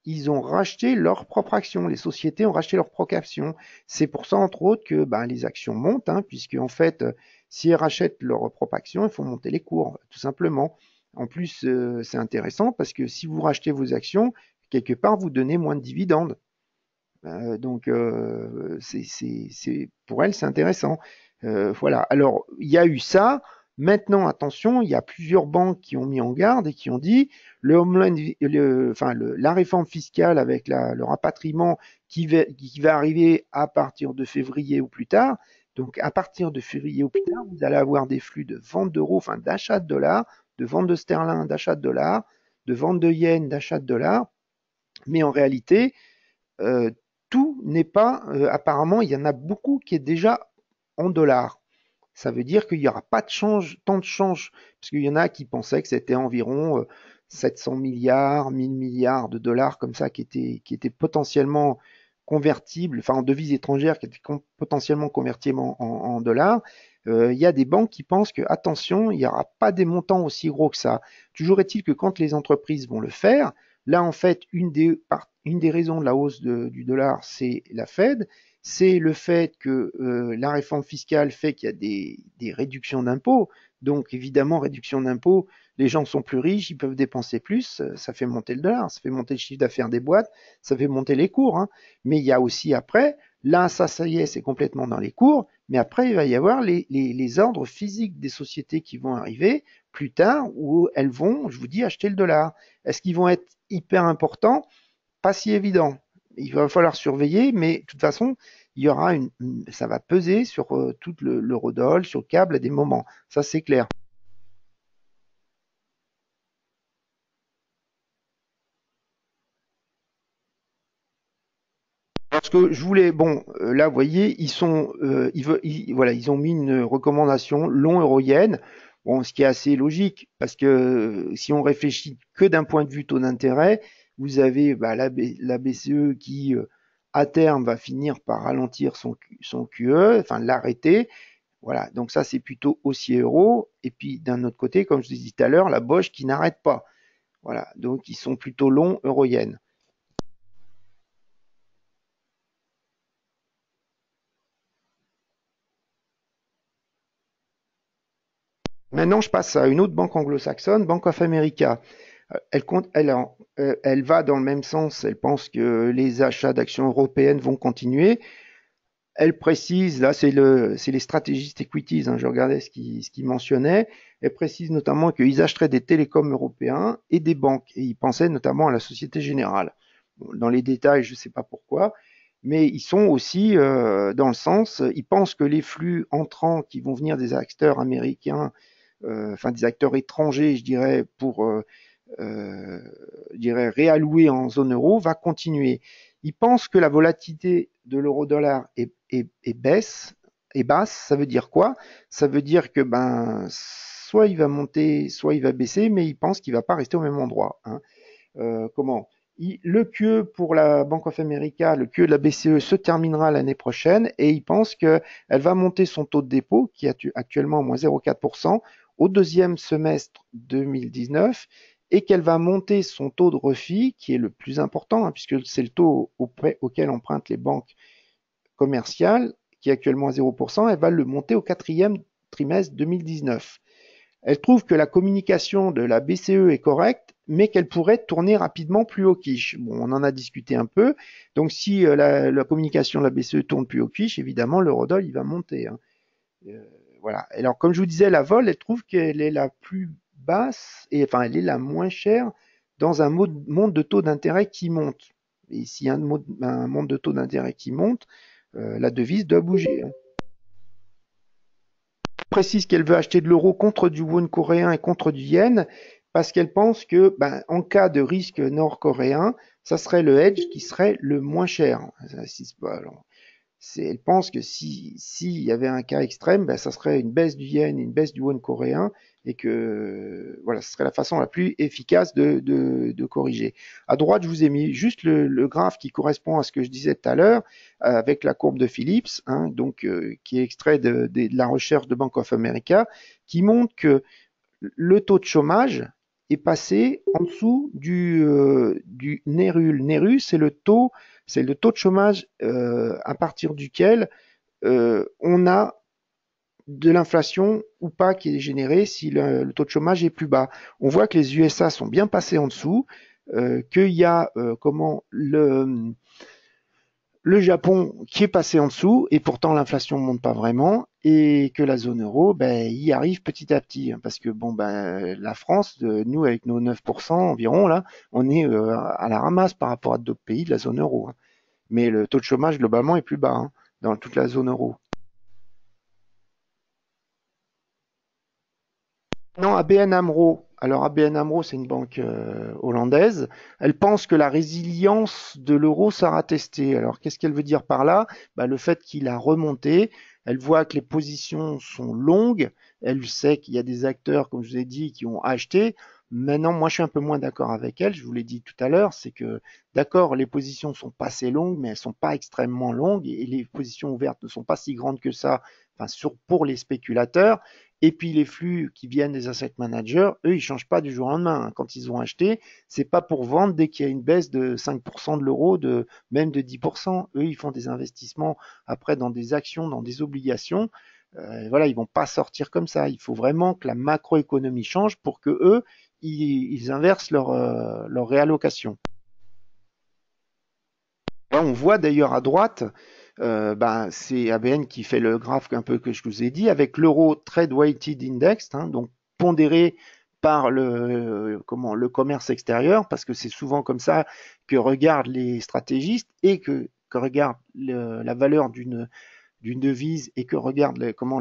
Ils ont racheté leurs propres actions. Les sociétés ont racheté leurs propres actions. C'est pour ça, entre autres, que ben, les actions montent, hein, puisque en fait, si elles rachètent leurs propres actions, il faut monter les cours, tout simplement. En plus, c'est intéressant parce que si vous rachetez vos actions, quelque part, vous donnez moins de dividendes. Donc, pour elles, c'est intéressant. Voilà. Alors, il y a eu ça. Maintenant, attention, il y a plusieurs banques qui ont mis en garde et qui ont dit la réforme fiscale avec le rapatriement qui va arriver à partir de février ou plus tard. Donc, à partir de février ou plus tard, vous allez avoir des flux de vente d'euros, enfin d'achat de dollars, de vente de sterling, d'achat de dollars, de vente de yens, d'achat de dollars. Mais en réalité, euh, tout n'est pas, apparemment, il y en a beaucoup qui est déjà en dollars. Ça veut dire qu'il n'y aura pas de change, tant de change, parce qu'il y en a qui pensaient que c'était environ 700 milliards, 1000 milliards de dollars comme ça qui étaient potentiellement convertibles, enfin en devises étrangères qui étaient potentiellement convertibles en dollars. Il y a des banques qui pensent que, attention, il n'y aura pas des montants aussi gros que ça. Toujours est-il que quand les entreprises vont le faire, là en fait, une des raisons de la hausse du dollar, c'est la Fed, c'est le fait que la réforme fiscale fait qu'il y a des réductions d'impôts. Donc évidemment, réduction d'impôts, les gens sont plus riches, ils peuvent dépenser plus, ça fait monter le dollar, ça fait monter le chiffre d'affaires des boîtes, ça fait monter les cours, hein. Mais il y a aussi après, là ça y est, c'est complètement dans les cours, mais après il va y avoir les ordres physiques des sociétés qui vont arriver plus tard où elles vont, je vous dis, acheter le dollar. Est-ce qu'ils vont être hyper importants? Pas si évident. Il va falloir surveiller, mais de toute façon, il y aura ça va peser sur tout l'eurodoll, sur le câble à des moments. Ça, c'est clair. Parce que je voulais, bon, là, vous voyez, voilà, ils ont mis une recommandation long euro-yen. Bon, ce qui est assez logique, parce que si on réfléchit que d'un point de vue taux d'intérêt, vous avez bah, la BCE qui, à terme, va finir par ralentir son QE, enfin l'arrêter. Voilà, donc ça, c'est plutôt haussier euro. Et puis, d'un autre côté, comme je l'ai dit tout à l'heure, la Bosch qui n'arrête pas. Voilà, donc ils sont plutôt longs euro-yen. Maintenant, je passe à une autre banque anglo-saxonne, Bank of America. Elle va dans le même sens. Elle pense que les achats d'actions européennes vont continuer. Elle précise, là, c'est les stratégistes equities, hein, je regardais ce qu'ils mentionnaient. Elle précise notamment qu'ils achèteraient des télécoms européens et des banques. Et ils pensaient notamment à la Société Générale. Bon, dans les détails, je ne sais pas pourquoi. Mais ils sont aussi dans le sens, ils pensent que les flux entrants qui vont venir des acteurs américains, enfin des acteurs étrangers, je dirais, pour euh, je dirais, réallouer en zone euro va continuer. Ils pensent que la volatilité de l'euro-dollar est basse. Ça veut dire quoi? Ça veut dire que ben soit il va monter, soit il va baisser, mais ils pensent qu'il ne va pas rester au même endroit. Hein. Comment? Le QE pour la Bank of America, le QE de la BCE se terminera l'année prochaine et ils pensent qu'elle va monter son taux de dépôt, qui est actuellement à moins 0,4%, au deuxième semestre 2019 et qu'elle va monter son taux de refi, qui est le plus important, hein, puisque c'est le taux auquel empruntent les banques commerciales, qui est actuellement à 0%, elle va le monter au quatrième trimestre 2019. Elle trouve que la communication de la BCE est correcte, mais qu'elle pourrait tourner rapidement plus haut quiche. Bon, on en a discuté un peu. Donc, si la communication de la BCE tourne plus haut quiche, évidemment, l'eurodoll, il va monter. Hein. Euh, voilà. Alors, comme je vous disais, la vol, elle trouve qu'elle est la plus basse, et enfin, elle est la moins chère dans un monde de taux d'intérêt qui monte. Et s'il y a un monde de taux d'intérêt qui monte, la devise doit bouger. Hein. Précise qu'elle veut acheter de l'euro contre du won coréen et contre du yen parce qu'elle pense que, ben, en cas de risque nord-coréen, ça serait le hedge qui serait le moins cher. Elle pense que s'il y avait un cas extrême, ben, ça serait une baisse du yen et une baisse du won coréen et que voilà, ce serait la façon la plus efficace de corriger. À droite, je vous ai mis juste le graphe qui correspond à ce que je disais tout à l'heure avec la courbe de Phillips, hein, donc qui est extrait de la recherche de Bank of America, qui montre que le taux de chômage est passé en dessous du NERU. Le NERU, c'est le taux de chômage à partir duquel on a de l'inflation ou pas qui est générée si le taux de chômage est plus bas. On voit que les USA sont bien passés en dessous, qu'il y a comment le Japon qui est passé en dessous et pourtant l'inflation ne monte pas vraiment et que la zone euro ben, y arrive petit à petit hein, parce que bon ben la France nous avec nos 9% environ là on est à la ramasse par rapport à d'autres pays de la zone euro hein. Mais le taux de chômage globalement est plus bas hein, dans toute la zone euro. Non, ABN AMRO. Alors ABN AMRO, c'est une banque hollandaise. Elle pense que la résilience de l'euro sera testée. Alors qu'est-ce qu'elle veut dire par là? Bah, le fait qu'il a remonté, elle voit que les positions sont longues, elle sait qu'il y a des acteurs, comme je vous ai dit, qui ont acheté. Maintenant, moi, je suis un peu moins d'accord avec elle. Je vous l'ai dit tout à l'heure, c'est que d'accord, les positions sont pas assez longues, mais elles sont pas extrêmement longues et les positions ouvertes ne sont pas si grandes que ça. Enfin, pour les spéculateurs. Et puis les flux qui viennent des asset managers, eux, ils changent pas du jour au lendemain. Hein. Quand ils ont acheté, c'est pas pour vendre dès qu'il y a une baisse de 5% de l'euro, même de 10%. Eux, ils font des investissements après dans des actions, dans des obligations. Voilà, ils vont pas sortir comme ça. Il faut vraiment que la macroéconomie change pour que eux, ils inversent leur réallocation. Là, on voit d'ailleurs à droite, ben, c'est ABN qui fait le graphe un peu que je vous ai dit, avec l'euro Trade Weighted Index, hein, donc pondéré par le commerce extérieur, parce que c'est souvent comme ça que regardent les stratégistes et que regardent la valeur d'une devise et que regardent comment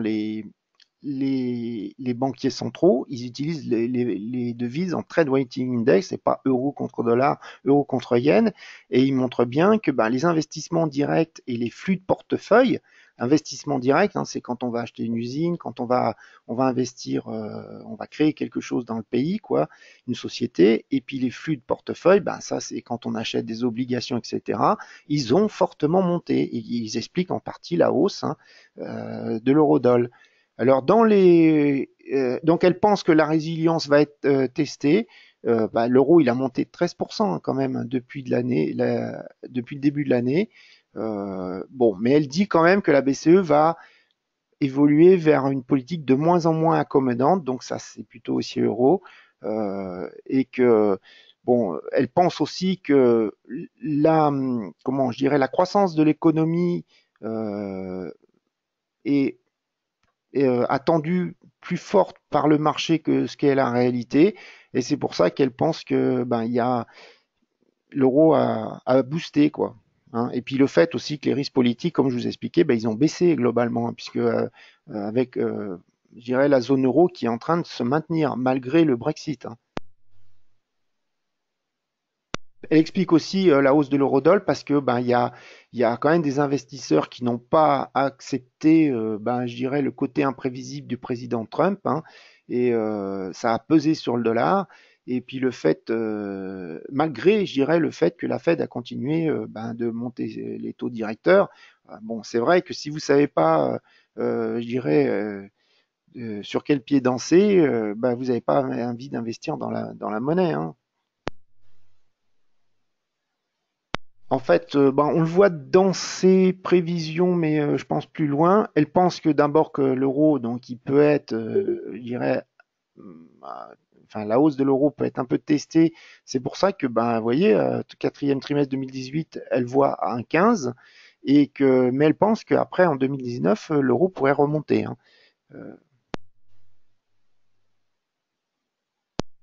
les banquiers centraux, ils utilisent les devises en trade weighting index et pas euro contre dollar, euro contre yen, et ils montrent bien que ben, les investissements directs et les flux de portefeuille, investissement direct, hein, c'est quand on va acheter une usine, quand on va investir, on va créer quelque chose dans le pays, quoi, une société, et puis les flux de portefeuille, ben ça c'est quand on achète des obligations, etc. Ils ont fortement monté, et ils expliquent en partie la hausse hein, de l'eurodoll. Alors donc elle pense que la résilience va être testée. Bah, l'euro il a monté de 13% hein, quand même hein, depuis le début de l'année. Bon, mais elle dit quand même que la BCE va évoluer vers une politique de moins en moins accommodante, donc ça c'est plutôt aussi euro, et que bon, elle pense aussi que comment je dirais, la croissance de l'économie est attendue plus forte par le marché que ce qu'est la réalité. Et c'est pour ça qu'elle pense que ben il y a l'euro a boosté quoi. Hein. Et puis le fait aussi que les risques politiques, comme je vous expliquais, ben, ils ont baissé globalement, hein, puisque avec je dirais la zone euro qui est en train de se maintenir malgré le Brexit. Hein. Elle explique aussi la hausse de l'eurodoll parce que ben il y a quand même des investisseurs qui n'ont pas accepté ben je dirais le côté imprévisible du président Trump hein, et ça a pesé sur le dollar et puis le fait malgré je dirais le fait que la Fed a continué ben, de monter les taux directeurs bon c'est vrai que si vous savez pas je dirais sur quel pied danser ben, vous n'avez pas envie d'investir dans la monnaie hein. En fait, ben, on le voit dans ses prévisions, mais je pense plus loin. Elle pense que d'abord que l'euro, donc il peut être, je dirais, enfin la hausse de l'euro peut être un peu testée. C'est pour ça que, ben, vous voyez, quatrième trimestre 2018, elle voit à 1,15 et que, mais elle pense qu'après en 2019, l'euro pourrait remonter. Hein. Euh,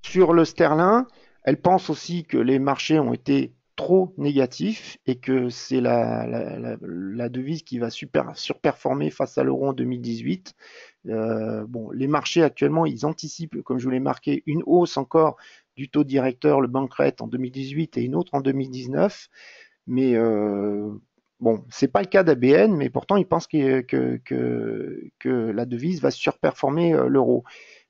Sur le sterling, elle pense aussi que les marchés ont été trop négatifs et que c'est la devise qui va surperformer face à l'euro en 2018. Bon, les marchés actuellement, ils anticipent, comme je vous l'ai marqué, une hausse encore du taux directeur, le bank rate en 2018 et une autre en 2019. Mais bon, c'est pas le cas d'ABN, mais pourtant ils pensent que la devise va surperformer l'euro.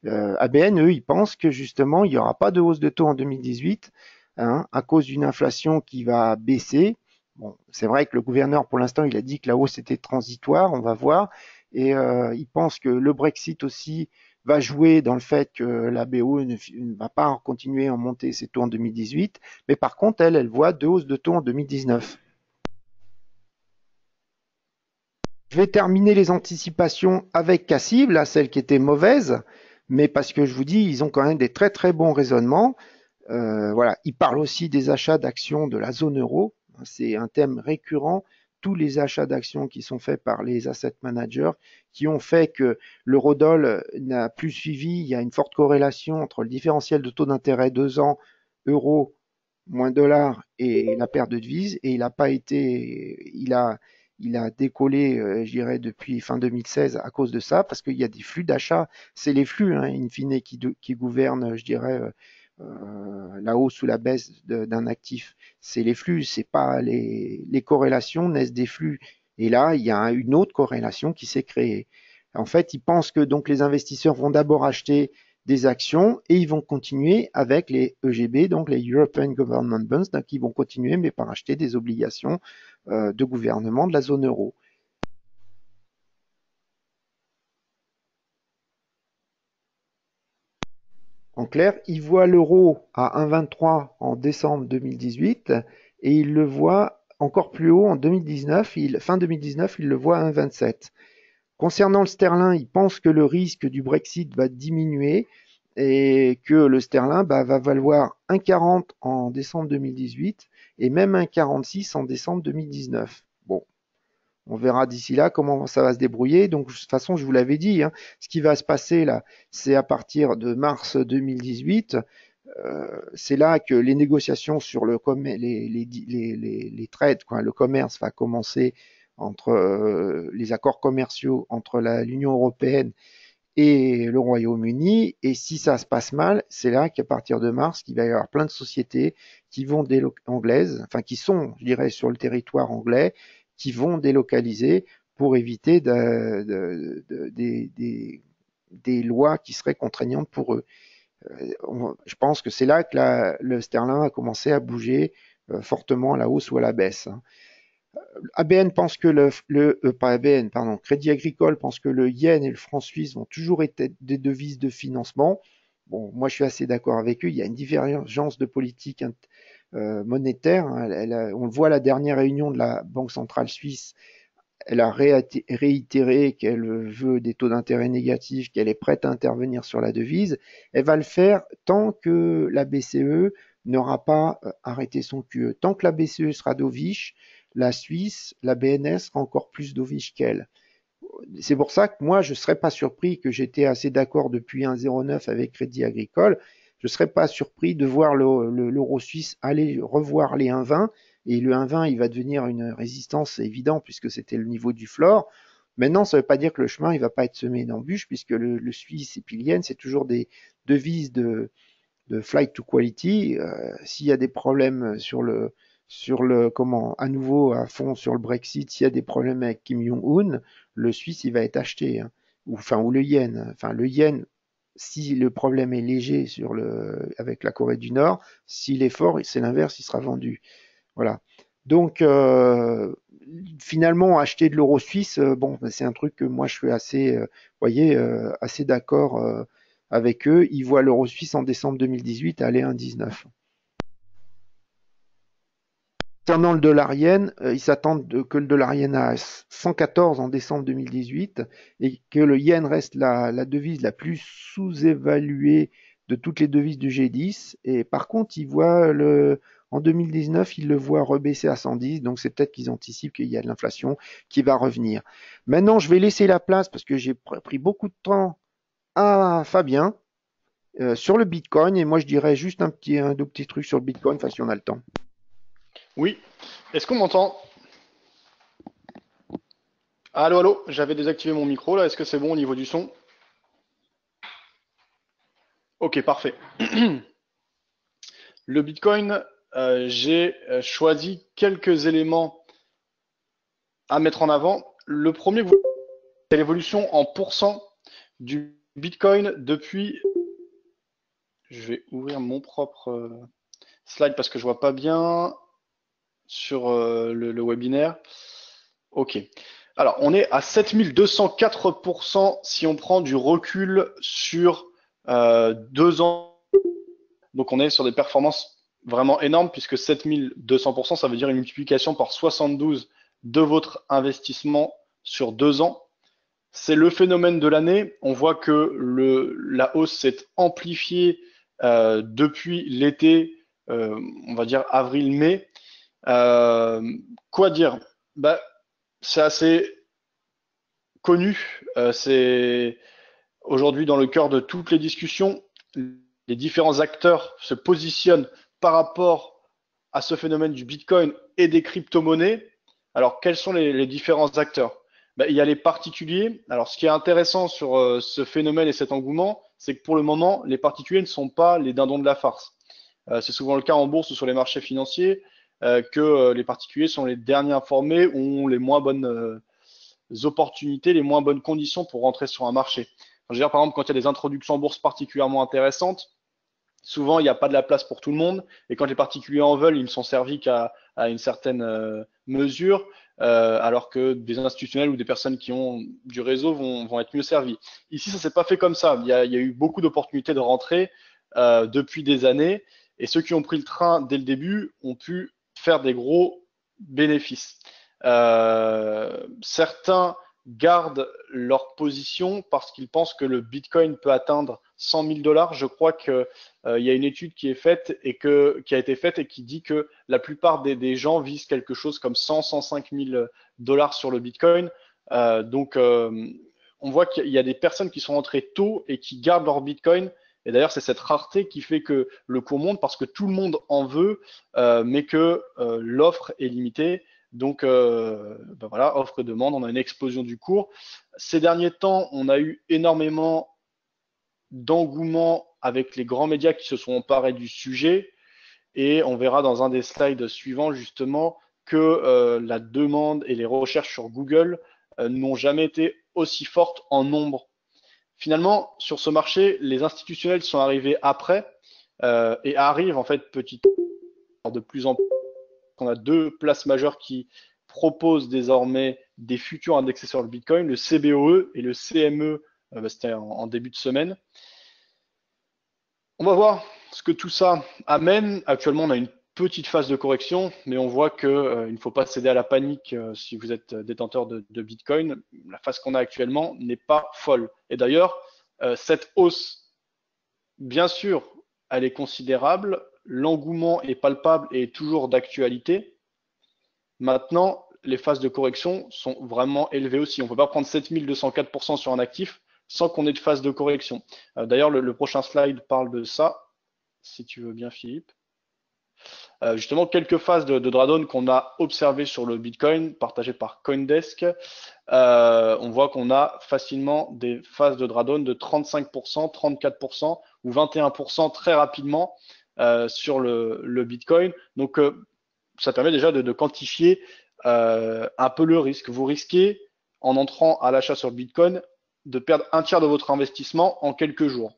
ABN, eux, ils pensent que justement, il n'y aura pas de hausse de taux en 2018 hein, à cause d'une inflation qui va baisser. Bon, c'est vrai que le gouverneur, pour l'instant, il a dit que la hausse était transitoire, on va voir. Et il pense que le Brexit aussi va jouer dans le fait que la BO ne va pas continuer à monter ses taux en 2018. Mais par contre, elle voit deux hausses de taux en 2019. Je vais terminer les anticipations avec Cassib, là, celle qui était mauvaise, mais parce que je vous dis, ils ont quand même des très très bons raisonnements. Voilà, ils parlent aussi des achats d'actions de la zone euro. C'est un thème récurrent. Tous les achats d'actions qui sont faits par les asset managers, qui ont fait que l'eurodoll n'a plus suivi. Il y a une forte corrélation entre le différentiel de taux d'intérêt 2 ans euro moins dollar et la perte de devise. Et il n'a pas été, il a décollé, je dirais, depuis fin 2016 à cause de ça, parce qu'il y a des flux d'achat. C'est les flux, hein, in fine, qui gouvernent, je dirais, la hausse ou la baisse d'un actif. C'est les flux, c'est pas les corrélations naissent des flux. Et là, il y a une autre corrélation qui s'est créée. En fait, ils pensent que donc les investisseurs vont d'abord acheter des actions et ils vont continuer avec les EGB, donc les European Government Bonds, donc ils vont continuer mais par acheter des obligations de gouvernement de la zone euro. En clair, il voit l'euro à 1,23 en décembre 2018 et il le voit encore plus haut en 2019. Fin 2019, il le voit à 1,27. Concernant le sterling, il pense que le risque du Brexit va diminuer et que le sterling bah, va valoir 1,40 en décembre 2018 et même 1,46 en décembre 2019. Bon, on verra d'ici là comment ça va se débrouiller. Donc, de toute façon, je vous l'avais dit, hein, ce qui va se passer là, c'est à partir de mars 2018. C'est là que les négociations sur les trades, quoi, le commerce va commencer entre les accords commerciaux entre l'Union européenne et le Royaume-Uni. Et si ça se passe mal, c'est là qu'à partir de mars, il va y avoir plein de sociétés qui vont anglaises, enfin qui sont, je dirais, sur le territoire anglais, qui vont délocaliser pour éviter des lois qui seraient contraignantes pour eux. Je pense que c'est là que le sterling a commencé à bouger fortement à la hausse ou à la baisse. Hein. ABN pense que pas ABN, pardon, Crédit Agricole pense que le yen et le franc suisse vont toujours être des devises de financement. Bon, moi je suis assez d'accord avec eux. Il y a une divergence de politique monétaire. Hein. On le voit à la dernière réunion de la Banque centrale suisse. Elle a réitéré qu'elle veut des taux d'intérêt négatifs, qu'elle est prête à intervenir sur la devise. Elle va le faire tant que la BCE n'aura pas arrêté son QE. Tant que la BCE sera dovish, la Suisse, la BNS sera encore plus dovish qu'elle. C'est pour ça que moi, je ne serais pas surpris, que j'étais assez d'accord depuis 1,09 avec Crédit Agricole. Je ne serais pas surpris de voir l'euro suisse aller revoir les 1,20. Et le 1,20, il va devenir une résistance évidente puisque c'était le niveau du floor. Maintenant, ça ne veut pas dire que le chemin il va pas être semé d'embûches puisque le suisse et puis le yen, c'est toujours des devises de flight to quality. S'il y a des problèmes à nouveau à fond sur le Brexit, s'il y a des problèmes avec Kim Jong-un, le Suisse il va être acheté, hein. Ou le yen. Enfin le yen, si le problème est léger avec la Corée du Nord, s'il est fort, c'est l'inverse, il sera vendu. Voilà. Donc finalement acheter de l'euro suisse, bon, c'est un truc que moi je suis assez, voyez, assez d'accord avec eux. Ils voient l'euro suisse en décembre 2018 aller à 1,19. Concernant le dollar yen, ils s'attendent que le dollar yen à 114 en décembre 2018 et que le yen reste la devise la plus sous-évaluée de toutes les devises du G10. Et par contre, en 2019, ils le voient rebaisser à 110. Donc c'est peut-être qu'ils anticipent qu'il y a de l'inflation qui va revenir. Maintenant, je vais laisser la place parce que j'ai pris beaucoup de temps à Fabien sur le Bitcoin. Et moi, je dirais juste un deux petits trucs sur le Bitcoin, enfin si on a le temps. Oui. Est-ce qu'on m'entend? Allô, allô, j'avais désactivé mon micro là. Est-ce que c'est bon au niveau du son? Ok, parfait. Le Bitcoin, j'ai choisi quelques éléments à mettre en avant. Le premier, c'est l'évolution en pourcent du Bitcoin depuis. Je vais ouvrir mon propre slide parce que je vois pas bien sur le webinaire. Ok. Alors, on est à 7204% si on prend du recul sur 2 ans. Donc, on est sur des performances vraiment énormes puisque 7200%, ça veut dire une multiplication par 72 de votre investissement sur 2 ans. C'est le phénomène de l'année. On voit que la hausse s'est amplifiée depuis l'été, on va dire avril-mai. Quoi dire? Bah, c'est assez connu. C'est aujourd'hui dans le cœur de toutes les discussions. Les différents acteurs se positionnent par rapport à ce phénomène du Bitcoin et des crypto-monnaies. Alors, quels sont les différents acteurs? Ben, il y a les particuliers. Alors, ce qui est intéressant sur ce phénomène et cet engouement, c'est que pour le moment, les particuliers ne sont pas les dindons de la farce. C'est souvent le cas en bourse ou sur les marchés financiers que les particuliers sont les derniers informés ou ont les moins bonnes opportunités, les moins bonnes conditions pour rentrer sur un marché. Je veux dire, par exemple, quand il y a des introductions en bourse particulièrement intéressantes, souvent il n'y a pas de la place pour tout le monde, et quand les particuliers en veulent, ils ne sont servis qu'à une certaine mesure, alors que des institutionnels ou des personnes qui ont du réseau vont être mieux servis. Ici, ça s'est pas fait comme ça. Il y a eu beaucoup d'opportunités de rentrer depuis des années, et ceux qui ont pris le train dès le début ont pu faire des gros bénéfices. Certains gardent leur position parce qu'ils pensent que le Bitcoin peut atteindre 100 000 dollars. Je crois qu'il y a une étude qui est faite qui a été faite et qui dit que la plupart des gens visent quelque chose comme 105 000 dollars sur le Bitcoin. On voit qu'il y a des personnes qui sont entrées tôt et qui gardent leur Bitcoin. Et d'ailleurs, c'est cette rareté qui fait que le cours monte parce que tout le monde en veut, mais que l'offre est limitée. Donc ben voilà, offre et demande, on a une explosion du cours. Ces derniers temps, on a eu énormément d'engouement avec les grands médias qui se sont emparés du sujet. Et on verra dans un des slides suivants justement que la demande et les recherches sur Google n'ont jamais été aussi fortes en nombre. Finalement, sur ce marché, les institutionnels sont arrivés après et arrivent en fait petit de plus en plus. On a deux places majeures qui proposent désormais des futurs indexés sur le Bitcoin, le CBOE et le CME, c'était en début de semaine. On va voir ce que tout ça amène. Actuellement, on a une petite phase de correction, mais on voit qu'il ne faut pas céder à la panique si vous êtes détenteur de Bitcoin. La phase qu'on a actuellement n'est pas folle. Et d'ailleurs, cette hausse, bien sûr, elle est considérable. L'engouement est palpable et est toujours d'actualité. Maintenant, les phases de correction sont vraiment élevées aussi. On ne peut pas prendre 7204% sur un actif sans qu'on ait de phase de correction. D'ailleurs, le prochain slide parle de ça, si tu veux bien, Philippe. Justement, quelques phases de drawdown qu'on a observées sur le Bitcoin, partagées par Coindesk. On voit qu'on a facilement des phases de drawdown de 35%, 34% ou 21% très rapidement sur le Bitcoin. Donc, ça permet déjà de quantifier un peu le risque. Vous risquez, en entrant à l'achat sur Bitcoin, de perdre un tiers de votre investissement en quelques jours.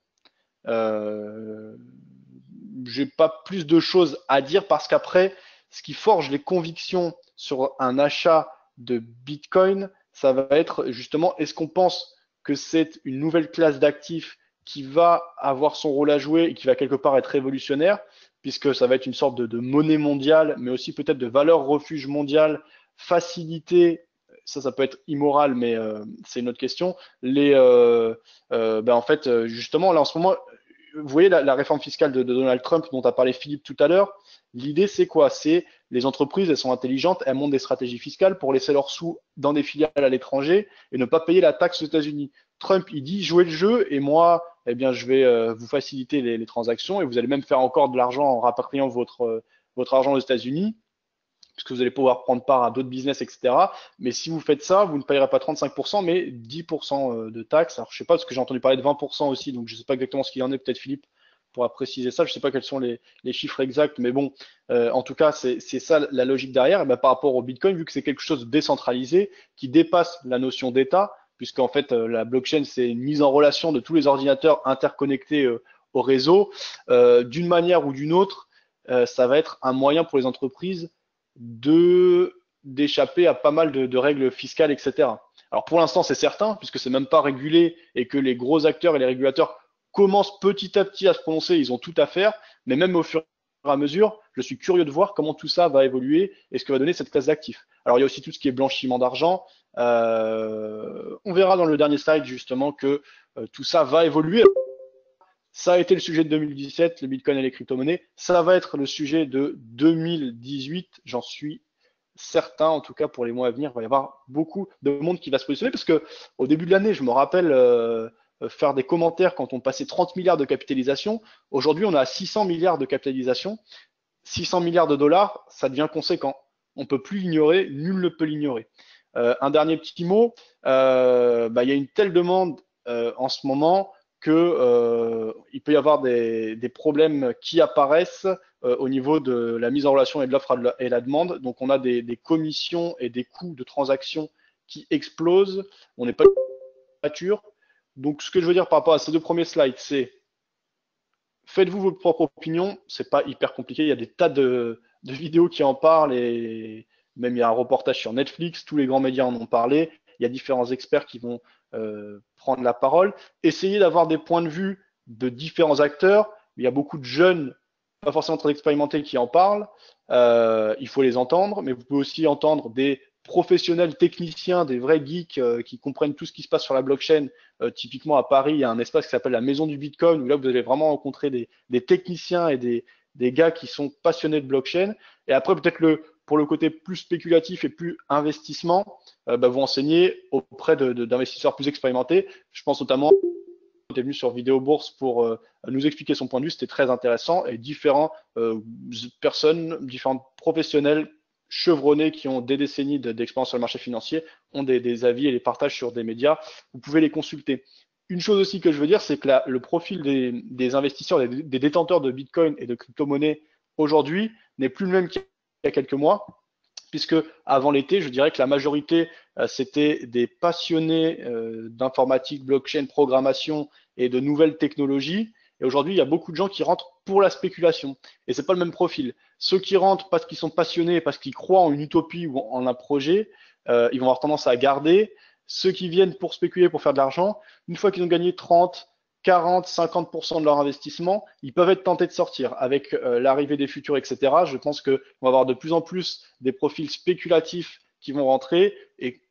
J'ai pas plus de choses à dire parce qu'après, ce qui forge les convictions sur un achat de Bitcoin, ça va être justement, est-ce qu'on pense que c'est une nouvelle classe d'actifs qui va avoir son rôle à jouer et qui va quelque part être révolutionnaire, puisque ça va être une sorte de monnaie mondiale, mais aussi peut-être de valeur refuge mondiale, facilité, ça peut être immoral, mais c'est une autre question. En fait, justement, là en ce moment, vous voyez la réforme fiscale de Donald Trump dont a parlé Philippe tout à l'heure. L'idée, c'est quoi? C'est les entreprises, elles sont intelligentes, elles montent des stratégies fiscales pour laisser leurs sous dans des filiales à l'étranger et ne pas payer la taxe aux États-Unis. Trump, il dit jouez le jeu et moi, eh bien, je vais vous faciliter les transactions et vous allez même faire encore de l'argent en rapatriant votre argent aux États-Unis, puisque vous allez pouvoir prendre part à d'autres business, etc. Mais si vous faites ça, vous ne payerez pas 35%, mais 10% de taxes. Alors, je sais pas, parce que j'ai entendu parler de 20% aussi, donc je sais pas exactement ce qu'il en est. Peut-être Philippe pourra préciser ça. Je sais pas quels sont les chiffres exacts, mais bon, en tout cas, c'est ça la logique derrière. Et ben, par rapport au Bitcoin, vu que c'est quelque chose de décentralisé, qui dépasse la notion d'État, puisqu'en fait, la blockchain, c'est une mise en relation de tous les ordinateurs interconnectés au réseau, d'une manière ou d'une autre, ça va être un moyen pour les entreprises d'échapper à pas mal de règles fiscales, etc. Alors pour l'instant, c'est certain, puisque c'est même pas régulé et que les gros acteurs et les régulateurs commencent petit à petit à se prononcer, ils ont tout à faire, mais même au fur et à mesure, je suis curieux de voir comment tout ça va évoluer et ce que va donner cette classe d'actifs. Alors il y a aussi tout ce qui est blanchiment d'argent. On verra dans le dernier slide justement que tout ça va évoluer. Ça a été le sujet de 2017, le Bitcoin et les crypto-monnaies. Ça va être le sujet de 2018, j'en suis certain, en tout cas pour les mois à venir. Il va y avoir beaucoup de monde qui va se positionner parce que au début de l'année, je me rappelle faire des commentaires quand on passait 30 milliards de capitalisation. Aujourd'hui, on a 600 milliards de capitalisation. 600 milliards de dollars, ça devient conséquent. On ne peut plus l'ignorer, nul ne peut l'ignorer. Un dernier petit mot, il y a une telle demande en ce moment que il peut y avoir des problèmes qui apparaissent au niveau de la mise en relation et de l'offre et la demande. Donc on a des commissions et des coûts de transaction qui explosent. On n'est pas mature. Donc ce que je veux dire par rapport à ces deux premiers slides, c'est faites-vous votre propre opinion. C'est pas hyper compliqué. Il y a des tas de vidéos qui en parlent et même il y a un reportage sur Netflix. Tous les grands médias en ont parlé. Il y a différents experts qui vont prendre la parole. Essayez d'avoir des points de vue de différents acteurs. Il y a beaucoup de jeunes, pas forcément très expérimentés, qui en parlent. Il faut les entendre, mais vous pouvez aussi entendre des professionnels techniciens, des vrais geeks qui comprennent tout ce qui se passe sur la blockchain. Typiquement à Paris, il y a un espace qui s'appelle la Maison du Bitcoin, où là vous allez vraiment rencontrer des techniciens et des gars qui sont passionnés de blockchain. Et après, peut-être pour le côté plus spéculatif et plus investissement, vous enseignez auprès d'investisseurs plus expérimentés. Je pense notamment est venu sur Vidéo Bourse pour nous expliquer son point de vue, c'était très intéressant et différentes personnes, différents professionnels chevronnés qui ont des décennies d'expérience sur le marché financier ont des avis et les partagent sur des médias. Vous pouvez les consulter. Une chose aussi que je veux dire, c'est que le profil des investisseurs, des détenteurs de Bitcoin et de crypto-monnaies aujourd'hui n'est plus le même qu'il y a quelques mois, puisque avant l'été, je dirais que la majorité, c'était des passionnés d'informatique, blockchain, programmation et de nouvelles technologies. Et aujourd'hui, il y a beaucoup de gens qui rentrent pour la spéculation. Et c'est pas le même profil. Ceux qui rentrent parce qu'ils sont passionnés, parce qu'ils croient en une utopie ou en un projet, ils vont avoir tendance à garder. Ceux qui viennent pour spéculer, pour faire de l'argent, une fois qu'ils ont gagné 30, 40, 50% de leur investissement, ils peuvent être tentés de sortir. Avec l'arrivée des futurs, etc., je pense qu'on va avoir de plus en plus des profils spéculatifs qui vont rentrer et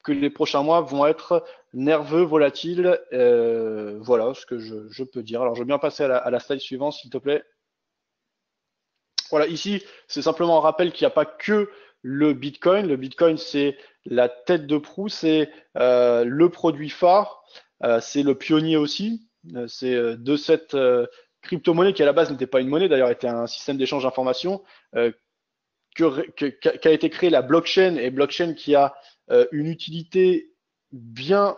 que les prochains mois vont être nerveux, volatiles. Voilà ce que je peux dire. Alors, je veux bien passer à la slide suivante, s'il te plaît. Voilà, ici, c'est simplement un rappel qu'il n'y a pas que le Bitcoin. Le Bitcoin, c'est la tête de proue, c'est le produit phare, c'est le pionnier aussi. C'est de cette crypto-monnaie qui à la base n'était pas une monnaie, d'ailleurs était un système d'échange d'informations, qu'a été créé la blockchain, et blockchain qui a une utilité bien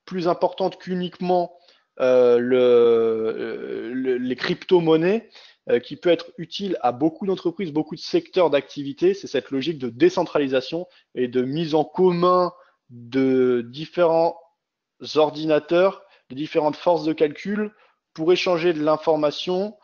plus importante qu'uniquement les crypto-monnaies, qui peut être utile à beaucoup d'entreprises, beaucoup de secteurs d'activité. C'est cette logique de décentralisation et de mise en commun de différents ordinateurs, de différentes forces de calcul pour échanger de l'information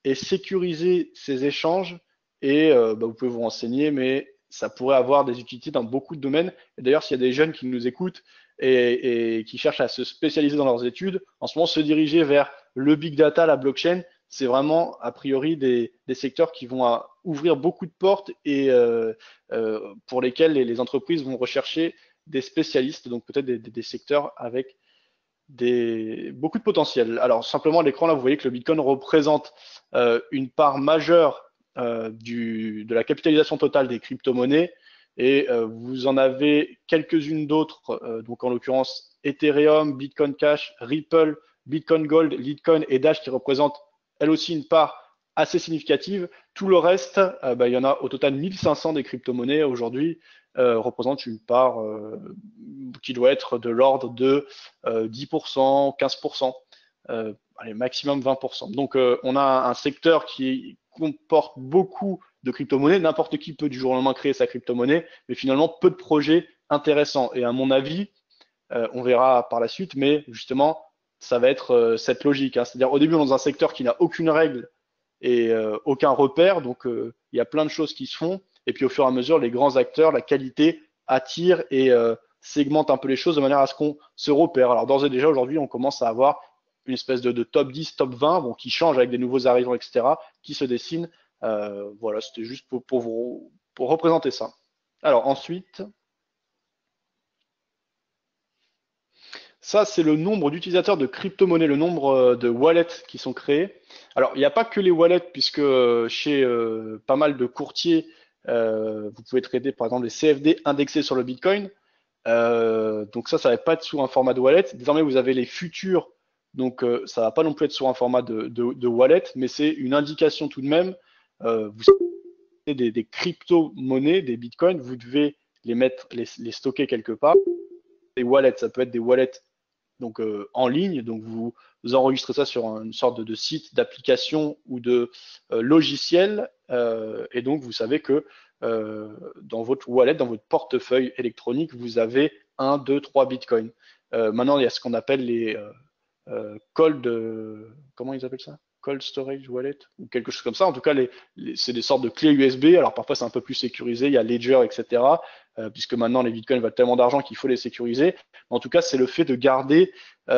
et sécuriser ces échanges. Et vous pouvez vous renseigner, mais ça pourrait avoir des utilités dans beaucoup de domaines. Et d'ailleurs, s'il y a des jeunes qui nous écoutent et qui cherchent à se spécialiser dans leurs études, en ce moment, se diriger vers le big data, la blockchain, c'est vraiment a priori des secteurs qui vont ouvrir beaucoup de portes et pour lesquels les entreprises vont rechercher des spécialistes, donc peut-être des secteurs avec beaucoup de potentiel. Alors simplement à l'écran là, vous voyez que le Bitcoin représente une part majeure de la capitalisation totale des crypto-monnaies et vous en avez quelques-unes d'autres, donc en l'occurrence Ethereum, Bitcoin Cash, Ripple, Bitcoin Gold, Litecoin et Dash qui représentent elle aussi une part assez significative. Tout le reste, il y en a au total 1500 des crypto-monnaies aujourd'hui, représente une part qui doit être de l'ordre de 10%, 15%, allez, maximum 20%. Donc on a un secteur qui comporte beaucoup de crypto-monnaies. N'importe qui peut du jour au lendemain créer sa crypto-monnaie, mais finalement peu de projets intéressants. Et à mon avis, on verra par la suite, mais justement, ça va être cette logique, hein. C'est-à-dire au début, on est dans un secteur qui n'a aucune règle et aucun repère, donc il y a plein de choses qui se font. Et puis au fur et à mesure, les grands acteurs, la qualité attirent et segmentent un peu les choses de manière à ce qu'on se repère. Alors d'ores et déjà, aujourd'hui, on commence à avoir une espèce de top 10, top 20, bon, qui change avec des nouveaux arrivants, etc., qui se dessinent. Voilà, c'était juste pour représenter ça. Alors ensuite, ça, c'est le nombre d'utilisateurs de crypto-monnaies, le nombre de wallets qui sont créés. Alors, il n'y a pas que les wallets, puisque chez pas mal de courtiers, vous pouvez trader par exemple des CFD indexés sur le Bitcoin. Donc ça va pas être sous un format de wallet. Désormais, vous avez les futurs, donc ça va pas non plus être sur un format de wallet, mais c'est une indication tout de même. Vous avez des crypto-monnaies, des bitcoins, vous devez les stocker quelque part. Des wallets, ça peut être des wallets donc en ligne, donc vous enregistrez ça sur une sorte de site, d'application ou de logiciel, et donc vous savez que dans votre wallet, dans votre portefeuille électronique, vous avez 1, 2, 3 bitcoins. Maintenant, il y a ce qu'on appelle les cold, comment ils appellent ça? Cold storage wallet ou quelque chose comme ça. En tout cas, c'est des sortes de clés USB. Alors parfois, c'est un peu plus sécurisé. Il y a Ledger, etc. Puisque maintenant, les bitcoins valent tellement d'argent qu'il faut les sécuriser. En tout cas, c'est le fait de garder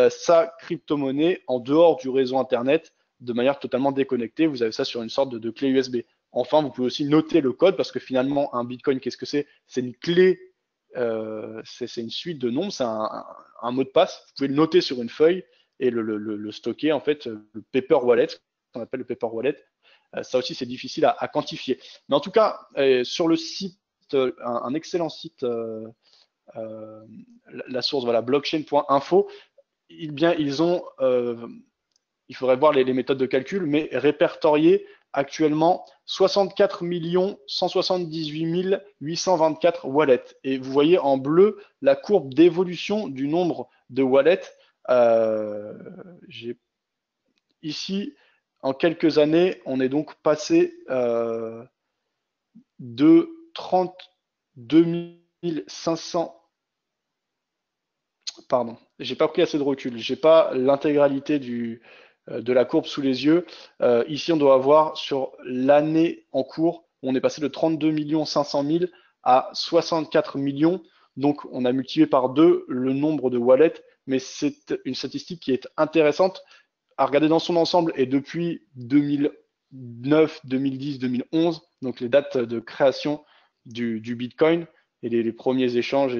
sa crypto-monnaie en dehors du réseau Internet de manière totalement déconnectée. Vous avez ça sur une sorte de clé USB. Enfin, vous pouvez aussi noter le code parce que finalement, un bitcoin, qu'est-ce que c'est? C'est une clé, c'est une suite de nombres, c'est un mot de passe. Vous pouvez le noter sur une feuille et le stocker, en fait, le paper wallet, qu'on appelle le paper wallet. Ça aussi, c'est difficile à quantifier. Mais en tout cas, sur le site, un excellent site, la source, voilà, blockchain.info, il faudrait voir les méthodes de calcul, mais répertorier actuellement 64 178 824 wallets. Et vous voyez en bleu la courbe d'évolution du nombre de wallets. Ici, en quelques années, on est donc passé de 32 500. Pardon, j'ai pas pris assez de recul. J'ai pas l'intégralité de la courbe sous les yeux. Ici, on doit avoir sur l'année en cours, on est passé de 32 500 000 à 64 millions. Donc, on a multiplié par 2 le nombre de wallets, mais c'est une statistique qui est intéressante à regarder dans son ensemble. Et depuis 2009, 2010, 2011, donc les dates de création du Bitcoin et les premiers échanges,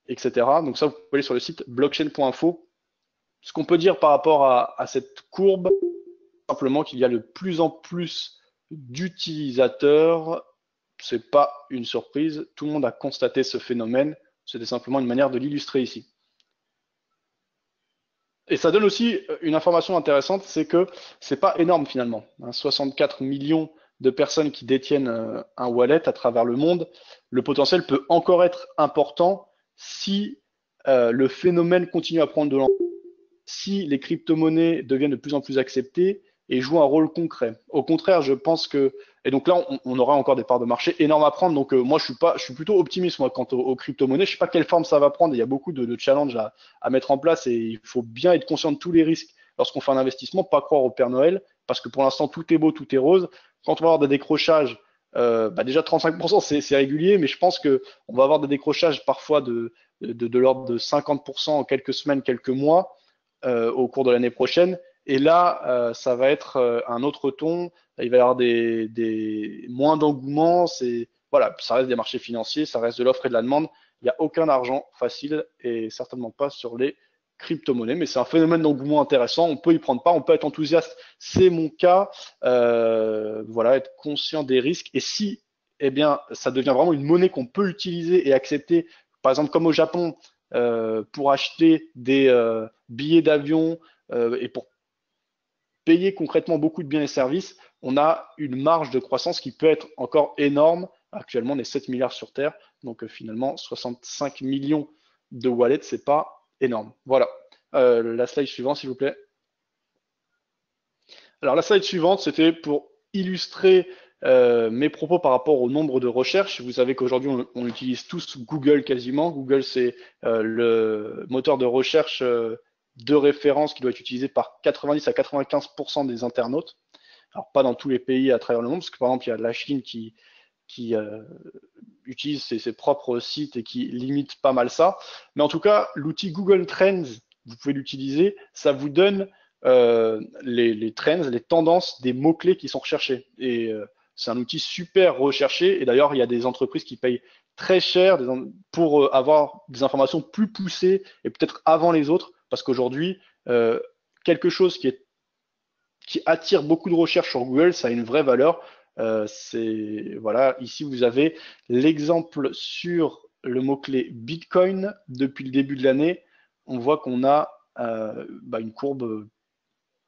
etc. Donc ça, vous pouvez aller sur le site blockchain.info. Ce qu'on peut dire par rapport à cette courbe, simplement qu'il y a de plus en plus d'utilisateurs. C'est pas une surprise. Tout le monde a constaté ce phénomène. C'était simplement une manière de l'illustrer ici. Et ça donne aussi une information intéressante, c'est que c'est pas énorme finalement. 64 millions de personnes qui détiennent un wallet à travers le monde. Le potentiel peut encore être important si le phénomène continue à prendre de l'ampleur, si les crypto-monnaies deviennent de plus en plus acceptées et jouent un rôle concret. Au contraire, je pense que, et donc là, on aura encore des parts de marché énormes à prendre. Donc moi, je suis plutôt optimiste moi quant aux crypto-monnaies. Je sais pas quelle forme ça va prendre. Il y a beaucoup de challenges à mettre en place et il faut bien être conscient de tous les risques lorsqu'on fait un investissement, pas croire au Père Noël, parce que pour l'instant, tout est beau, tout est rose. Quand on va avoir des décrochages, déjà 35%, c'est régulier, mais je pense que on va avoir des décrochages parfois de l'ordre de 50% en quelques semaines, quelques mois au cours de l'année prochaine. Et là, ça va être un autre ton. Il va y avoir moins d'engouement. Voilà, ça reste des marchés financiers, ça reste de l'offre et de la demande. Il n'y a aucun argent facile et certainement pas sur les crypto-monnaies, mais c'est un phénomène d'engouement intéressant. On peut y prendre part, on peut être enthousiaste. C'est mon cas. Voilà, être conscient des risques. Et si, eh bien, ça devient vraiment une monnaie qu'on peut utiliser et accepter, par exemple comme au Japon, pour acheter des billets d'avion et pour payer concrètement beaucoup de biens et services, on a une marge de croissance qui peut être encore énorme. Actuellement, on est 7 milliards sur Terre, donc finalement 65 millions de wallets, c'est pas énorme. Voilà. La slide suivante, s'il vous plaît. Alors la slide suivante, c'était pour illustrer mes propos par rapport au nombre de recherches. Vous savez qu'aujourd'hui, on utilise tous Google quasiment. Google, c'est le moteur de recherche de référence qui doit être utilisé par 90 à 95% des internautes. Alors pas dans tous les pays à travers le monde, parce que par exemple, il y a la Chine qui utilise ses propres sites et qui limite pas mal ça. Mais en tout cas, l'outil Google Trends, vous pouvez l'utiliser, ça vous donne les trends, les tendances des mots-clés qui sont recherchés. Et c'est un outil super recherché. Et d'ailleurs, il y a des entreprises qui payent très cher pour avoir des informations plus poussées et peut-être avant les autres. Parce qu'aujourd'hui, quelque chose qui attire beaucoup de recherches sur Google, ça a une vraie valeur. Voilà, ici vous avez l'exemple sur le mot-clé Bitcoin depuis le début de l'année. On voit qu'on a une courbe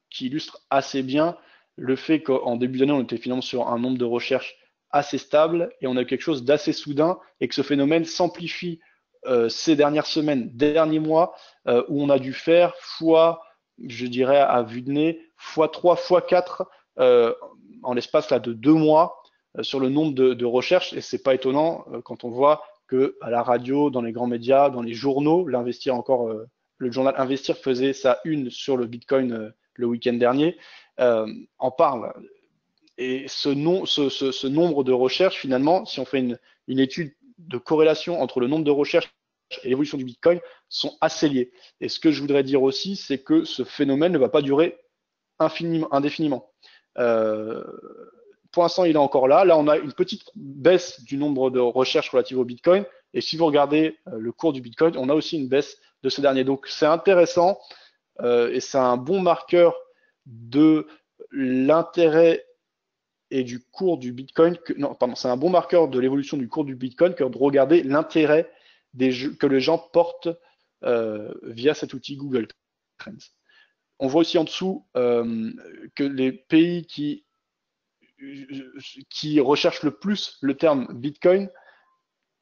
qui illustre assez bien le fait qu'en début d'année, on était finalement sur un nombre de recherches assez stable et on a eu quelque chose d'assez soudain et que ce phénomène s'amplifie ces dernières semaines, derniers mois, où on a dû faire fois, je dirais à vue de nez, fois 3, fois 4 en l'espace là de 2 mois sur le nombre de recherches et c'est pas étonnant quand on voit que à la radio, dans les grands médias, dans les journaux, le journal Investir faisait sa une sur le Bitcoin le week-end dernier, en parle. Et ce nombre de recherches, finalement, si on fait une étude de corrélation entre le nombre de recherches et l'évolution du Bitcoin, sont assez liés. Et ce que je voudrais dire aussi, c'est que ce phénomène ne va pas durer indéfiniment. Pour l'instant, il est encore là. Là, on a une petite baisse du nombre de recherches relatives au Bitcoin. Et si vous regardez le cours du Bitcoin, on a aussi une baisse de ce dernier. Donc, c'est intéressant et c'est un bon marqueur de l'intérêt et du cours du Bitcoin. C'est un bon marqueur de l'évolution du cours du Bitcoin que de regarder l'intérêt que les gens portent via cet outil Google Trends. On voit aussi en dessous que les pays qui qui recherchent le plus le terme Bitcoin,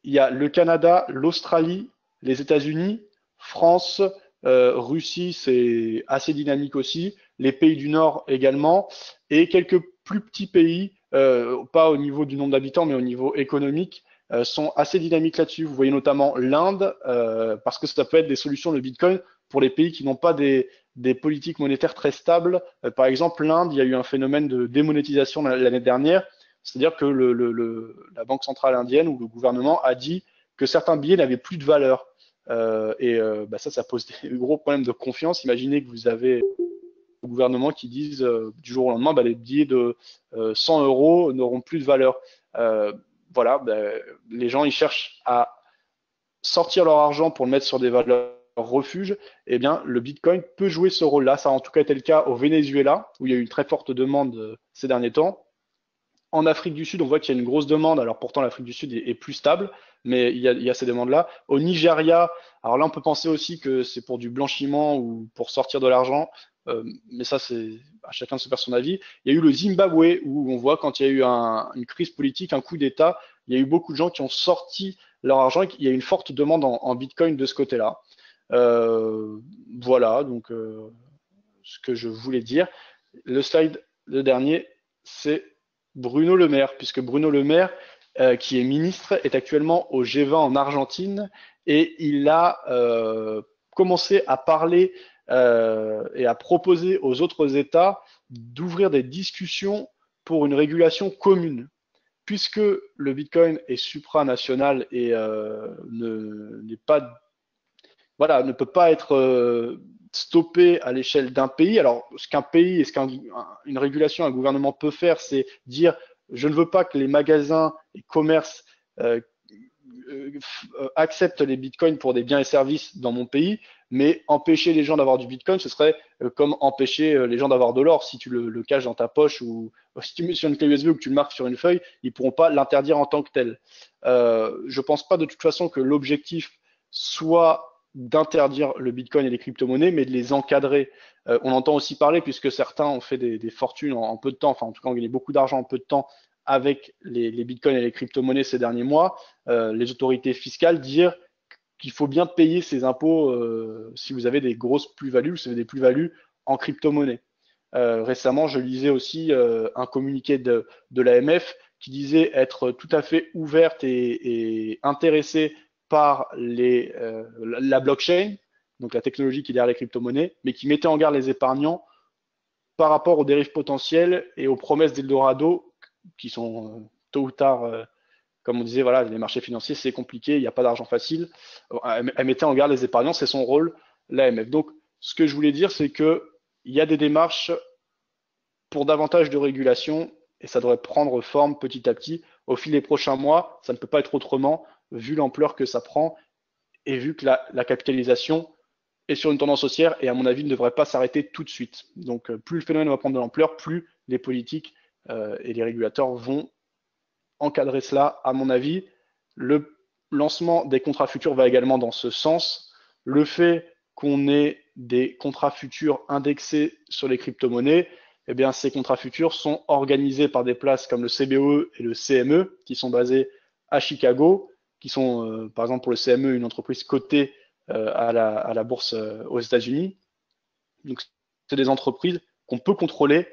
il y a le Canada, l'Australie, les États-Unis, France, Russie, c'est assez dynamique aussi, les pays du Nord également, et quelques plus petits pays, pas au niveau du nombre d'habitants, mais au niveau économique, sont assez dynamiques là-dessus. Vous voyez notamment l'Inde, parce que ça peut être des solutions de Bitcoin pour les pays qui n'ont pas des politiques monétaires très stables. Par exemple, l'Inde, il y a eu un phénomène de démonétisation l'année dernière, c'est-à-dire que la Banque centrale indienne ou le gouvernement a dit que certains billets n'avaient plus de valeur. Bah ça pose des gros problèmes de confiance. Imaginez que vous avez le gouvernement qui dise du jour au lendemain, bah, les billets de 100 euros n'auront plus de valeur. Euh, voilà, bah, les gens ils cherchent à sortir leur argent pour le mettre sur des valeurs refuges. Eh bien, le Bitcoin peut jouer ce rôle-là. Ça a en tout cas été le cas au Venezuela, où il y a eu une très forte demande ces derniers temps. En Afrique du Sud, on voit qu'il y a une grosse demande. Alors pourtant, l'Afrique du Sud est plus stable, mais il y a ces demandes-là. Au Nigeria, alors là, on peut penser aussi que c'est pour du blanchiment ou pour sortir de l'argent, mais ça, c'est à chacun de se faire son avis. Il y a eu le Zimbabwe, où on voit quand il y a eu une crise politique, un coup d'État, il y a eu beaucoup de gens qui ont sorti leur argent et il y a eu une forte demande en Bitcoin de ce côté-là. Euh, voilà, donc ce que je voulais dire. Le slide, le dernier, c'est Bruno Le Maire, puisque Bruno Le Maire, qui est ministre, est actuellement au G20 en Argentine et il a commencé à parler et à proposer aux autres États d'ouvrir des discussions pour une régulation commune. Puisque le Bitcoin est supranational et n'est pas voilà, ne peut pas être stoppé à l'échelle d'un pays. Alors, ce qu'un pays et ce qu'une régulation, un gouvernement peut faire, c'est dire je ne veux pas que les magasins et commerces euh, acceptent les bitcoins pour des biens et services dans mon pays, mais empêcher les gens d'avoir du bitcoin, ce serait comme empêcher les gens d'avoir de l'or. Si tu le caches dans ta poche ou si tu mets sur une clé USB ou que tu le marques sur une feuille, ils pourront pas l'interdire en tant que tel. Je pense pas de toute façon que l'objectif soit d'interdire le bitcoin et les crypto-monnaies, mais de les encadrer. On entend aussi parler, puisque certains ont fait des fortunes en peu de temps, enfin en tout cas ont gagné beaucoup d'argent en peu de temps avec les bitcoins et les crypto-monnaies ces derniers mois, les autorités fiscales dire qu'il faut bien payer ces impôts si vous avez des grosses plus-values, si vous avez des plus-values en crypto-monnaie. Récemment, je lisais aussi un communiqué de l'AMF qui disait être tout à fait ouverte et intéressée par la blockchain, donc la technologie qui est derrière les crypto-monnaies, mais qui mettait en garde les épargnants par rapport aux dérives potentielles et aux promesses d'Eldorado qui sont tôt ou tard, comme on disait, voilà, les marchés financiers, c'est compliqué, il n'y a pas d'argent facile. Elle mettait en garde les épargnants, c'est son rôle, l'AMF. Donc, ce que je voulais dire, c'est qu'il y a des démarches pour davantage de régulation et ça devrait prendre forme petit à petit au fil des prochains mois. Ça ne peut pas être autrement vu l'ampleur que ça prend et vu que la capitalisation est sur une tendance haussière et à mon avis ne devrait pas s'arrêter tout de suite. Donc plus le phénomène va prendre de l'ampleur, plus les politiques et les régulateurs vont encadrer cela. À mon avis, le lancement des contrats futurs va également dans ce sens. Le fait qu'on ait des contrats futurs indexés sur les crypto-monnaies, eh bien, ces contrats futurs sont organisés par des places comme le CBOE et le CME, qui sont basés à Chicago, qui sont, par exemple, pour le CME, une entreprise cotée à la bourse aux États-Unis. Donc, c'est des entreprises qu'on peut contrôler,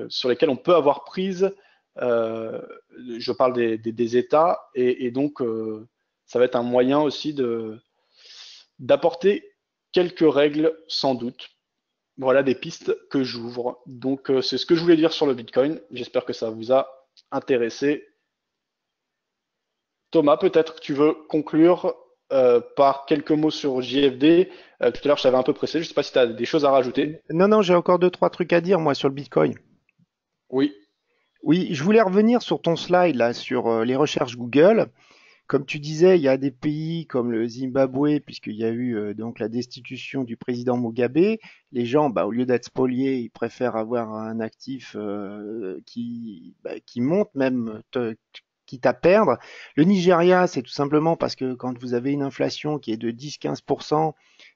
sur lesquelles on peut avoir prise. Je parle des États, et donc ça va être un moyen aussi d'apporter quelques règles, sans doute. Voilà des pistes que j'ouvre. Donc, c'est ce que je voulais dire sur le Bitcoin. J'espère que ça vous a intéressé. Thomas, peut-être tu veux conclure par quelques mots sur JFD. Tout à l'heure, je t'avais un peu pressé. Je ne sais pas si tu as des choses à rajouter. Non, non, j'ai encore deux, trois trucs à dire, moi, sur le Bitcoin. Oui, Oui, je voulais revenir sur ton slide, là, sur les recherches Google. Comme tu disais, il y a des pays comme le Zimbabwe, puisqu'il y a eu donc la destitution du président Mugabe. Les gens, bah, au lieu d'être spoliés, ils préfèrent avoir un actif qui monte même, quitte à perdre. Le Nigeria, c'est tout simplement parce que quand vous avez une inflation qui est de 10-15%,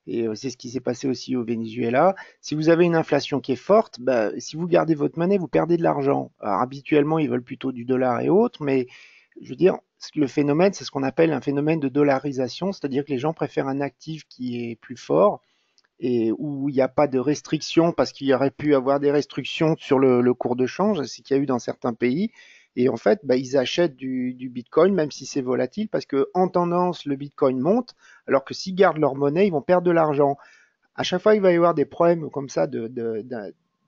et c'est ce qui s'est passé aussi au Venezuela, si vous avez une inflation qui est forte, bah, si vous gardez votre monnaie, vous perdez de l'argent. Alors habituellement, ils veulent plutôt du dollar et autres, mais je veux dire, le phénomène, c'est ce qu'on appelle un phénomène de dollarisation, c'est-à-dire que les gens préfèrent un actif qui est plus fort et où il n'y a pas de restrictions, parce qu'il y aurait pu avoir des restrictions sur le cours de change, c'est ce qu'il y a eu dans certains pays. Et en fait, bah, ils achètent du Bitcoin, même si c'est volatile, parce que en tendance, le Bitcoin monte, alors que s'ils gardent leur monnaie, ils vont perdre de l'argent. À chaque fois, il va y avoir des problèmes comme ça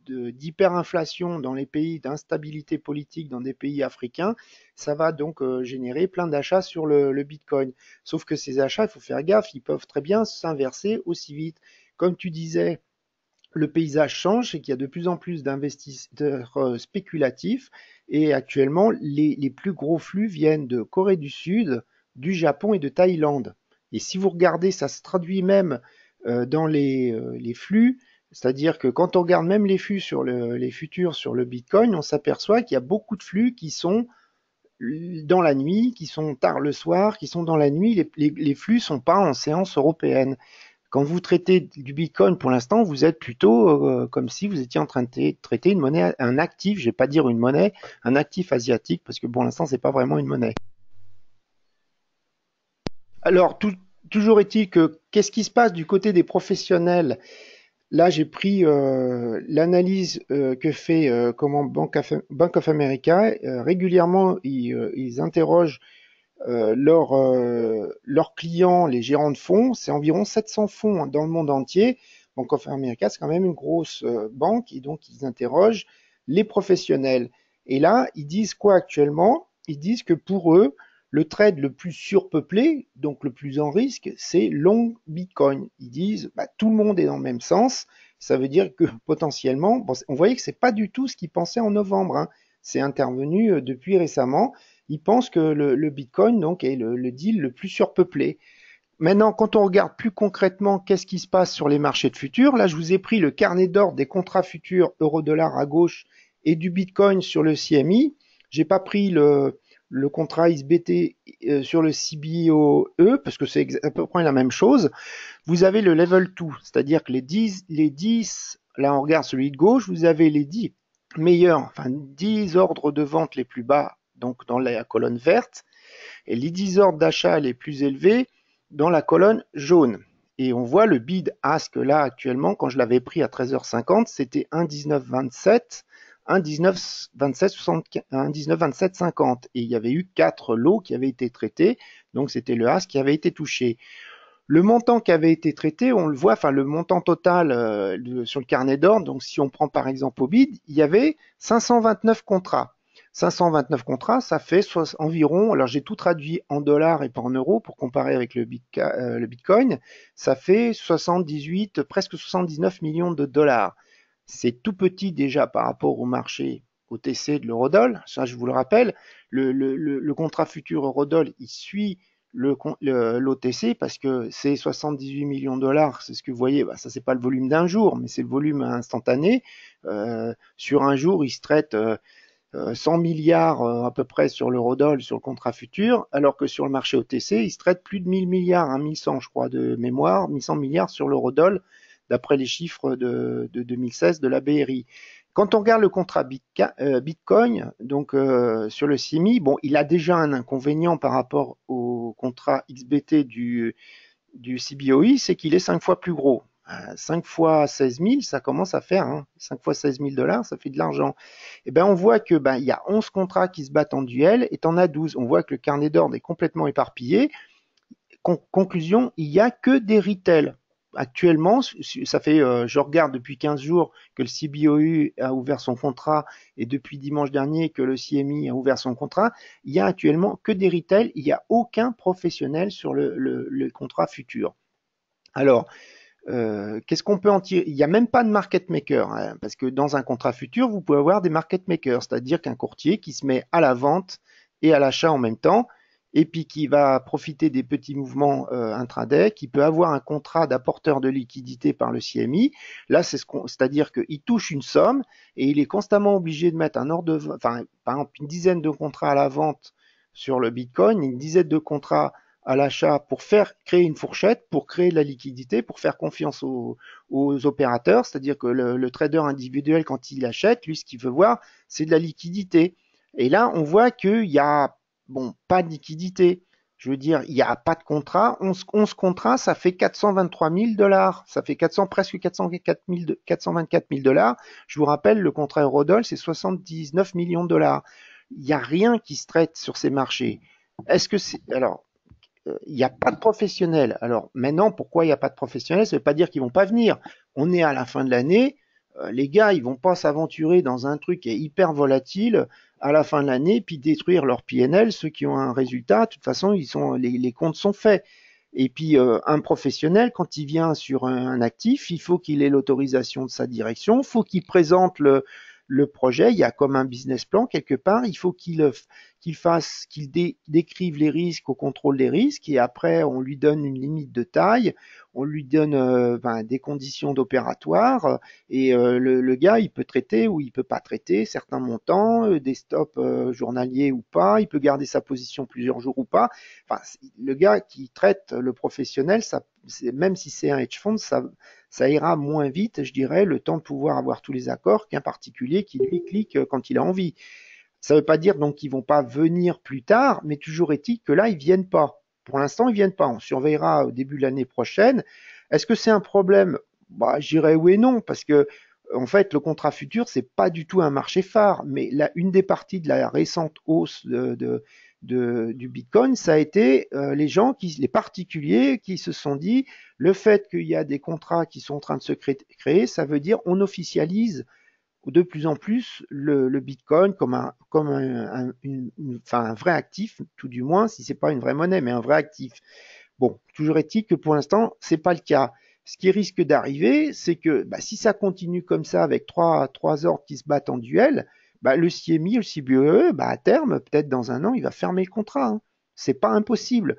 d'hyperinflation dans les pays, d'instabilité politique dans des pays africains. Ça va donc générer plein d'achats sur le Bitcoin. Sauf que ces achats, il faut faire gaffe, ils peuvent très bien s'inverser aussi vite. Comme tu disais, le paysage change, c'est qu'il y a de plus en plus d'investisseurs spéculatifs et actuellement, les plus gros flux viennent de Corée du Sud, du Japon et de Thaïlande. Et si vous regardez, ça se traduit même dans les flux, c'est-à-dire que quand on regarde même les flux sur les futurs sur le Bitcoin, on s'aperçoit qu'il y a beaucoup de flux qui sont dans la nuit, qui sont tard le soir, qui sont dans la nuit. Les flux sont pas en séance européenne. Quand vous traitez du Bitcoin pour l'instant, vous êtes plutôt comme si vous étiez en train de traiter une monnaie, un actif, je vais pas dire une monnaie, un actif asiatique, parce que pour l'instant, c'est pas vraiment une monnaie. Alors, toujours est-il que qu'est-ce qui se passe du côté des professionnels? Là, j'ai pris l'analyse que fait Bank of America. Régulièrement, ils interrogent leurs clients, les gérants de fonds. C'est environ 700 fonds dans le monde entier. Bank of America, c'est quand même une grosse banque et donc ils interrogent les professionnels. Et là, ils disent quoi actuellement? Ils disent que pour eux, le trade le plus surpeuplé, donc le plus en risque, c'est long Bitcoin. Ils disent, bah, tout le monde est dans le même sens. Ça veut dire que potentiellement, bon, on voyait que c'est pas du tout ce qu'ils pensaient en novembre, hein. C'est intervenu depuis récemment. Ils pensent que le Bitcoin donc est le deal le plus surpeuplé. Maintenant, quand on regarde plus concrètement qu'est-ce qui se passe sur les marchés de futurs, là je vous ai pris le carnet d'ordre des contrats futurs euro-dollar à gauche et du Bitcoin sur le CMI. J'ai pas pris le contrat XBT sur le CBOE parce que c'est à peu près la même chose. Vous avez le level 2, c'est-à-dire que les 10, là on regarde celui de gauche, vous avez les 10 meilleurs, enfin 10 ordres de vente les plus bas, donc dans la colonne verte, et les 10 ordres d'achat les plus élevés dans la colonne jaune. Et on voit le bid ask là actuellement, quand je l'avais pris à 13h50, c'était 1,1927, 1,1927,50. Et il y avait eu 4 lots qui avaient été traités, donc c'était le ask qui avait été touché. Le montant qui avait été traité, on le voit, enfin le montant total sur le carnet d'ordre, donc si on prend par exemple au bid, il y avait 529 contrats. 529 contrats, ça fait environ, alors j'ai tout traduit en dollars et pas en euros pour comparer avec le Bitcoin, ça fait 78, presque 79 millions de dollars. C'est tout petit déjà par rapport au marché OTC de l'eurodoll, ça je vous le rappelle, le contrat futur eurodoll, il suit l'OTC parce que c'est 78 millions de dollars, c'est ce que vous voyez, bah, ça c'est pas le volume d'un jour, mais c'est le volume instantané. Sur un jour, il se traite 100 milliards à peu près sur l'eurodoll, sur le contrat futur, alors que sur le marché OTC, il se traite plus de 1000 milliards, hein, 1100 je crois de mémoire, 1100 milliards sur l'eurodoll, d'après les chiffres de 2016 de la BRI. Quand on regarde le contrat Bitcoin, donc sur le CMI, bon, il a déjà un inconvénient par rapport au contrat XBT du CBOE, c'est qu'il est 5 fois plus gros. 5 fois 16 000, ça commence à faire, hein, 5 fois 16 000 dollars, ça fait de l'argent. Et ben, on voit que il y a 11 contrats qui se battent en duel et t'en as 12. On voit que le carnet d'ordre est complètement éparpillé. Conclusion, il n'y a que des retail. Actuellement, ça fait, je regarde depuis 15 jours que le CBOE a ouvert son contrat et depuis dimanche dernier que le CMI a ouvert son contrat. Il y a actuellement que des retail. Il n'y a aucun professionnel sur le contrat futur. Alors, qu'est-ce qu'on peut en tirer? Il n'y a même pas de market maker, hein, parce que dans un contrat futur, vous pouvez avoir des market makers, c'est-à-dire qu'un courtier qui se met à la vente et à l'achat en même temps, et puis qui va profiter des petits mouvements intraday, qui peut avoir un contrat d'apporteur de liquidité par le CMI. Là, c'est-à-dire qu'il touche une somme et il est constamment obligé de mettre un ordre de, enfin, par exemple, une dizaine de contrats à la vente sur le Bitcoin, une dizaine de contrats à l'achat pour créer une fourchette, pour créer de la liquidité, pour faire confiance aux opérateurs. C'est-à-dire que le trader individuel, quand il achète, lui, ce qu'il veut voir, c'est de la liquidité. Et là, on voit qu'il y a, bon, pas de liquidité. Je veux dire, il n'y a pas de contrat. 11 contrats, ça fait 423 000 $. Ça fait presque 424 000 $. Je vous rappelle, le contrat Eurodoll, c'est 79 millions de dollars. Il n'y a rien qui se traite sur ces marchés. Est-ce que c'est, alors, il n'y a pas de professionnels. Alors maintenant, pourquoi il n'y a pas de professionnels? Ça ne veut pas dire qu'ils vont pas venir. On est à la fin de l'année. Les gars, ils vont pas s'aventurer dans un truc qui est hyper volatile à la fin de l'année, puis détruire leur PNL. Ceux qui ont un résultat, de toute façon, les comptes sont faits. Et puis un professionnel, quand il vient sur un actif, il faut qu'il ait l'autorisation de sa direction, il faut qu'il présente le projet. Il y a comme un business plan quelque part. Il faut qu'il décrive les risques au contrôle des risques, et après on lui donne une limite de taille, on lui donne des conditions d'opératoire, et le gars il peut traiter ou il peut pas traiter certains montants, des stops journaliers ou pas, il peut garder sa position plusieurs jours ou pas. Enfin, le gars qui traite le professionnel, ça, même si c'est un hedge fund, ça ira moins vite, je dirais, le temps de pouvoir avoir tous les accords qu'un particulier qui lui clique quand il a envie. Ça ne veut pas dire donc qu'ils ne vont pas venir plus tard, mais toujours est-il que là, ils ne viennent pas. Pour l'instant, ils ne viennent pas. On surveillera au début de l'année prochaine. Est-ce que c'est un problème? Bah, je dirais oui et non, parce que en fait, le contrat futur, c'est pas du tout un marché phare, mais là, une des parties de la récente hausse du Bitcoin, ça a été les particuliers qui se sont dit, le fait qu'il y a des contrats qui sont en train de se créer, ça veut dire on officialise de plus en plus le Bitcoin comme un vrai actif, tout du moins, si c'est pas une vraie monnaie, mais un vrai actif. Bon, toujours est-il que pour l'instant, c'est pas le cas. Ce qui risque d'arriver, c'est que si ça continue comme ça avec trois ordres qui se battent en duel, le CMI, le CBOE, à terme, peut-être dans un an, il va fermer le contrat. Hein. C'est pas impossible.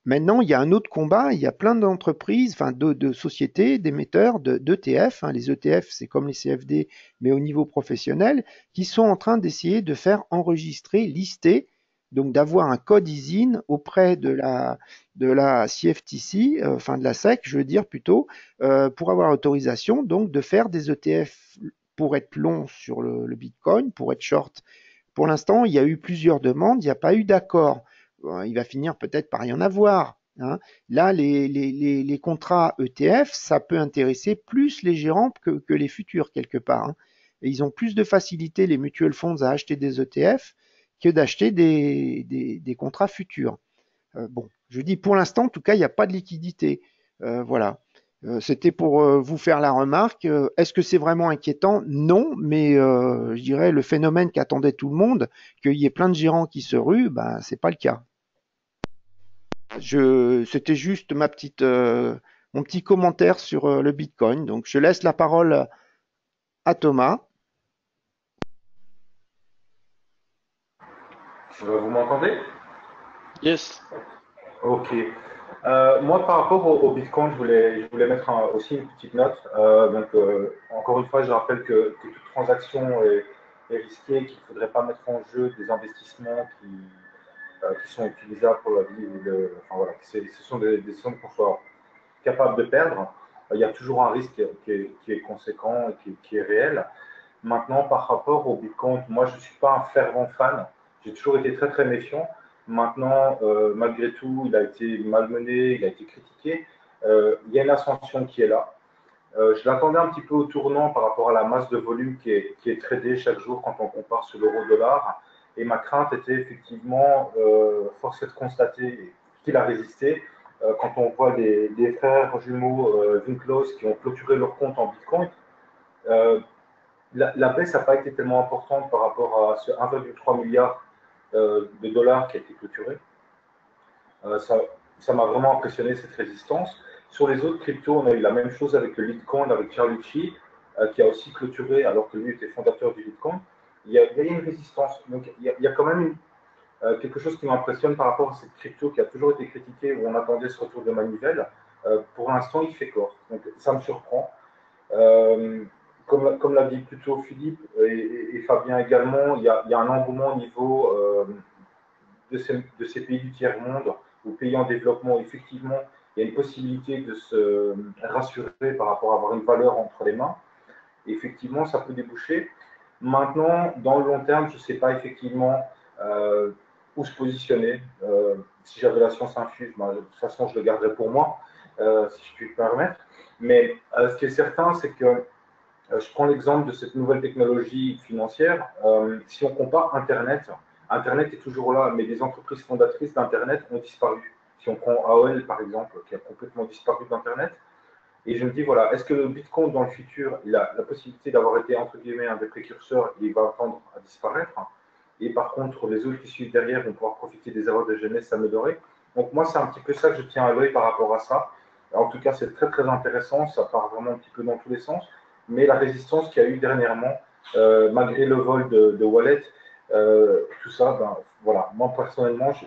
Maintenant, il y a un autre combat, il y a plein d'entreprises, enfin de sociétés, d'émetteurs, d'ETF, les ETF, c'est comme les CFD, mais au niveau professionnel, qui sont en train d'essayer de faire enregistrer, lister, donc d'avoir un code ISIN auprès de la CFTC, enfin de la SEC, je veux dire plutôt, pour avoir l'autorisation donc de faire des ETF pour être long sur le Bitcoin, pour être short. Pour l'instant, il y a eu plusieurs demandes, il n'y a pas eu d'accord. Il va finir peut-être par y en avoir. Hein. Là, les contrats ETF, ça peut intéresser plus les gérants que les futurs quelque part. Hein. Et ils ont plus de facilité, les mutual funds, à acheter des ETF que d'acheter des contrats futurs. Bon, je dis pour l'instant, en tout cas, il n'y a pas de liquidité. Voilà. C'était pour vous faire la remarque. Est-ce que c'est vraiment inquiétant? Non, mais je dirais le phénomène qu'attendait tout le monde, qu'il y ait plein de gérants qui se ruent, c'est pas le cas. C'était juste mon petit commentaire sur le Bitcoin. Donc, je laisse la parole à Thomas. Vous m'entendez? Yes. Ok. Moi, par rapport au Bitcoin, je voulais mettre aussi une petite note. Encore une fois, je rappelle que toute transaction est risquée, qu'il ne faudrait pas mettre en jeu des investissements qui sont utilisables pour la vie. Enfin, voilà, ce sont des sommes qu'on soit capable de perdre. Il y a toujours un risque qui est conséquent et qui est réel. Maintenant, par rapport au Bitcoin, moi, je ne suis pas un fervent fan. J'ai toujours été très, très méfiant. Maintenant, malgré tout, il a été malmené, il a été critiqué. Il y a une ascension qui est là. Je l'attendais un petit peu au tournant par rapport à la masse de volume qui est tradée chaque jour quand on compare sur l'euro-dollar. Et ma crainte était effectivement, force est de constater qu'il a résisté. Quand on voit des frères jumeaux Winklevoss qui ont clôturé leur compte en Bitcoin, euh, la baisse n'a pas été tellement importante par rapport à ce 1,3 milliard de dollars qui a été clôturé. Ça m'a vraiment impressionné cette résistance. Sur les autres cryptos, on a eu la même chose avec le Litecoin, avec Carlucci, qui a aussi clôturé alors que lui était fondateur du Litecoin. Il y a une résistance. Donc il y a quand même quelque chose qui m'impressionne par rapport à cette crypto qui a toujours été critiquée, où on attendait ce retour de manivelle. Pour l'instant, il fait corps. Donc ça me surprend. Euh, comme l'a dit plutôt Philippe et Fabien également, il y a un engouement au niveau de ces pays du tiers-monde ou pays en développement, effectivement, il y a une possibilité de se rassurer par rapport à avoir une valeur entre les mains. Et effectivement, ça peut déboucher. Maintenant, dans le long terme, je ne sais pas effectivement où se positionner. Si j'avais la science infuse, ben, de toute façon, je le garderais pour moi, si je puis me permettre. Mais ce qui est certain, c'est que je prends l'exemple de cette nouvelle technologie financière. Si on compare Internet, Internet est toujours là, mais des entreprises fondatrices d'Internet ont disparu. Si on prend AOL, par exemple, qui a complètement disparu d'Internet, et je me dis, voilà, est-ce que le Bitcoin, dans le futur, il a la possibilité d'avoir été, entre guillemets, un des précurseurs et il va tendre à disparaître. Et par contre, les autres qui suivent derrière vont pouvoir profiter des erreurs de jeunesse, s'améliorer. Donc moi, c'est un petit peu ça que je tiens à l'œil par rapport à ça. En tout cas, c'est très, très intéressant. Ça part vraiment un petit peu dans tous les sens. Mais la résistance qu'il y a eu dernièrement, malgré le vol de Wallet, tout ça, ben, voilà. Moi, personnellement, je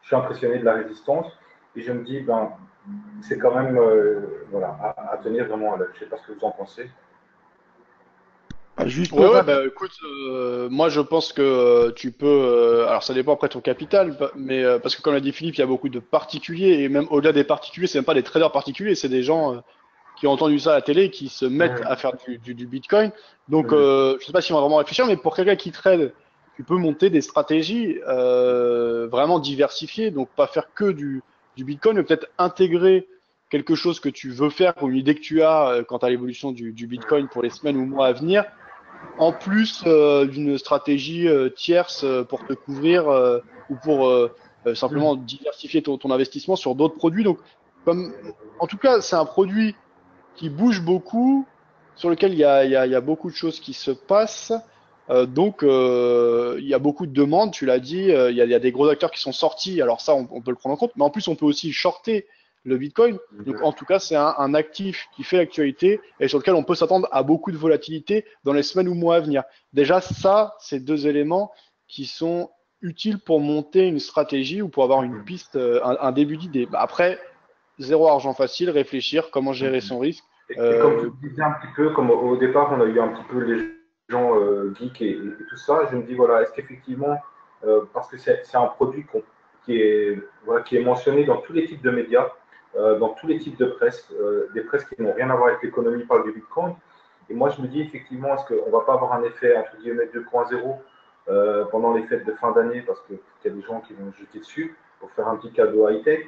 suis impressionné de la résistance. Et je me dis, ben, c'est quand même voilà, à tenir vraiment à l'œil. Je ne sais pas ce que vous en pensez. Juste Ouais, pour ouais, rappeler. bah écoute, moi je pense que tu peux. Alors ça dépend après de ton capital, mais parce que comme l'a dit Philippe, il y a beaucoup de particuliers et même au-delà des particuliers, c'est même pas des traders particuliers, c'est des gens qui ont entendu ça à la télé et qui se mettent à faire du Bitcoin. Donc je sais pas s'ils vont vraiment réfléchir, mais pour quelqu'un qui trade, tu peux monter des stratégies vraiment diversifiées, donc pas faire que du Bitcoin, mais peut-être intégrer quelque chose que tu veux faire ou une idée que tu as quant à l'évolution du Bitcoin pour les semaines ou mois à venir en plus d'une stratégie tierce pour te couvrir ou pour simplement diversifier ton investissement sur d'autres produits. Donc, comme, en tout cas, c'est un produit qui bouge beaucoup, sur lequel il y a beaucoup de choses qui se passent. Il y a beaucoup de demandes, tu l'as dit, il y a des gros acteurs qui sont sortis, alors ça, on peut le prendre en compte, mais en plus, on peut aussi shorter le Bitcoin. Donc, en tout cas, c'est un actif qui fait l'actualité et sur lequel on peut s'attendre à beaucoup de volatilité dans les semaines ou mois à venir. Déjà, ça, c'est deux éléments qui sont utiles pour monter une stratégie ou pour avoir une piste, un début d'idée. Bah, après, zéro argent facile, réfléchir, comment gérer son risque. Et comme tu disais un petit peu, comme au départ, on a eu un petit peu les gens geeks et tout ça, je me dis, voilà, est-ce qu'effectivement, parce que c'est un produit qui, est, voilà, qui est mentionné dans tous les types de médias, dans tous les types de presse, des presses qui n'ont rien à voir avec l'économie par du Bitcoin. Et moi, je me dis, effectivement, est-ce qu'on ne va pas avoir un effet, entre guillemets, 2.0 pendant les fêtes de fin d'année, parce qu'il y a des gens qui vont se jeter dessus pour faire un petit cadeau high-tech.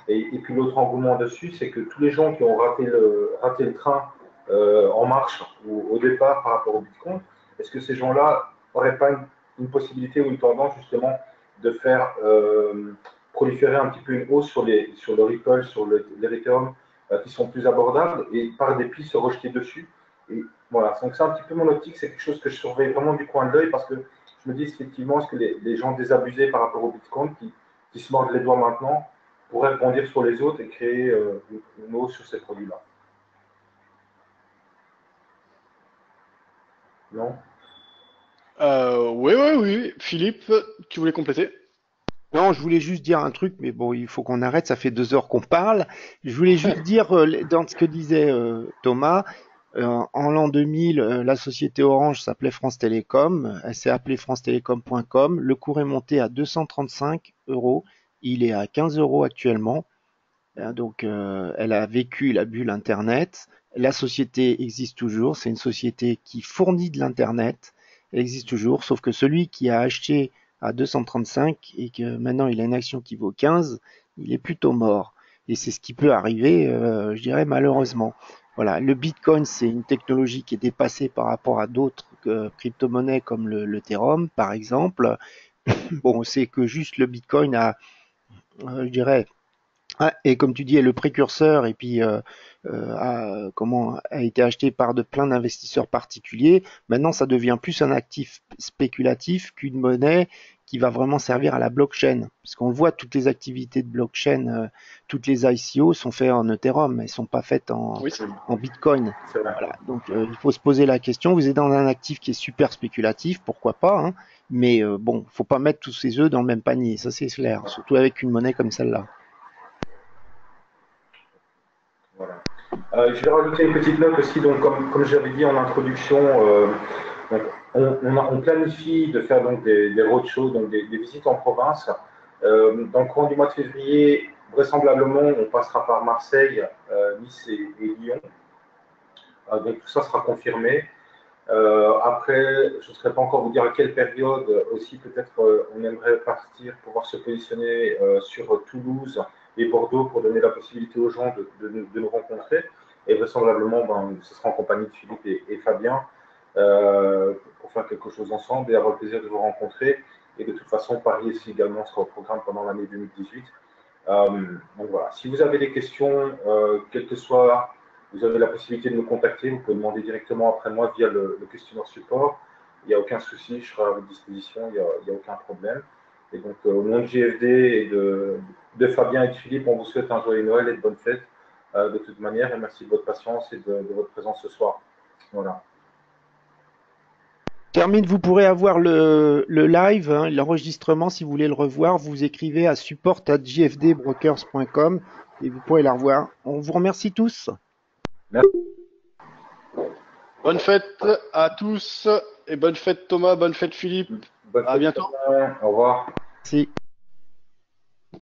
Et puis l'autre engouement dessus, c'est que tous les gens qui ont raté le train en marche ou au départ par rapport au Bitcoin, est-ce que ces gens-là n'auraient pas une possibilité ou une tendance justement de faire proliférer un petit peu une hausse sur le Ripple, sur l'Ethereum, qui sont plus abordables et par dépit se rejeter dessus. Et voilà, donc c'est un petit peu mon optique, c'est quelque chose que je surveille vraiment du coin de l'œil parce que je me dis effectivement, est-ce que les gens désabusés par rapport au Bitcoin qui se mordent les doigts maintenant pourraient rebondir sur les autres et créer une hausse sur ces produits-là. Non. Oui, oui, oui. Philippe, tu voulais compléter? Non, je voulais juste dire un truc, mais bon, il faut qu'on arrête, ça fait 2 heures qu'on parle. Je voulais juste dire, dans ce que disait Thomas, en l'an 2000, la société Orange s'appelait France Télécom, elle s'est appelée francetélécom.com, le cours est monté à 235 euros, il est à 15 euros actuellement. Donc, elle a vécu la bulle Internet. La société existe toujours. C'est une société qui fournit de l'Internet. Elle existe toujours, sauf que celui qui a acheté à 235 et que maintenant il a une action qui vaut 15, il est plutôt mort. Et c'est ce qui peut arriver, je dirais malheureusement. Voilà, le Bitcoin, c'est une technologie qui est dépassée par rapport à d'autres crypto-monnaies comme l'Ethereum, par exemple. Bon, c'est que juste le Bitcoin a, je dirais, ah, et comme tu dis, est le précurseur et puis a été acheté par de plein d'investisseurs particuliers. Maintenant, ça devient plus un actif spéculatif qu'une monnaie qui va vraiment servir à la blockchain. Parce qu'on le voit, toutes les activités de blockchain, toutes les ICO sont faites en Ethereum, elles sont pas faites Oui. en Bitcoin. Voilà. Donc il faut se poser la question. Vous êtes dans un actif qui est super spéculatif, pourquoi pas, hein, mais bon, faut pas mettre tous ses œufs dans le même panier, ça c'est clair, surtout avec une monnaie comme celle-là. Voilà. Je vais rajouter une petite note aussi. Donc, comme j'avais dit en introduction, donc, on planifie de faire donc des roadshows, donc des visites en province. Dans le courant du mois de février, vraisemblablement, on passera par Marseille, Nice et Lyon. Donc tout ça sera confirmé. Après, je ne saurais pas encore vous dire à quelle période. Aussi, peut-être on aimerait partir, pouvoir se positionner sur Toulouse et Bordeaux pour donner la possibilité aux gens de nous rencontrer. Et vraisemblablement, ce sera en compagnie de Philippe et Fabien pour faire quelque chose ensemble et avoir le plaisir de vous rencontrer. Et de toute façon, Paris aussi également sera au programme pendant l'année 2018. Donc voilà, si vous avez des questions, quel que soit, vous avez la possibilité de me contacter, vous pouvez demander directement après moi via le questionnaire support. Il n'y a aucun souci, je serai à votre disposition, il n'y a aucun problème. Et donc, au nom de JFD et de Fabien et de Philippe, on vous souhaite un joyeux Noël et de bonnes fêtes de toute manière. Et merci de votre patience et de votre présence ce soir. Voilà. Termine, vous pourrez avoir le live, hein, l'enregistrement, si vous voulez le revoir. Vous écrivez à support@jfdbrokers.com et vous pourrez la revoir. On vous remercie tous. Merci. Bonne fête à tous et bonne fête Thomas, bonne fête Philippe. Bonne À fête, bientôt. au revoir. Merci.